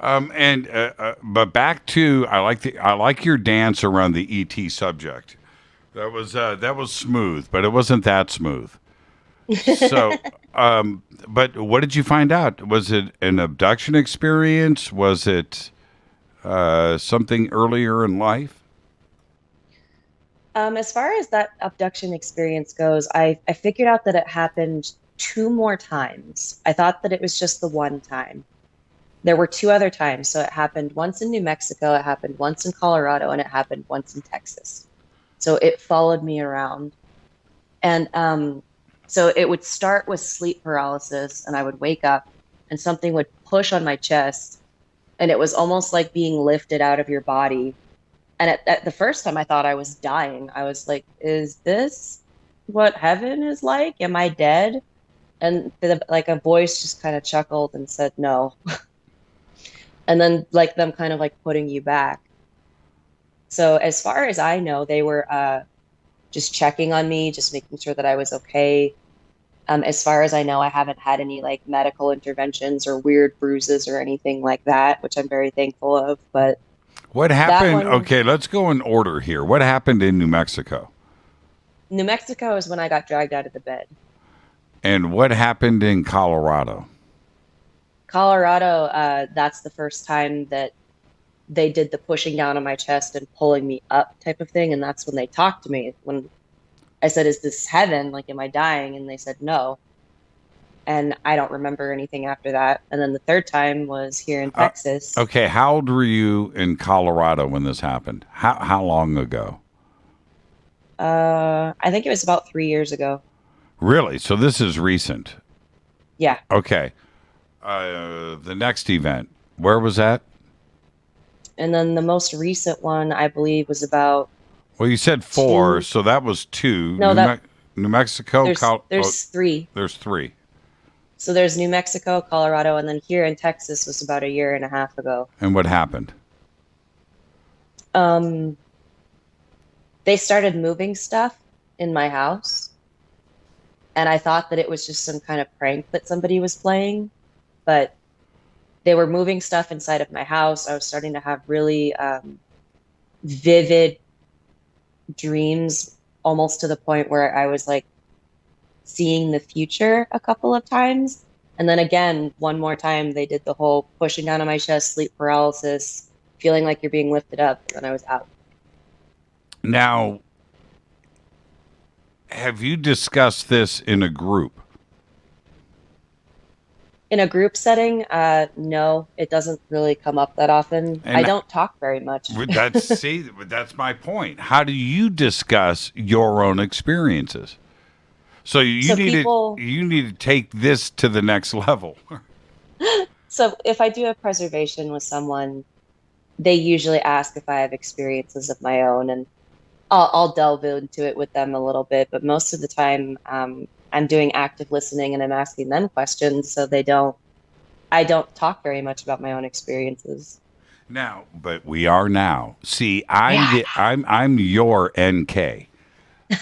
But back to I like your dance around the ET subject. That was smooth, but it wasn't that smooth. So, but what did you find out? Was it an abduction experience? Was it something earlier in life? As far as that abduction experience goes, I figured out that it happened 2 more times. I thought that it was just the one time. There were 2 other times. So it happened once in New Mexico, it happened once in Colorado, and it happened once in Texas. So it followed me around. And so it would start with sleep paralysis, and I would wake up and something would push on my chest, and it was almost like being lifted out of your body. And at the first time I thought I was dying. I was like, is this what heaven is like? Am I dead? And like a voice just kind of chuckled and said, no. And then like them kind of like putting you back. So as far as I know, they were just checking on me, just making sure that I was okay. As far as I know, I haven't had any like medical interventions or weird bruises or anything like that, which I'm very thankful of. But what happened? Okay, let's go in order here. What happened in New Mexico? New Mexico is when I got dragged out of the bed. And what happened in Colorado? Colorado, that's the first time that they did the pushing down on my chest and pulling me up type of thing. And that's when they talked to me. When I said, is this heaven? Like, am I dying? And they said, no. And I don't remember anything after that. And then the third time was here in Texas. Okay, how old were you in Colorado when this happened? How long ago? I think it was about 3 years ago. Really? So this is recent? Yeah. Okay. The next event, where was that? And then the most recent one, I believe, was about... Well, you said 4, so that was 2. No, New Mexico? There's 3. There's 3. So there's New Mexico, Colorado, and then here in Texas was about 1.5 years ago. And what happened? They started moving stuff in my house. And I thought that it was just some kind of prank that somebody was playing. But they were moving stuff inside of my house. I was starting to have really vivid dreams, almost to the point where I was like seeing the future a couple of times. And then again, one more time, they did the whole pushing down on my chest, sleep paralysis, feeling like you're being lifted up. And I was out. Now, have you discussed this in a group? In a group setting, no, it doesn't really come up that often. And I don't talk very much. That's my point. How do you discuss your own experiences? So you need to take this to the next level. So if I do a preservation with someone, they usually ask if I have experiences of my own, and I'll delve into it with them a little bit. But most of the time, I'm doing active listening and I'm asking them questions, so I don't talk very much about my own experiences. Now, but we are now. See, I'm your NK.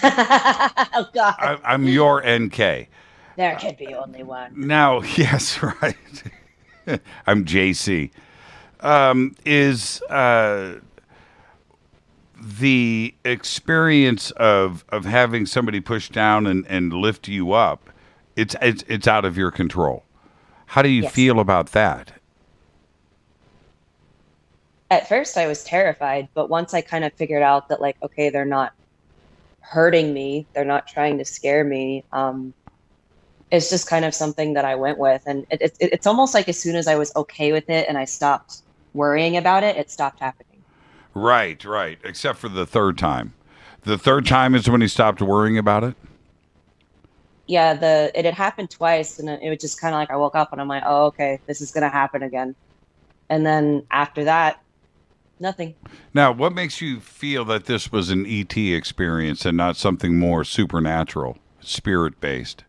Oh God. I'm your NK. There could be only one. Now, yes, right. I'm JC. Is the experience of having somebody push down and lift you up, it's out of your control. How do you feel about that? At first I was terrified, but once I kind of figured out that, like, okay, they're not hurting me, they're not trying to scare me, it's just kind of something that I went with. And it's almost like as soon as I was okay with it and I stopped worrying about it, it stopped happening. Right. Except for the third time. The third time is when he stopped worrying about it? Yeah, it had happened twice, and it was just kind of like I woke up and I'm like, oh, okay, this is going to happen again. And then after that, nothing. Now, what makes you feel that this was an ET experience and not something more supernatural, spirit-based?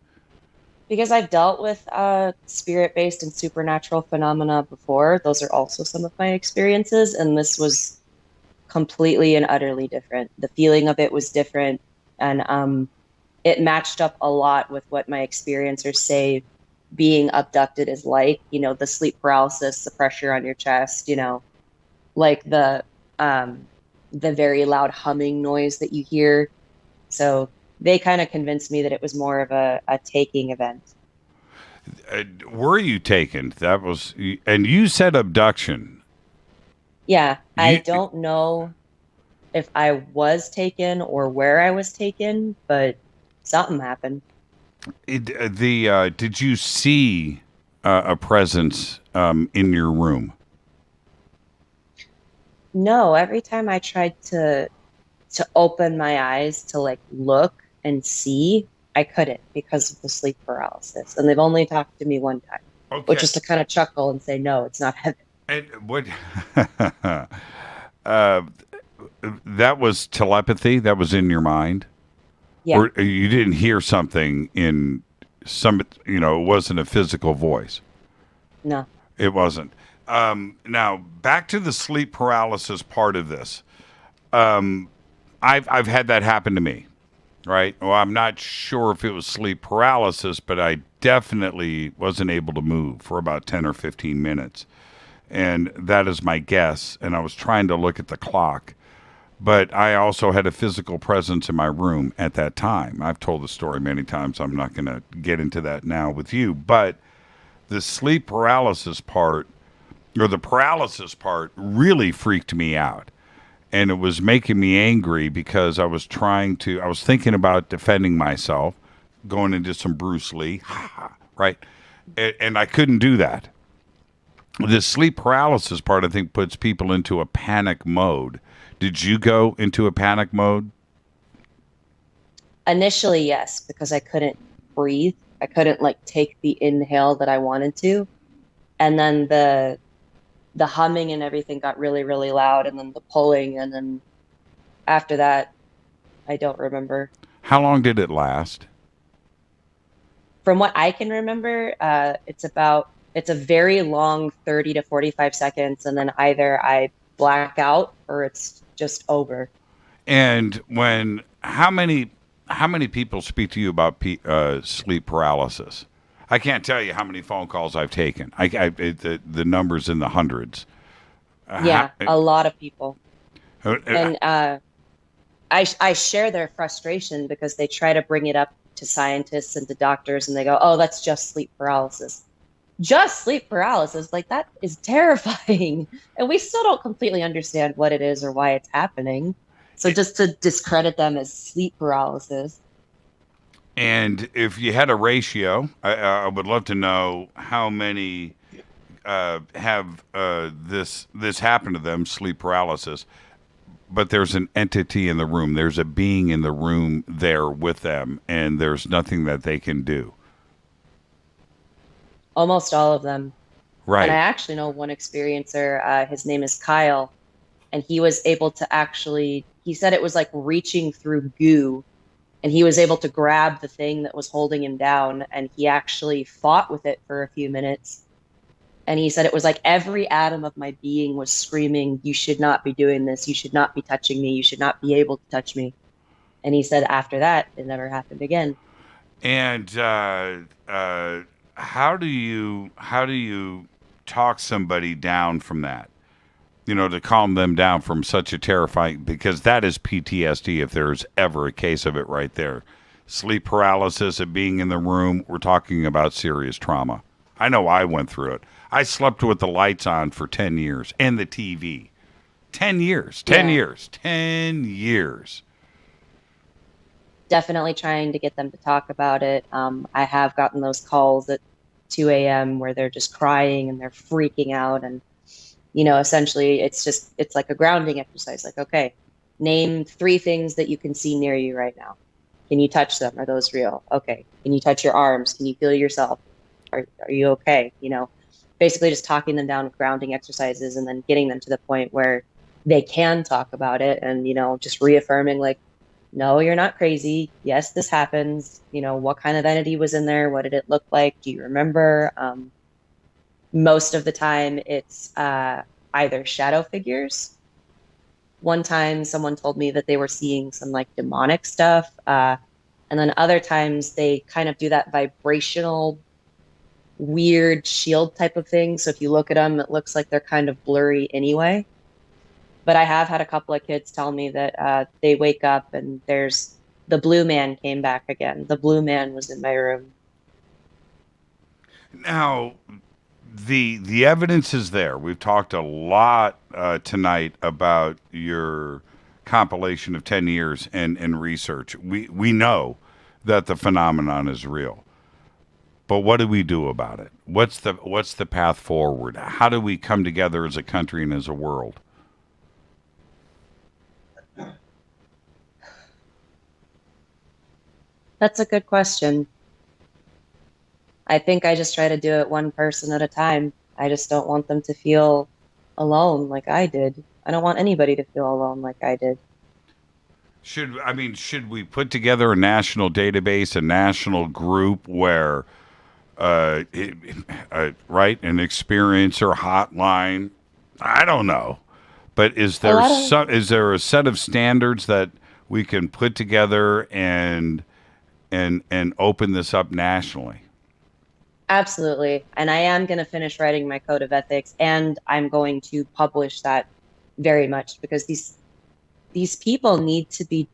Because I've dealt with spirit-based and supernatural phenomena before. Those are also some of my experiences, and this was completely and utterly different. The feeling of it was different, and it matched up a lot with what my experiencers say being abducted is like. You know, the sleep paralysis, the pressure on your chest, you know, like the very loud humming noise that you hear. So they kind of convinced me that it was more of a taking event. Were you taken? That was, and you said abduction. Yeah, I don't know if I was taken or where I was taken, but something happened. Did you see a presence in your room? No, every time I tried to open my eyes to like look and see, I couldn't because of the sleep paralysis. And they've only talked to me one time, which is to kind of chuckle and say, no, it's not heaven. And what? That was telepathy. That was in your mind. Yeah. Or you didn't hear something in some. You know, it wasn't a physical voice. No, it wasn't. Now back to the sleep paralysis part of this. I've had that happen to me. Right. Well, I'm not sure if it was sleep paralysis, but I definitely wasn't able to move for about 10 or 15 minutes. And that is my guess. And I was trying to look at the clock. But I also had a physical presence in my room at that time. I've told the story many times. I'm not going to get into that now with you. But the sleep paralysis part, or the paralysis part, really freaked me out. And it was making me angry because I was thinking about defending myself, going into some Bruce Lee, right? And I couldn't do that. The sleep paralysis part, I think, puts people into a panic mode. Did you go into a panic mode? Initially, yes, because I couldn't breathe. I couldn't like take the inhale that I wanted to. And then the humming and everything got really, really loud, and then the pulling, and then after that, I don't remember. How long did it last? From what I can remember, it's a very long 30 to 45 seconds, and then either I black out or it's just over. And how many people speak to you about sleep paralysis? I can't tell you how many phone calls I've taken. The number's in the hundreds. Yeah, a lot of people. And I share their frustration because they try to bring it up to scientists and to doctors, and they go, "Oh, that's just sleep paralysis." Just sleep paralysis, like that is terrifying, and we still don't completely understand what it is or why it's happening. So just to discredit them as sleep paralysis. And if you had a ratio, I would love to know how many have this happen to them, sleep paralysis. But there's an entity in the room. There's a being in the room there with them, and there's nothing that they can do. Almost all of them. Right. And I actually know one experiencer. His name is Kyle, and he was able to he said it was like reaching through goo. And he was able to grab the thing that was holding him down, and he actually fought with it for a few minutes. And he said it was like every atom of my being was screaming, "You should not be doing this. You should not be touching me. You should not be able to touch me." And he said after that, it never happened again. And how do you talk somebody down from that? You know, to calm them down from such a terrifying, because that is PTSD if there's ever a case of it right there. Sleep paralysis of being in the room, we're talking about serious trauma. I know I went through it. I slept with the lights on for 10 years and the TV. 10 years. Definitely trying to get them to talk about it. I have gotten those calls at 2 a.m. where they're just crying and they're freaking out, and Essentially it's like a grounding exercise. Like, okay, name 3 things that you can see near you right now. Can you touch them? Are those real? Okay. Can you touch your arms? Can you feel yourself? Are you okay? Basically just talking them down with grounding exercises, and then getting them to the point where they can talk about it, and, just reaffirming, like, no, you're not crazy. Yes, this happens. What kind of entity was in there? What did it look like? Do you remember? Most of the time it's either shadow figures. One time someone told me that they were seeing some like demonic stuff. And then other times they kind of do that vibrational, weird shield type of thing. So if you look at them, it looks like they're kind of blurry anyway. But I have had a couple of kids tell me that they wake up and there's the blue man came back again. The blue man was in my room. Now, the evidence is there. We've talked a lot tonight about your compilation of 10 years and research. We know that the phenomenon is real. But what do we do about it? What's the path forward? How do we come together as a country and as a world? That's a good question. I think I just try to do it one person at a time. I just don't want them to feel alone like I did. I don't want anybody to feel alone like I did. Should we put together a national database, a national group where, right, an experiencer hotline? I don't know, but is there a set of standards that we can put together and open this up nationally? Absolutely. And I am going to finish writing my code of ethics, and I'm going to publish that very much, because these people need to be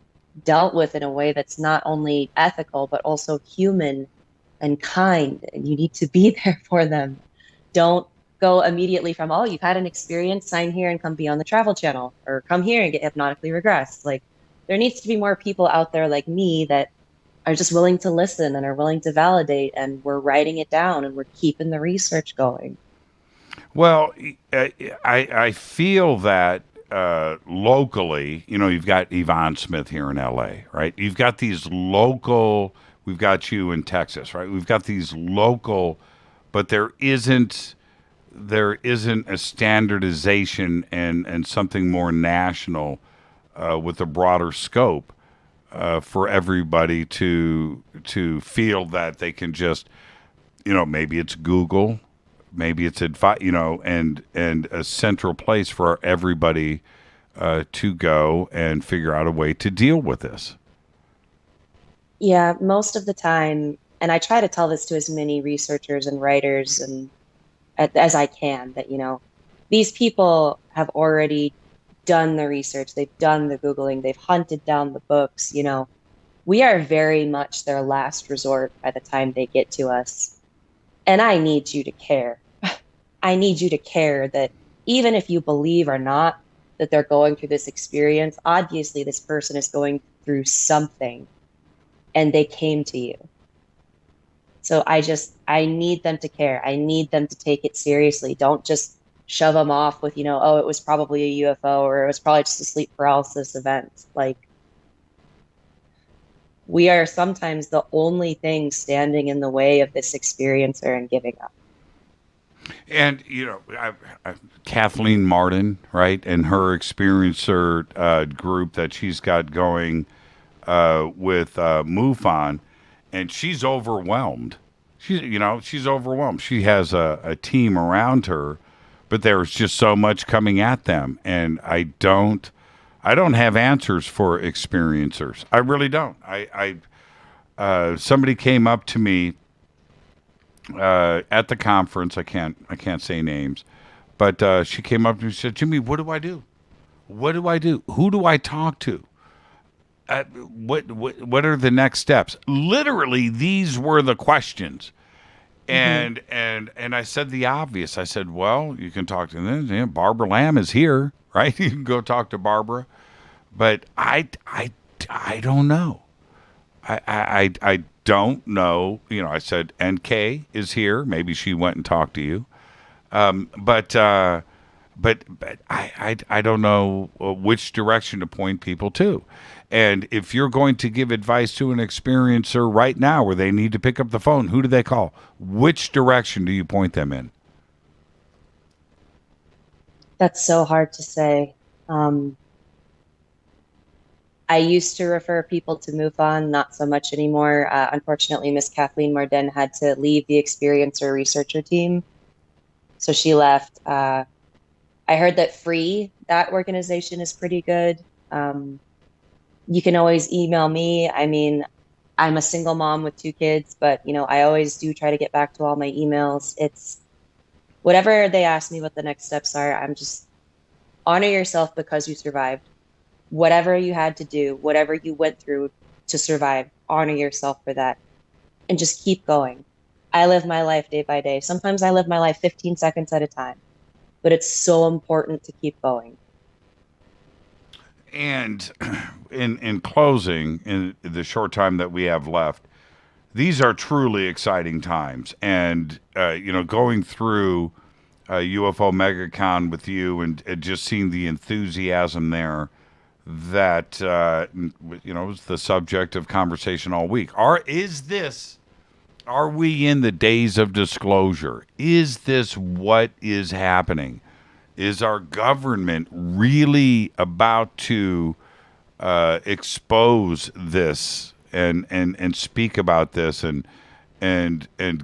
dealt with in a way that's not only ethical, but also human and kind. And you need to be there for them. Don't go immediately from, oh, you've had an experience, sign here and come be on the Travel Channel, or come here and get hypnotically regressed. Like, there needs to be more people out there like me that are just willing to listen and are willing to validate, and we're writing it down and we're keeping the research going. Well, I feel that locally, you've got Yvonne Smith here in LA, right? You've got these local, we've got you in Texas, right? We've got these local, but there isn't a standardization and something more national with a broader scope. For everybody to feel that they can just, maybe it's Google, maybe it's and a central place for everybody to go and figure out a way to deal with this. Yeah, most of the time, and I try to tell this to as many researchers and writers and as I can, that these people have already done the research, they've done the Googling, they've hunted down the books. We are very much their last resort by the time they get to us. And I need you to care. I need you to care that even if you believe or not that they're going through this experience, obviously this person is going through something and they came to you. So I need them to care. I need them to take it seriously. Don't just shove them off with, oh, it was probably a UFO, or it was probably just a sleep paralysis event. Like, we are sometimes the only thing standing in the way of this experiencer and giving up. And, Kathleen Martin, right, and her experiencer group that she's got going with MUFON, and she's overwhelmed. She's overwhelmed. She has a team around her, but there's just so much coming at them, and I don't have answers for experiencers. I really don't. Somebody came up to me at the conference. I can't say names, but she came up to me and said, "Jimmy, what do I do? What do I do? Who do I talk to? What are the next steps?" Literally, these were the questions. And I said the obvious. I said, well, you can talk to them. Barbara Lamb is here, right? You can go talk to Barbara. But I don't know. I don't know. I said NK is here. Maybe she went and talked to you. But But I don't know which direction to point people to. And if you're going to give advice to an experiencer right now where they need to pick up the phone, who do they call? Which direction do you point them in? That's so hard to say. I used to refer people to MUFON, not so much anymore. Unfortunately, Miss Kathleen Morden had to leave the experiencer researcher team. So she left. I heard that Free, that organization, is pretty good. You can always email me. I mean, I'm a single mom with 2 kids, but I always do try to get back to all my emails. It's whatever they ask me what the next steps are. I'm just honor yourself because you survived. Whatever you had to do, whatever you went through to survive, honor yourself for that and just keep going. I live my life day by day. Sometimes I live my life 15 seconds at a time, but it's so important to keep going. And in closing, in the short time that we have left, these are truly exciting times. And, going through UFO MegaCon with you and just seeing the enthusiasm there that, was the subject of conversation all week. Are we in the days of disclosure? Is this what is happening? Is our government really about to expose this and speak about this and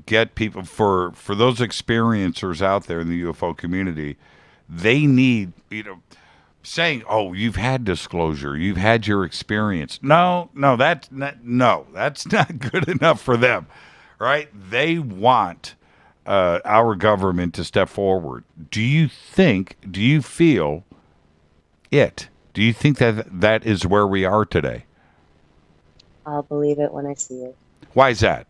get people for those experiencers out there in the UFO community? They need, saying, "Oh, you've had disclosure, you've had your experience." No, that's not good enough for them, right? They want our government to step forward. Do you feel it? Do you think that is where we are today? I'll believe it when I see it. Why is that?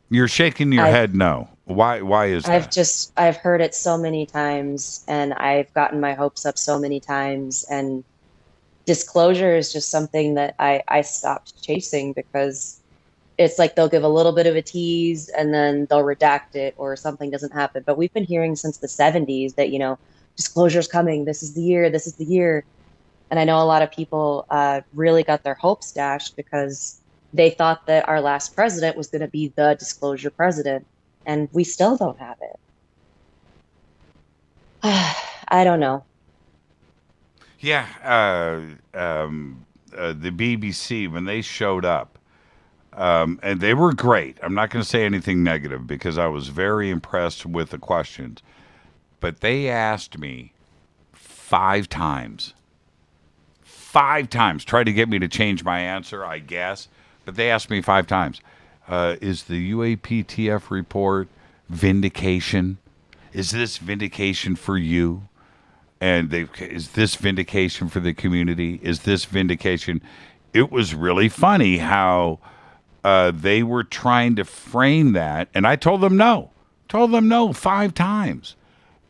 You're shaking your head no. Why is that? I've heard it so many times, and I've gotten my hopes up so many times, and disclosure is just something that I stopped chasing because it's like they'll give a little bit of a tease and then they'll redact it or something doesn't happen. But we've been hearing since the 70s that, disclosure's coming. This is the year. And I know a lot of people really got their hopes dashed because they thought that our last president was going to be the disclosure president. And we still don't have it. I don't know. Yeah. The BBC, when they showed up, and they were great. I'm not going to say anything negative because I was very impressed with the questions. But they asked me 5 times. 5 times. Tried to get me to change my answer, I guess. But they asked me 5 times. Is the UAPTF report vindication? Is this vindication for you? And is this vindication for the community? Is this vindication? It was really funny how they were trying to frame that, and I told them no. 5 times.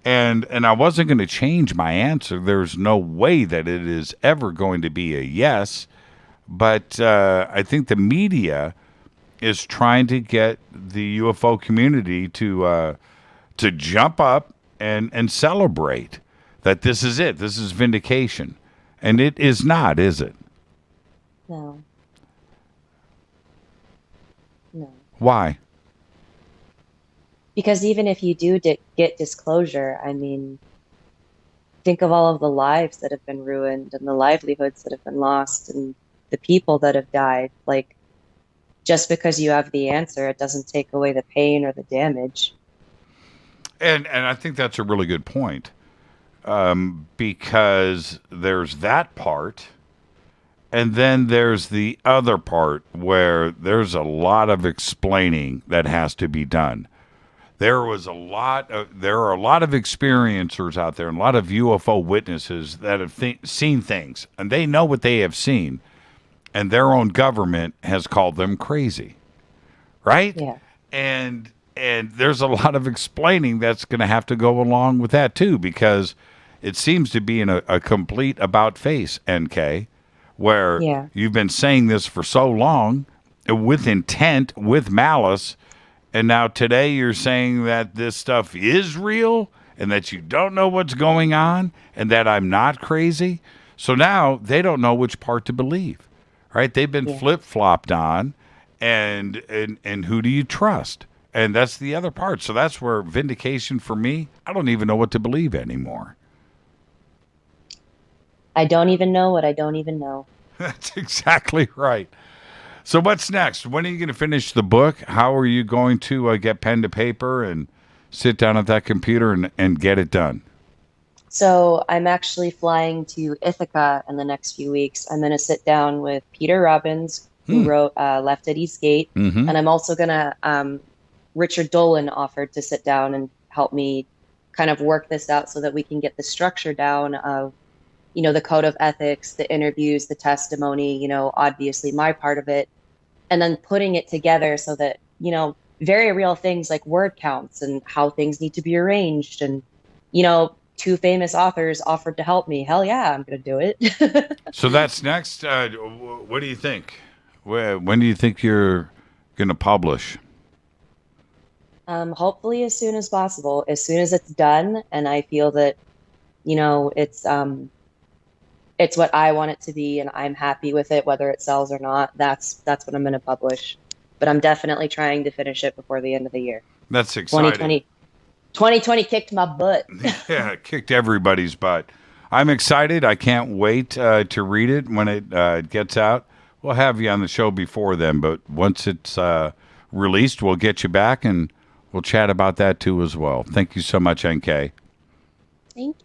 And I wasn't going to change my answer. There's no way that it is ever going to be a yes. But I think the media is trying to get the UFO community to jump up and celebrate that this is it. This is vindication. And it is not, is it? No. Why? Because even if you do get disclosure, I mean, think of all of the lives that have been ruined and the livelihoods that have been lost and the people that have died. Like, just because you have the answer, it doesn't take away the pain or the damage. And I think that's a really good point, because there's that part. And then there's the other part where there's a lot of explaining that has to be done. There are a lot of experiencers out there and a lot of UFO witnesses that have seen things, and they know what they have seen, and their own government has called them crazy, right? Yeah. And there's a lot of explaining that's going to have to go along with that too, because it seems to be in a complete about face, NK. Where you've been saying this for so long with intent, with malice, and now today you're saying that this stuff is real and that you don't know what's going on and that I'm not crazy. So now they don't know which part to believe, right? They've been flip-flopped on, and who do you trust? And that's the other part. So that's where vindication for me, I don't even know what to believe anymore. I don't even know what I don't even know. That's exactly right. So what's next? When are you going to finish the book? How are you going to get pen to paper and sit down at that computer and get it done? So I'm actually flying to Ithaca in the next few weeks. I'm going to sit down with Peter Robbins, who wrote Left at Eastgate. Mm-hmm. And I'm also going to, Richard Dolan offered to sit down and help me kind of work this out so that we can get the structure down of, you know, the code of ethics, the interviews, the testimony, you know, obviously my part of it, and then putting it together so that, you know, very real things like word counts and how things need to be arranged. And, you know, 2 famous authors offered to help me. Hell yeah, I'm going to do it. So that's next. What do you think? When do you think you're going to publish? Hopefully as soon as possible, as soon as it's done. And I feel that, you know, it's what I want it to be, and I'm happy with it, whether it sells or not. That's what I'm going to publish. But I'm definitely trying to finish it before the end of the year. That's exciting. 2020 kicked my butt. Yeah, it kicked everybody's butt. I'm excited. I can't wait to read it when it gets out. We'll have you on the show before then, but once it's released, we'll get you back, and we'll chat about that too as well. Thank you so much, NK. Thank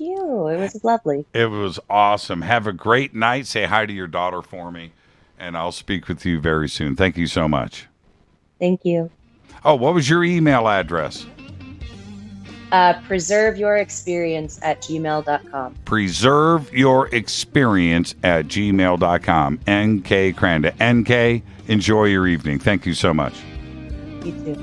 you. It was lovely. It was awesome. Have a great night. Say hi to your daughter for me, and I'll speak with you very soon. Thank you so much. Thank you. Oh, what was your email address? preserveyourexperience@gmail.com. preserveyourexperience@gmail.com. NK Kranda. NK, enjoy your evening. Thank you so much. You too.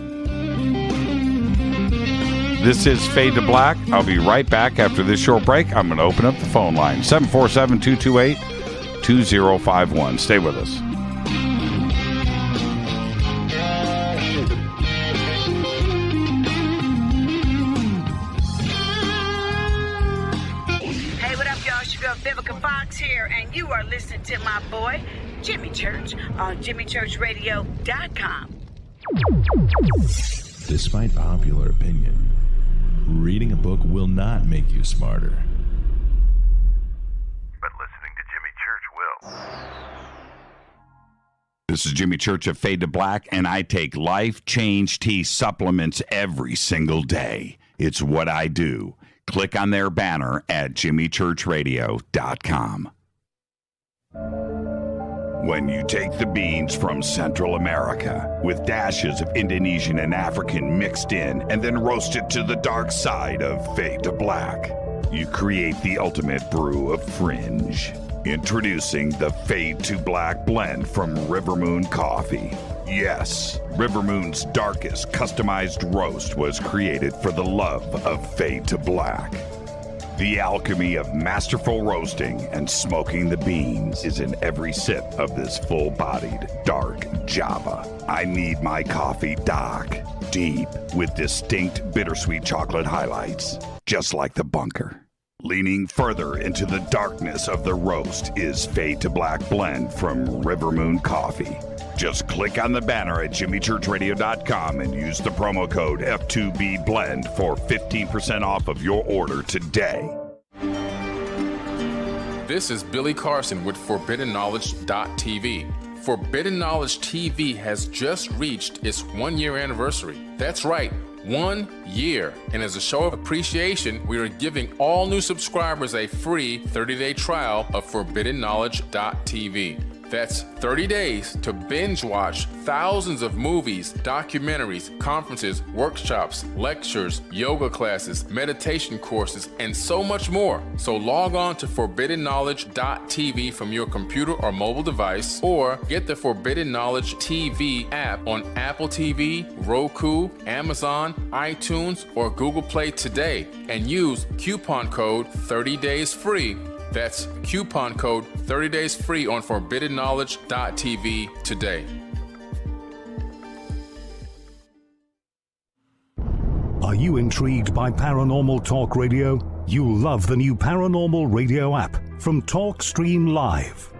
This is Fade to Black. I'll be right back after this short break. I'm going to open up the phone line. 747-228-2051. Stay with us. Hey, what up, y'all? It's your girl Vivica Fox here, and you are listening to my boy, Jimmy Church, on JimmyChurchRadio.com. Despite popular opinion, reading a book will not make you smarter. But listening to Jimmy Church will. This is Jimmy Church of Fade to Black, and I take Life Change Tea supplements every single day. It's what I do. Click on their banner at JimmyChurchRadio.com. When you take the beans from Central America with dashes of Indonesian and African mixed in and then roast it to the dark side of Fade to Black, you create the ultimate brew of fringe. Introducing the Fade to Black blend from Rivermoon Coffee. Yes, Rivermoon's darkest customized roast was created for the love of Fade to Black. The alchemy of masterful roasting and smoking the beans is in every sip of this full-bodied, dark Java. I need my coffee dark, deep, with distinct bittersweet chocolate highlights, just like the bunker. Leaning further into the darkness of the roast is Fade to Black blend from Rivermoon Coffee. Just click on the banner at JimmyChurchRadio.com and use the promo code F2BBLEND for 15% off of your order today. This is Billy Carson with ForbiddenKnowledge.tv. Forbidden Knowledge TV has just reached its 1-year anniversary. That's right, 1 year. And as a show of appreciation, we are giving all new subscribers a free 30-day trial of ForbiddenKnowledge.tv. That's 30 days to binge watch thousands of movies, documentaries, conferences, workshops, lectures, yoga classes, meditation courses, and so much more. So log on to ForbiddenKnowledge.tv from your computer or mobile device, or get the Forbidden Knowledge TV app on Apple TV, Roku, Amazon, iTunes, or Google Play today, and use coupon code 30daysfree. That's coupon code 30 days free on ForbiddenKnowledge.tv today. Are you intrigued by Paranormal Talk Radio? You'll love the new Paranormal Radio app from TalkStream Live.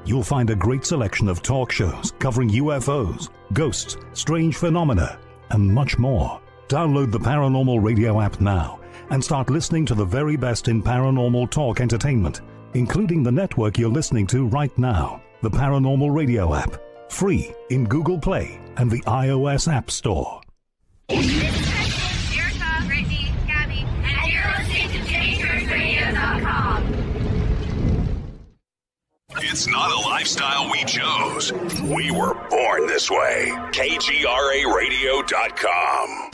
You'll find a great selection of talk shows covering UFOs, ghosts, strange phenomena, and much more. Download the Paranormal Radio app now and start listening to the very best in paranormal talk entertainment, including the network you're listening to right now, the Paranormal Radio app, free in Google Play and the iOS App Store. It's not a lifestyle we chose. We were born this way. KGRARadio.com.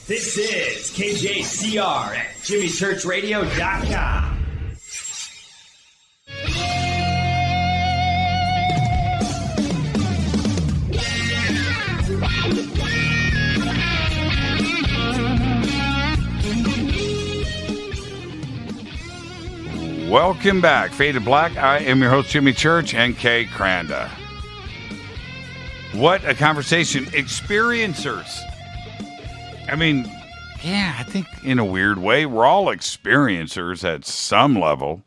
This is KJCR at JimmyChurchRadio.com. Welcome back. Faded Black. I am your host, Jimmy Church, and Kay Kranda. What a conversation. Experiencers. I mean, yeah, I think in a weird way, we're all experiencers at some level.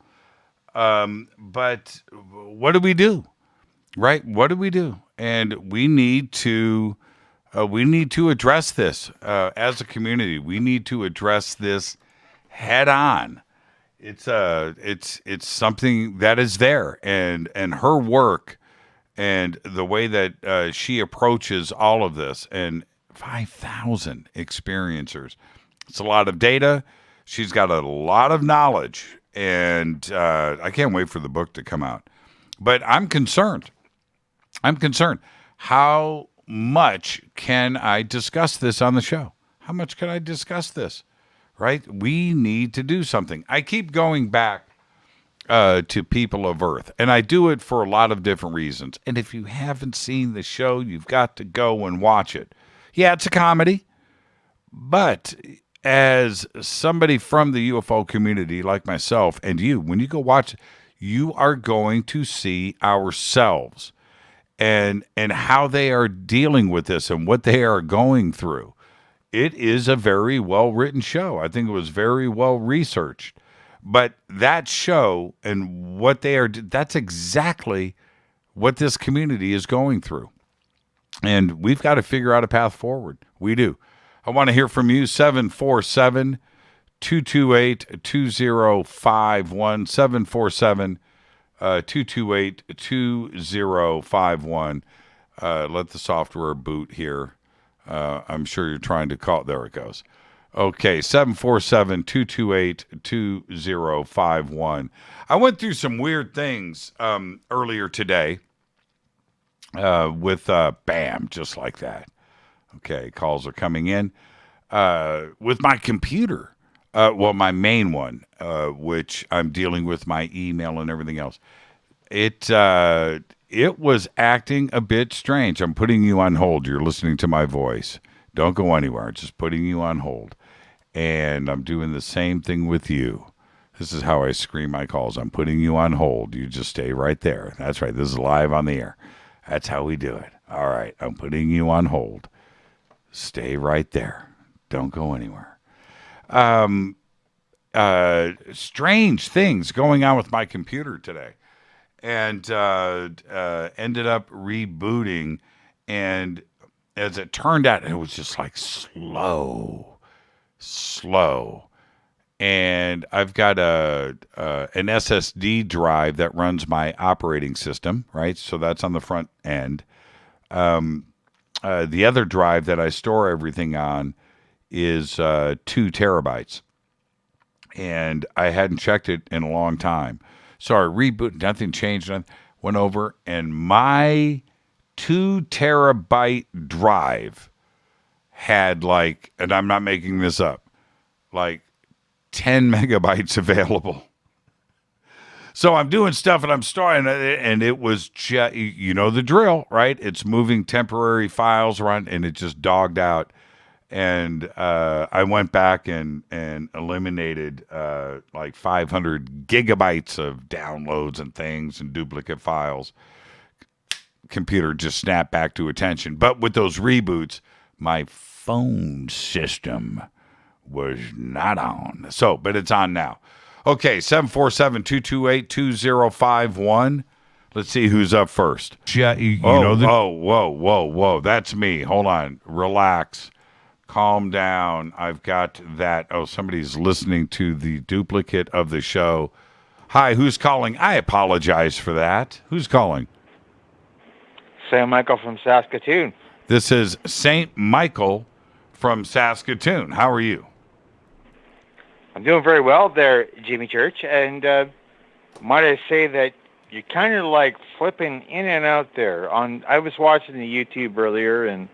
But what do we do? Right? What do we do? And we need to address this as a community. We need to address this head on. It's something that is there, and her work and the way that she approaches all of this, and 5,000 experiencers. It's a lot of data. She's got a lot of knowledge, and I can't wait for the book to come out. But I'm concerned. How much can I discuss this on the show? How much can I discuss this? Right? We need to do something. I keep going back to People of Earth, and I do it for a lot of different reasons. And if you haven't seen the show, you've got to go and watch it. Yeah, it's a comedy, but as somebody from the UFO community like myself and you, when you go watch it, you are going to see ourselves and how they are dealing with this and what they are going through. It is a very well-written show. I think it was very well-researched. But that show and what they are, that's exactly what this community is going through. And we've got to figure out a path forward. We do. I want to hear from you, 747-228-2051, 747-228-2051. Let the software boot here. I'm sure you're trying to call. There it goes. Okay, 747-228-2051. I went through some weird things earlier today with bam, just like that. Okay, calls are coming in. With my computer, my main one, which I'm dealing with my email and everything else. It was acting a bit strange. I'm putting you on hold. You're listening to my voice. Don't go anywhere. Just putting you on hold. And I'm doing the same thing with you. This is how I screen my calls. I'm putting you on hold. You just stay right there. That's right. This is live on the air. That's how we do it. All right. I'm putting you on hold. Stay right there. Don't go anywhere. Strange things going on with my computer today. And ended up rebooting, and as it turned out, it was just like slow, and I've got an SSD drive that runs my operating system, right? So that's on the front end. The other drive that I store everything on is 2 terabytes, and I hadn't checked it in a long time. So I rebooted, nothing changed, went over, and my 2 terabyte drive had and I'm not making this up, 10 megabytes available. So I'm doing stuff and I'm starting, and it was just, you know the drill, right? It's moving temporary files around, and it just dogged out. And I went back and eliminated 500 gigabytes of downloads and things and duplicate files. computer just snapped back to attention. But with those reboots, my phone system was not on. So, but it's on now. Okay, 747-228-2051. Let's see who's up first. Yeah, whoa. That's me. Hold on. Relax. Calm down. I've got that. Oh, somebody's listening to the duplicate of the show. Hi, who's calling? I apologize for that. Who's calling? St. Michael from Saskatoon. This is St. Michael from Saskatoon. How are you? I'm doing very well there, Jimmy Church. And might I say that you're kind of like flipping in and out there. I was watching the YouTube earlier, and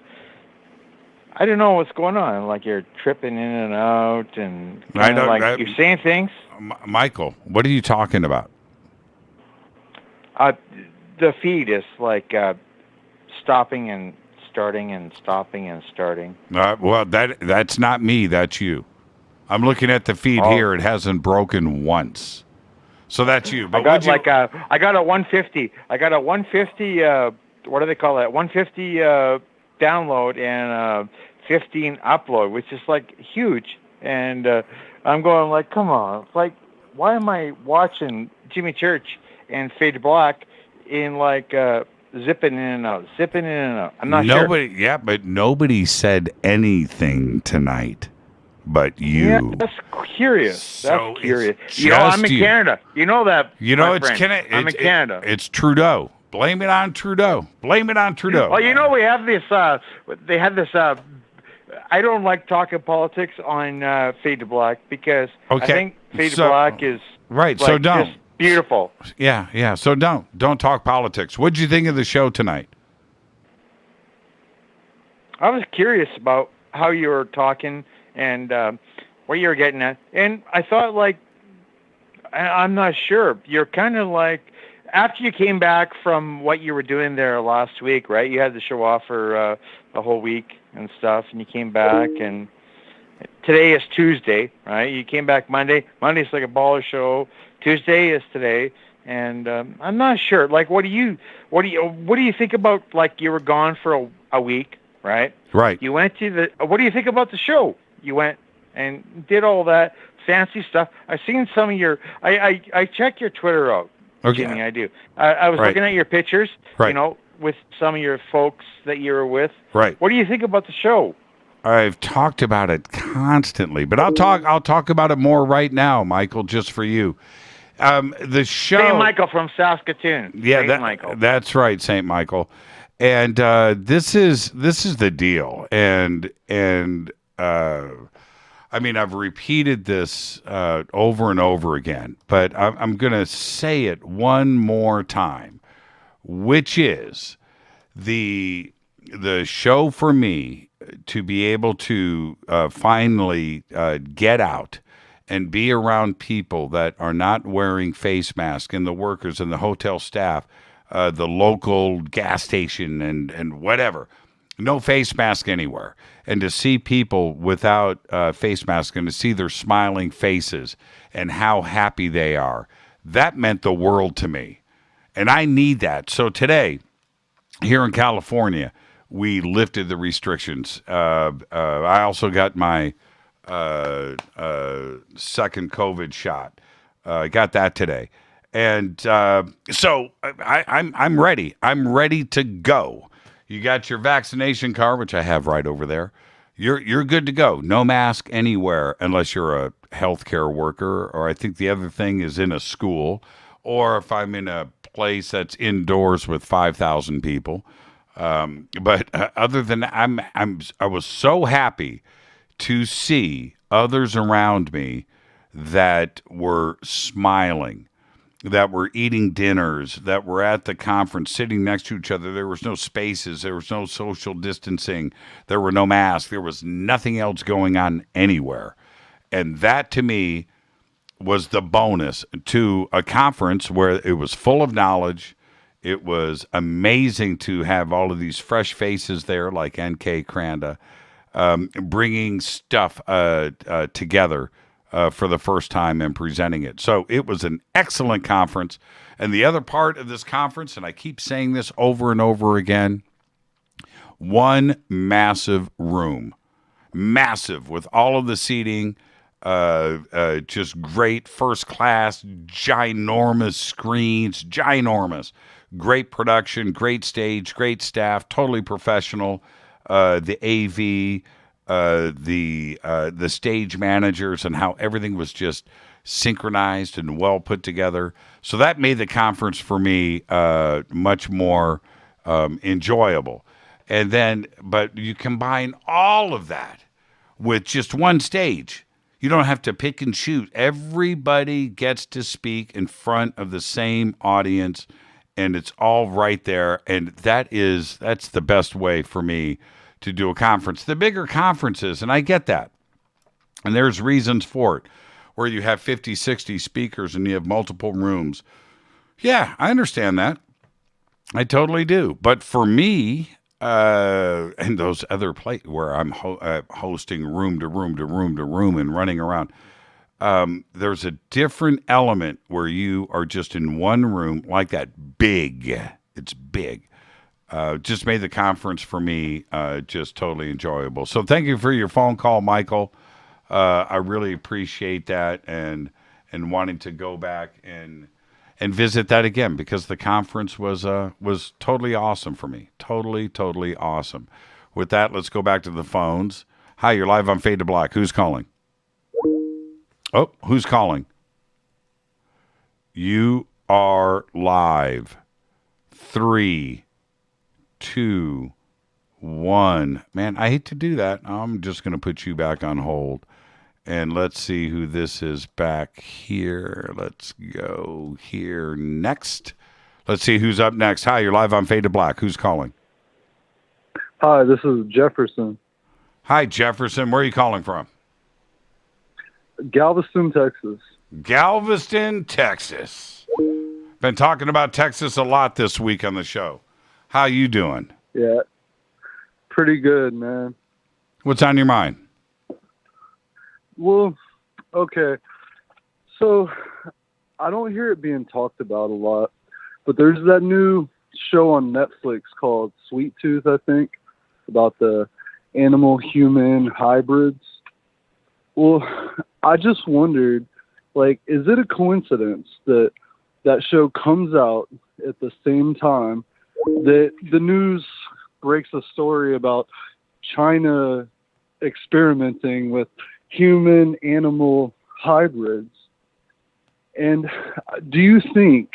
I don't know what's going on. Like you're tripping in and out, and you're saying things. Michael, what are you talking about? The feed is like stopping and starting and stopping and starting. Well, that's not me. That's you. I'm looking at the feed here. It hasn't broken once. So that's you. But I got a 150. I got a 150. What do they call that? 150 download and 15 upload, which is like huge. And I'm going like, come on. It's like, why am I watching Jimmy Church and Fade to Black in like zipping in and out? I'm not sure. Yeah, but nobody said anything tonight. But you. Yeah, that's curious. So that's curious. just I'm in Canada. You know that. It's Canada. I'm in Canada. It's Trudeau. Blame it on Trudeau. Blame it on Trudeau. Well, we have this. They had this. I don't like talking politics on Fade to Black because I think Fade to Black is right. Like, so don't. Just beautiful. Yeah. So don't talk politics. What did you think of the show tonight? I was curious about how you were talking and what you were getting at. And I thought, like, I'm not sure. You're kind of like, after you came back from what you were doing there last week, right? You had the show off for a whole week and stuff, and you came back, and today is Tuesday, right? You came back Monday. Monday's like a baller show. Tuesday is today. And I'm not sure. Like, what do you think about, like, you were gone for a week, right? Right. You went to what do you think about the show? You went and did all that fancy stuff. I've seen some of your, I check your Twitter out, Jimmy, I do. I was looking at your pictures, with some of your folks that you were with. Right. What do you think about the show? I've talked about it constantly, but I'll talk about it more right now, Michael, just for you. The show. St. Michael from Saskatoon. Yeah, Michael. That's right, St. Michael. And this is the deal. And I mean, I've repeated this over and over again, but I'm going to say it one more time, which is the show for me to be able to finally get out and be around people that are not wearing face masks, and the workers and the hotel staff, the local gas station and whatever. No face mask anywhere. And to see people without face masks and to see their smiling faces and how happy they are, that meant the world to me. And I need that. So today, here in California, we lifted the restrictions. I also got my second COVID shot. I got that today. And so I'm ready. I'm ready to go. You got your vaccination card, which I have right over there. You're good to go. No mask anywhere unless you're a healthcare worker, or I think the other thing is in a school, or if I'm in a place that's indoors with 5,000 people. But other than that, I was so happy to see others around me that were smiling, that were eating dinners, that were at the conference sitting next to each other. There was no spaces. There was no social distancing. There were no masks. There was nothing else going on anywhere. And that, to me, was the bonus to a conference where it was full of knowledge. It was amazing to have all of these fresh faces there, like NK Kranda, bringing stuff together for the first time and presenting it. So it was an excellent conference. And the other part of this conference, and I keep saying this over and over again, one massive room. Massive, with all of the seating, just great first class, ginormous screens, ginormous. Great production, great stage, great staff, totally professional. The AV, the stage managers, and how everything was just synchronized and well put together. So that made the conference for me much more enjoyable. And then, but you combine all of that with just one stage. You don't have to pick and shoot. Everybody gets to speak in front of the same audience, and it's all right there. And that's the best way for me to do a conference. The bigger conferences, and I get that, and there's reasons for it, where you have 50, 60 speakers and you have multiple rooms. Yeah, I understand that. I totally do. But for me, and those other places where I'm hosting room to room to room to room and running around, there's a different element where you are just in one room like that. Big. It's big. Just made the conference for me just totally enjoyable. So thank you for your phone call, Michael. I really appreciate that, and wanting to go back and visit that again, because the conference was totally awesome for me. Totally awesome. With that, let's go back to the phones. Hi, you're live on Fade to Black. Who's calling? Oh, who's calling? You are live. 3, 2, 1. Man, I hate to do that. I'm just going to put you back on hold. And let's see who this is back here. Let's go here next. Let's see who's up next. Hi, you're live on Fade to Black. Who's calling? Hi, this is Jefferson. Hi, Jefferson. Where are you calling from? Galveston, Texas. Galveston, Texas. Been talking about Texas a lot this week on the show. How you doing? Yeah, pretty good, man. What's on your mind? Well, okay. So I don't hear it being talked about a lot, but there's that new show on Netflix called Sweet Tooth, I think, about the animal-human hybrids. Well, I just wondered, like, is it a coincidence that that show comes out at the same time that the news breaks a story about China experimenting with human-animal hybrids? And do you think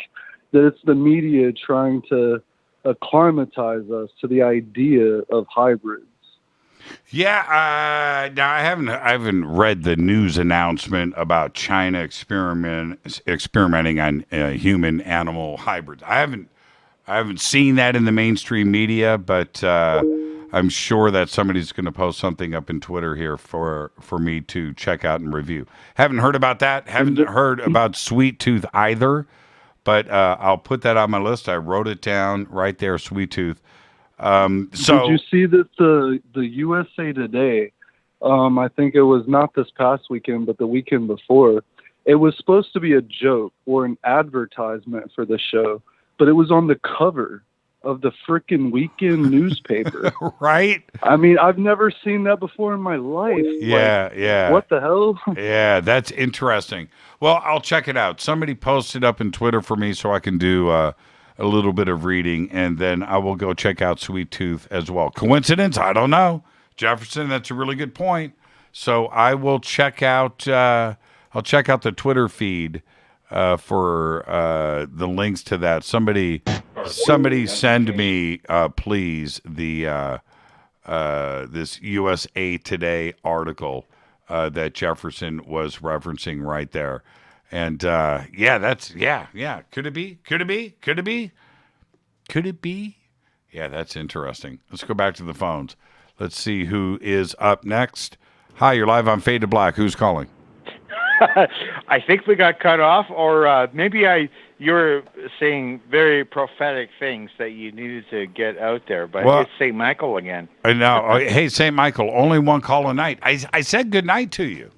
that it's the media trying to acclimatize us to the idea of hybrids? Yeah, now I haven't read the news announcement about China experimenting on human-animal hybrids. I haven't seen that in the mainstream media, but I'm sure that somebody's going to post something up in Twitter here for me to check out and review. Haven't heard about that. Haven't heard about Sweet Tooth either, but I'll put that on my list. I wrote it down right there, Sweet Tooth. So did you see that the USA Today, I think it was not this past weekend, but the weekend before, it was supposed to be a joke or an advertisement for the show, but it was on the cover of the frickin' weekend newspaper. Right? I mean, I've never seen that before in my life. Yeah. What the hell? Yeah, that's interesting. Well, I'll check it out. Somebody posted up in Twitter for me so I can do a little bit of reading, and then I will go check out Sweet Tooth as well. Coincidence? I don't know. Jefferson, that's a really good point. So I will check out I'll check out the Twitter feed for the links to that. Somebody send me, please, the this USA Today article that Jefferson was referencing right there. And yeah. Could it be? Yeah, that's interesting. Let's go back to the phones. Let's see who is up next. Hi, you're live on Fade to Black. Who's calling? I think we got cut off, or maybe you're saying very prophetic things that you needed to get out there, but it's St. Michael again. I know. Hey, St. Michael, only one call a night. I said good night to you.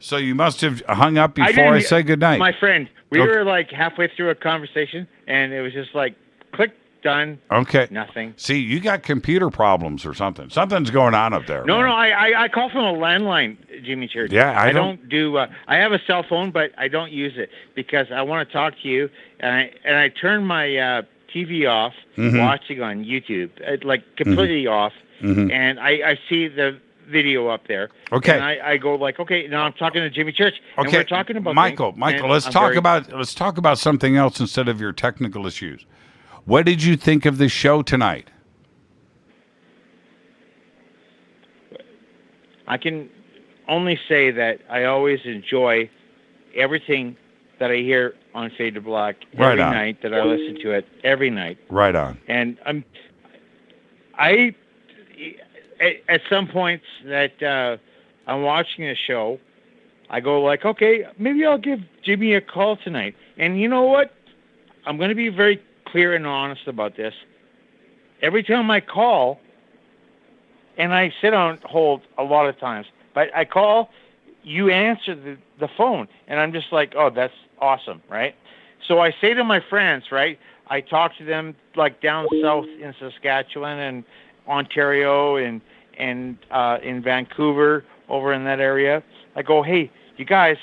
So you must have hung up before I said goodnight. My friend, we were like halfway through a conversation, and it was just like, click, done. Okay. Nothing. See, you got computer problems or something. Something's going on up there. No, man. no, I call from a landline, Jimmy Church. Yeah, I don't do. I have a cell phone, but I don't use it because I want to talk to you, and I turn my TV off, watching on YouTube, like completely off, and I see the video up there. Okay. And I go like, okay, now I'm talking to Jimmy Church. And Okay. we're talking about Michael, things, let's talk about something else instead of your technical issues. What did you think of the show tonight? I can only say that I always enjoy everything that I hear on Fade to Black every night, that I listen to it every night. Right on. And at some points that I'm watching a show, I go like, okay, maybe I'll give Jimmy a call tonight. And you know what? I'm going to be very clear and honest about this. Every time I call, and I sit on hold a lot of times, but I call, you answer the phone, and I'm just like, oh, that's awesome, right? So I say to my friends, right, I talk to them like down south in Saskatchewan and Ontario and in Vancouver, over in that area. I go, hey, you guys,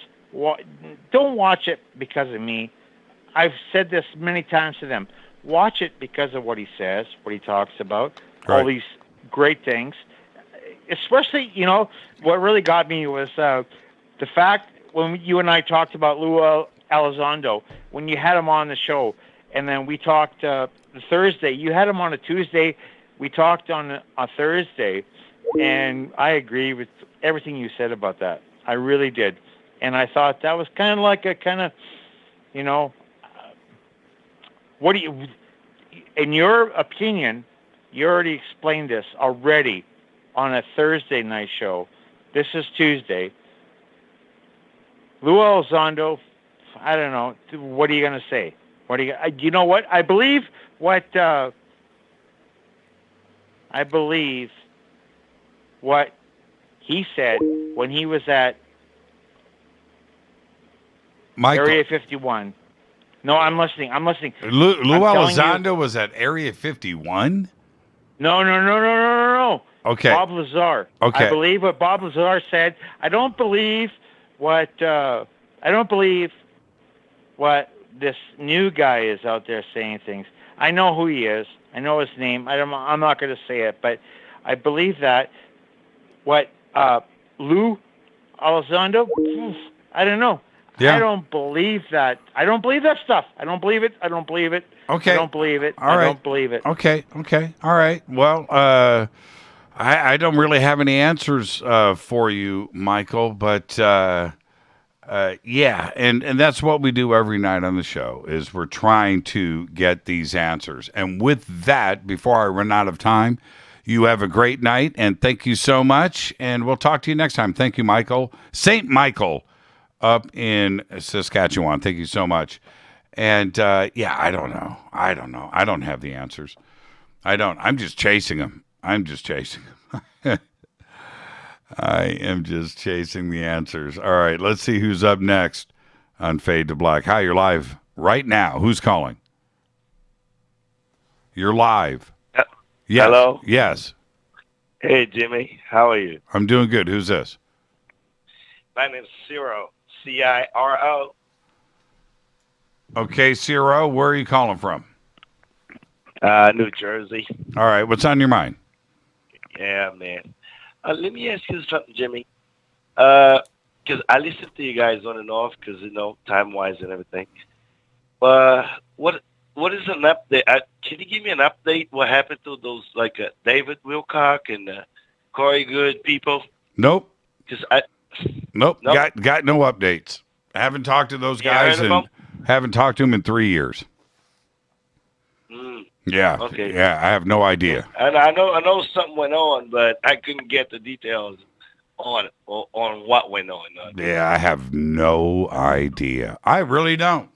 don't watch it because of me. I've said this many times to them. Watch it because of what he says, what he talks about, all these great things. Especially, you know, what really got me was the fact when you and I talked about Lou Elizondo, when you had him on the show, and then we talked the Thursday. You had him on a Tuesday. We talked on a Thursday, and I agree with everything you said about that. I really did. And I thought that was kind of like you know, what do you, in your opinion, you already explained this already on a Thursday night show. This is Tuesday. Lou Elizondo, I don't know. What are you going to say? You know what? I believe what he said when he was at Area 51. No, I'm listening. Lou Elizondo was at Area 51? No. Okay. Bob Lazar. Okay. I believe what Bob Lazar said. I don't believe what this new guy is out there saying things. I know who he is. I know his name. I'm not going to say it, but I believe that what Lou Elizondo, I don't know. Yeah. I don't believe that. I don't believe that stuff. I don't believe it. Okay. I don't believe it. All right. I don't believe it. Okay. All right. Well, I don't really have any answers for you, Michael, but yeah, and that's what we do every night on the show is we're trying to get these answers. And with that, before I run out of time, you have a great night, and thank you so much, and we'll talk to you next time. Thank you, Michael. St. Michael up in Saskatchewan. Thank you so much. And yeah, I don't know. I don't have the answers. I don't. I'm just chasing them. I am just chasing the answers. All right, let's see who's up next on Fade to Black. Hi, you're live right now. Who's calling? You're live. Yes. Hello? Yes. Hey, Jimmy. How are you? I'm doing good. Who's this? My name's Ciro. Ciro. Okay, Ciro, where are you calling from? New Jersey. All right, what's on your mind? Yeah, man. Let me ask you something, Jimmy. Because I listen to you guys on and off because, you know, time-wise and everything. What is an update? Can you give me an update? What happened to those, like, David Wilcock and Corey Good people? Nope. Nope. Got no updates. I haven't talked to those guys and haven't talked to them in 3 years. Yeah. Okay. Yeah, I have no idea. And I know something went on, but I couldn't get the details on what went on. Yeah, I have no idea. I really don't.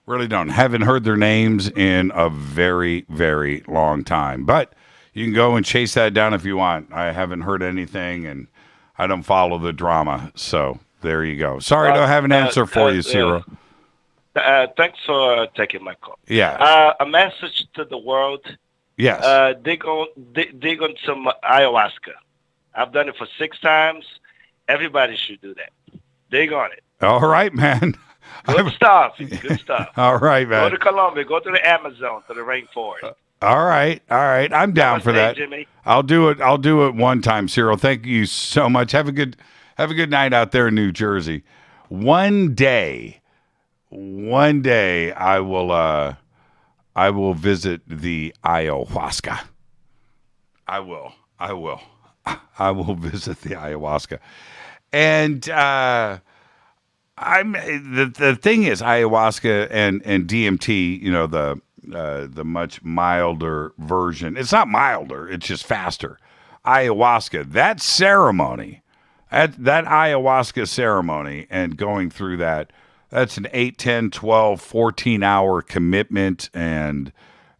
Haven't heard their names in a very, very long time. But you can go and chase that down if you want. I haven't heard anything, and I don't follow the drama. So There you go. Sorry, I don't have an answer for you, Ciro. Thanks for taking my call. Yeah. A message to the world. Yes. Dig on some ayahuasca. I've done it for 6 times. Everybody should do that. Dig on it. All right, man. Good stuff. Good stuff. All right, man. Go to Colombia. Go to the Amazon, to the rainforest. All right. I'm down for that. Jimmy. I'll do it one time, Cyril. Thank you so much. Have a good night out there in New Jersey. One day I will visit the ayahuasca. I will visit the ayahuasca. And the thing is, ayahuasca and DMT, you know, the much milder version. It's not milder, it's just faster. Ayahuasca, that ceremony, that ayahuasca ceremony and going through that's an 8, 10, 12, 14-hour commitment, and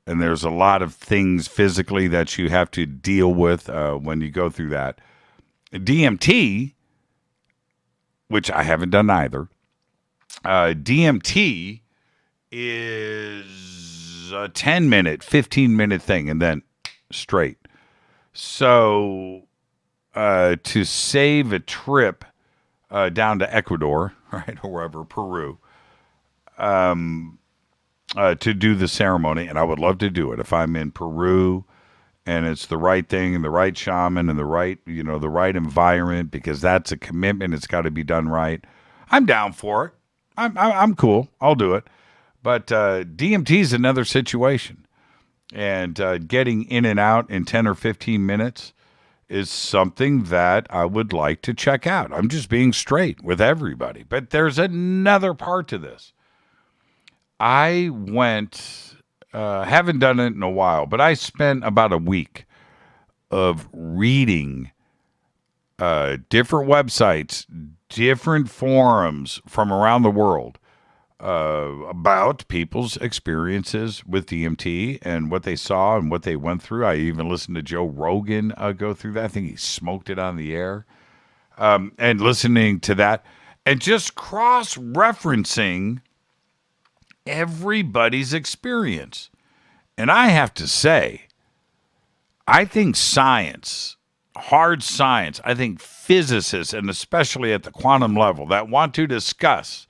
there's a lot of things physically that you have to deal with when you go through that. DMT, which I haven't done either, DMT is a 10-minute, 15-minute thing, and then straight. So to save a trip down to Ecuador, right, or wherever, Peru, to do the ceremony, and I would love to do it if I'm in Peru and it's the right thing and the right shaman and the right environment, because that's a commitment. It's got to be done right. I'm down for it. I'm cool. I'll do it. But DMT is another situation, and getting in and out in 10 or 15 minutes is something that I would like to check out. I'm just being straight with everybody. But there's another part to this. I went, haven't done it in a while, but I spent about a week of reading different websites, different forums from around the world about people's experiences with DMT and what they saw and what they went through. I even listened to Joe Rogan go through that. I think he smoked it on the air. And listening to that and just cross-referencing everybody's experience. And I have to say, I think science, hard science, I think physicists, and especially at the quantum level, that want to discuss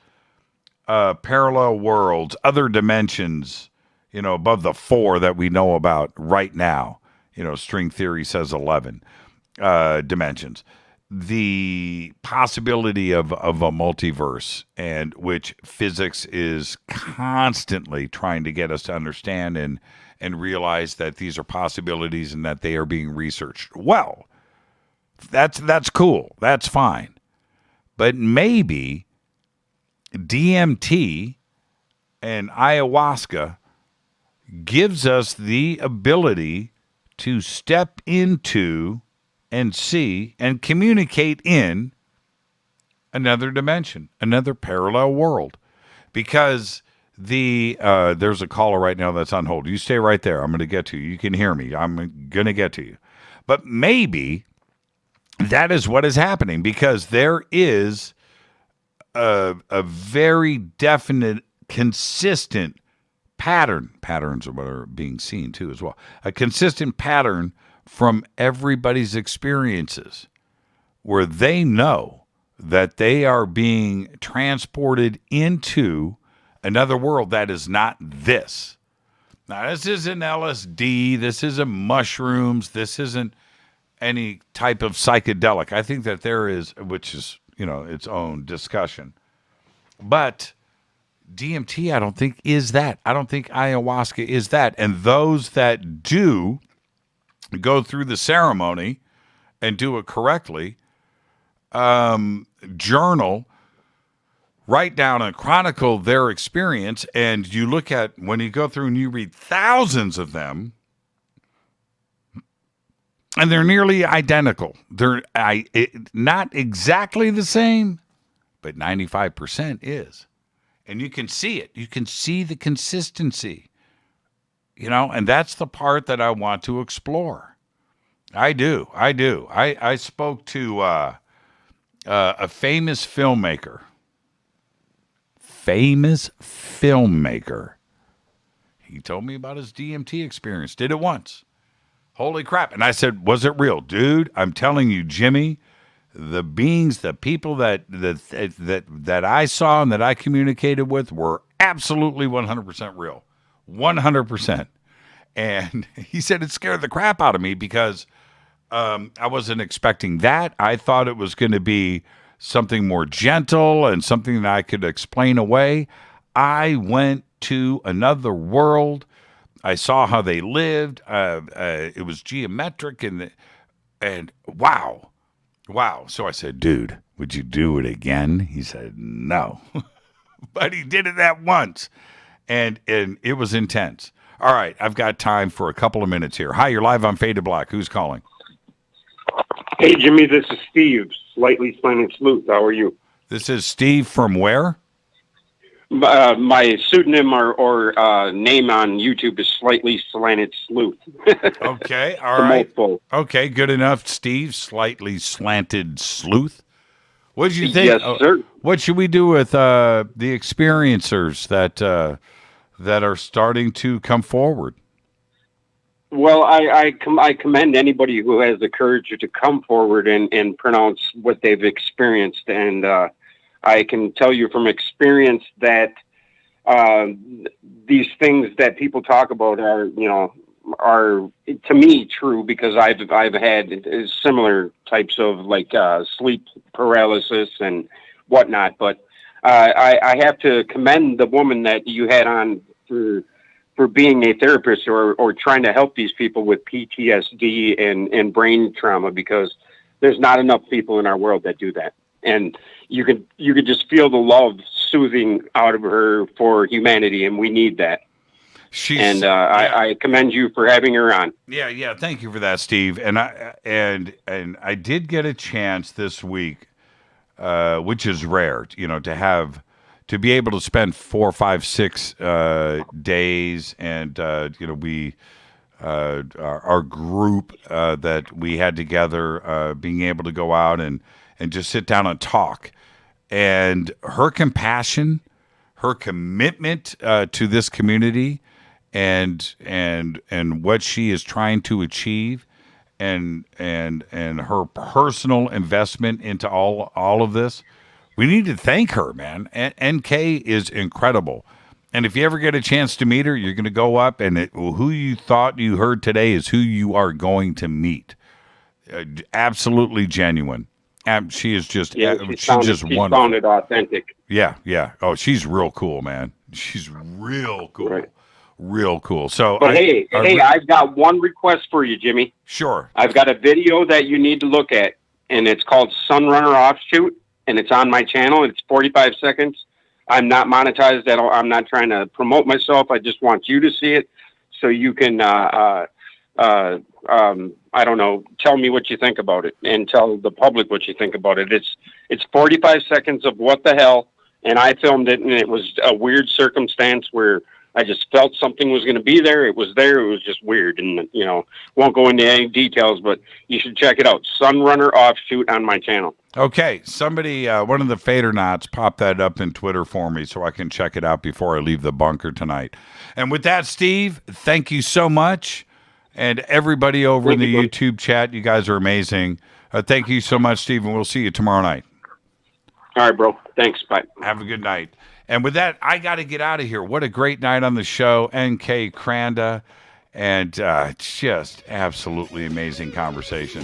parallel worlds, other dimensions, above the 4 that we know about right now. String theory says 11 dimensions. The possibility of a multiverse, and which physics is constantly trying to get us to understand and realize that these are possibilities and that they are being researched. Well, that's cool. That's fine. But maybe DMT and ayahuasca gives us the ability to step into and see and communicate in another dimension, another parallel world. Because there's a caller right now that's on hold. You stay right there. I'm going to get to you. You can hear me. I'm going to get to you. But maybe that is what is happening, because there is a very definite, consistent patterns are what are being seen too as well. A consistent pattern from everybody's experiences where they know that they are being transported into another world that is not this. Now, this isn't LSD. This isn't mushrooms. This isn't any type of psychedelic. I think that there is, which is, its own discussion. But DMT, I don't think is that. I don't think ayahuasca is that. And those that do go through the ceremony and do it correctly, journal, write down and chronicle their experience, and you look at, when you go through and you read thousands of them, and they're nearly identical. They're not exactly the same, but 95% is. And you can see it. You can see the consistency. And that's the part that I want to explore. I do. I spoke to a famous filmmaker. He told me about his DMT experience. Did it once. Holy crap. And I said, was it real? Dude, I'm telling you, Jimmy, the beings, the people that I saw and that I communicated with were absolutely 100% real. 100%. And he said it scared the crap out of me because I wasn't expecting that. I thought it was going to be something more gentle and something that I could explain away. I went to another world. I saw how they lived. It was geometric and wow. So I said, dude, would you do it again? He said, no. But he did it that once. And it was intense. All right, I've got time for a couple of minutes here. Hi, you're live on Fade to Black. Who's calling? Hey, Jimmy, this is Steve, Slightly Slanted Sleuth. How are you? This is Steve from where? My pseudonym or name on YouTube is Slightly Slanted Sleuth. Okay, all right. Okay, good enough, Steve. Slightly Slanted Sleuth. What did you think? Yes, sir. What should we do with the experiencers that are starting to come forward? Well, I commend anybody who has the courage to come forward and pronounce what they've experienced. And I can tell you from experience that these things that people talk about are to me true, because I've had similar types of sleep paralysis and whatnot. But I have to commend the woman that you had on for being a therapist or trying to help these people with PTSD and brain trauma, because there's not enough people in our world that do that. And you could just feel the love soothing out of her for humanity, and we need that. I commend you for having her on. Yeah. Thank you for that, Steve. And I did get a chance this week, which is rare, to be able to spend 4, 5, 6 days, and we our group that we had together, being able to go out and just sit down and talk, and her compassion, her commitment to this community, and what she is trying to achieve, and her personal investment into all of this. We need to thank her, man. NK is incredible. And if you ever get a chance to meet her, you're going to go up, and who you thought you heard today is who you are going to meet. Absolutely genuine. She is just, she's just wonderful. She sounded authentic. Yeah. Oh, she's real cool, man. She's real cool. Right. Real cool. So, but I've got one request for you, Jimmy. Sure. I've got a video that you need to look at, and it's called Sunrunner Offshoot. And it's on my channel. It's 45 seconds. I'm not monetized at all. I'm not trying to promote myself. I just want you to see it so you can, I don't know, tell me what you think about it and tell the public what you think about it. It's 45 seconds of what the hell. And I filmed it, and it was a weird circumstance where I just felt something was going to be there. It was there. It was just weird. And, won't go into any details, but you should check it out. Sunrunner Offshoot on my channel. Okay. Somebody, one of the Fadernauts popped that up in Twitter for me so I can check it out before I leave the bunker tonight. And with that, Steve, thank you so much. And everybody over in the YouTube chat, you guys are amazing. Thank you so much, Steve, and we'll see you tomorrow night. All right, bro. Thanks. Bye. Have a good night. And with that, I got to get out of here. What a great night on the show. NK, Kranda, and just absolutely amazing conversation.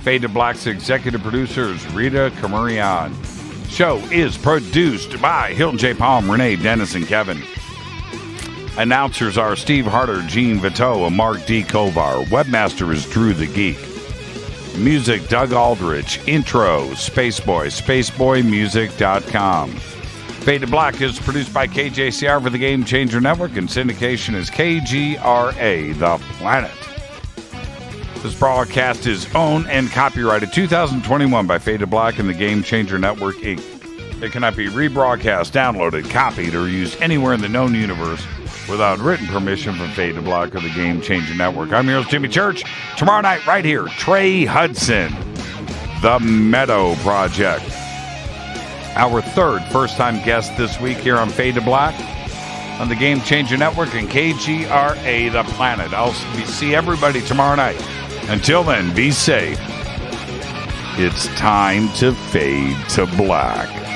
Fade to Black's executive producer is Rita Kamurian. Show is produced by Hilton J. Palm, Renee, Dennis, and Kevin. Announcers are Steve Harder, Gene Vito, and Mark D. Kovar. Webmaster is Drew the Geek. Music, Doug Aldrich. Intro, Spaceboy, spaceboymusic.com. Fade to Black is produced by KJCR for the Game Changer Network, and syndication is KGRA, The Planet. This broadcast is owned and copyrighted 2021 by Fade to Black and the Game Changer Network, Inc. It cannot be rebroadcast, downloaded, copied, or used anywhere in the known universe without written permission from Fade to Black or the Game Changer Network. I'm your host, Jimmy Church. Tomorrow night, right here, Trey Hudson, The Meadow Project. our third first-time guest this week here on Fade to Black on the Game Changer Network and KGRA The Planet. I'll see everybody tomorrow night. Until then, be safe. It's time to fade to black.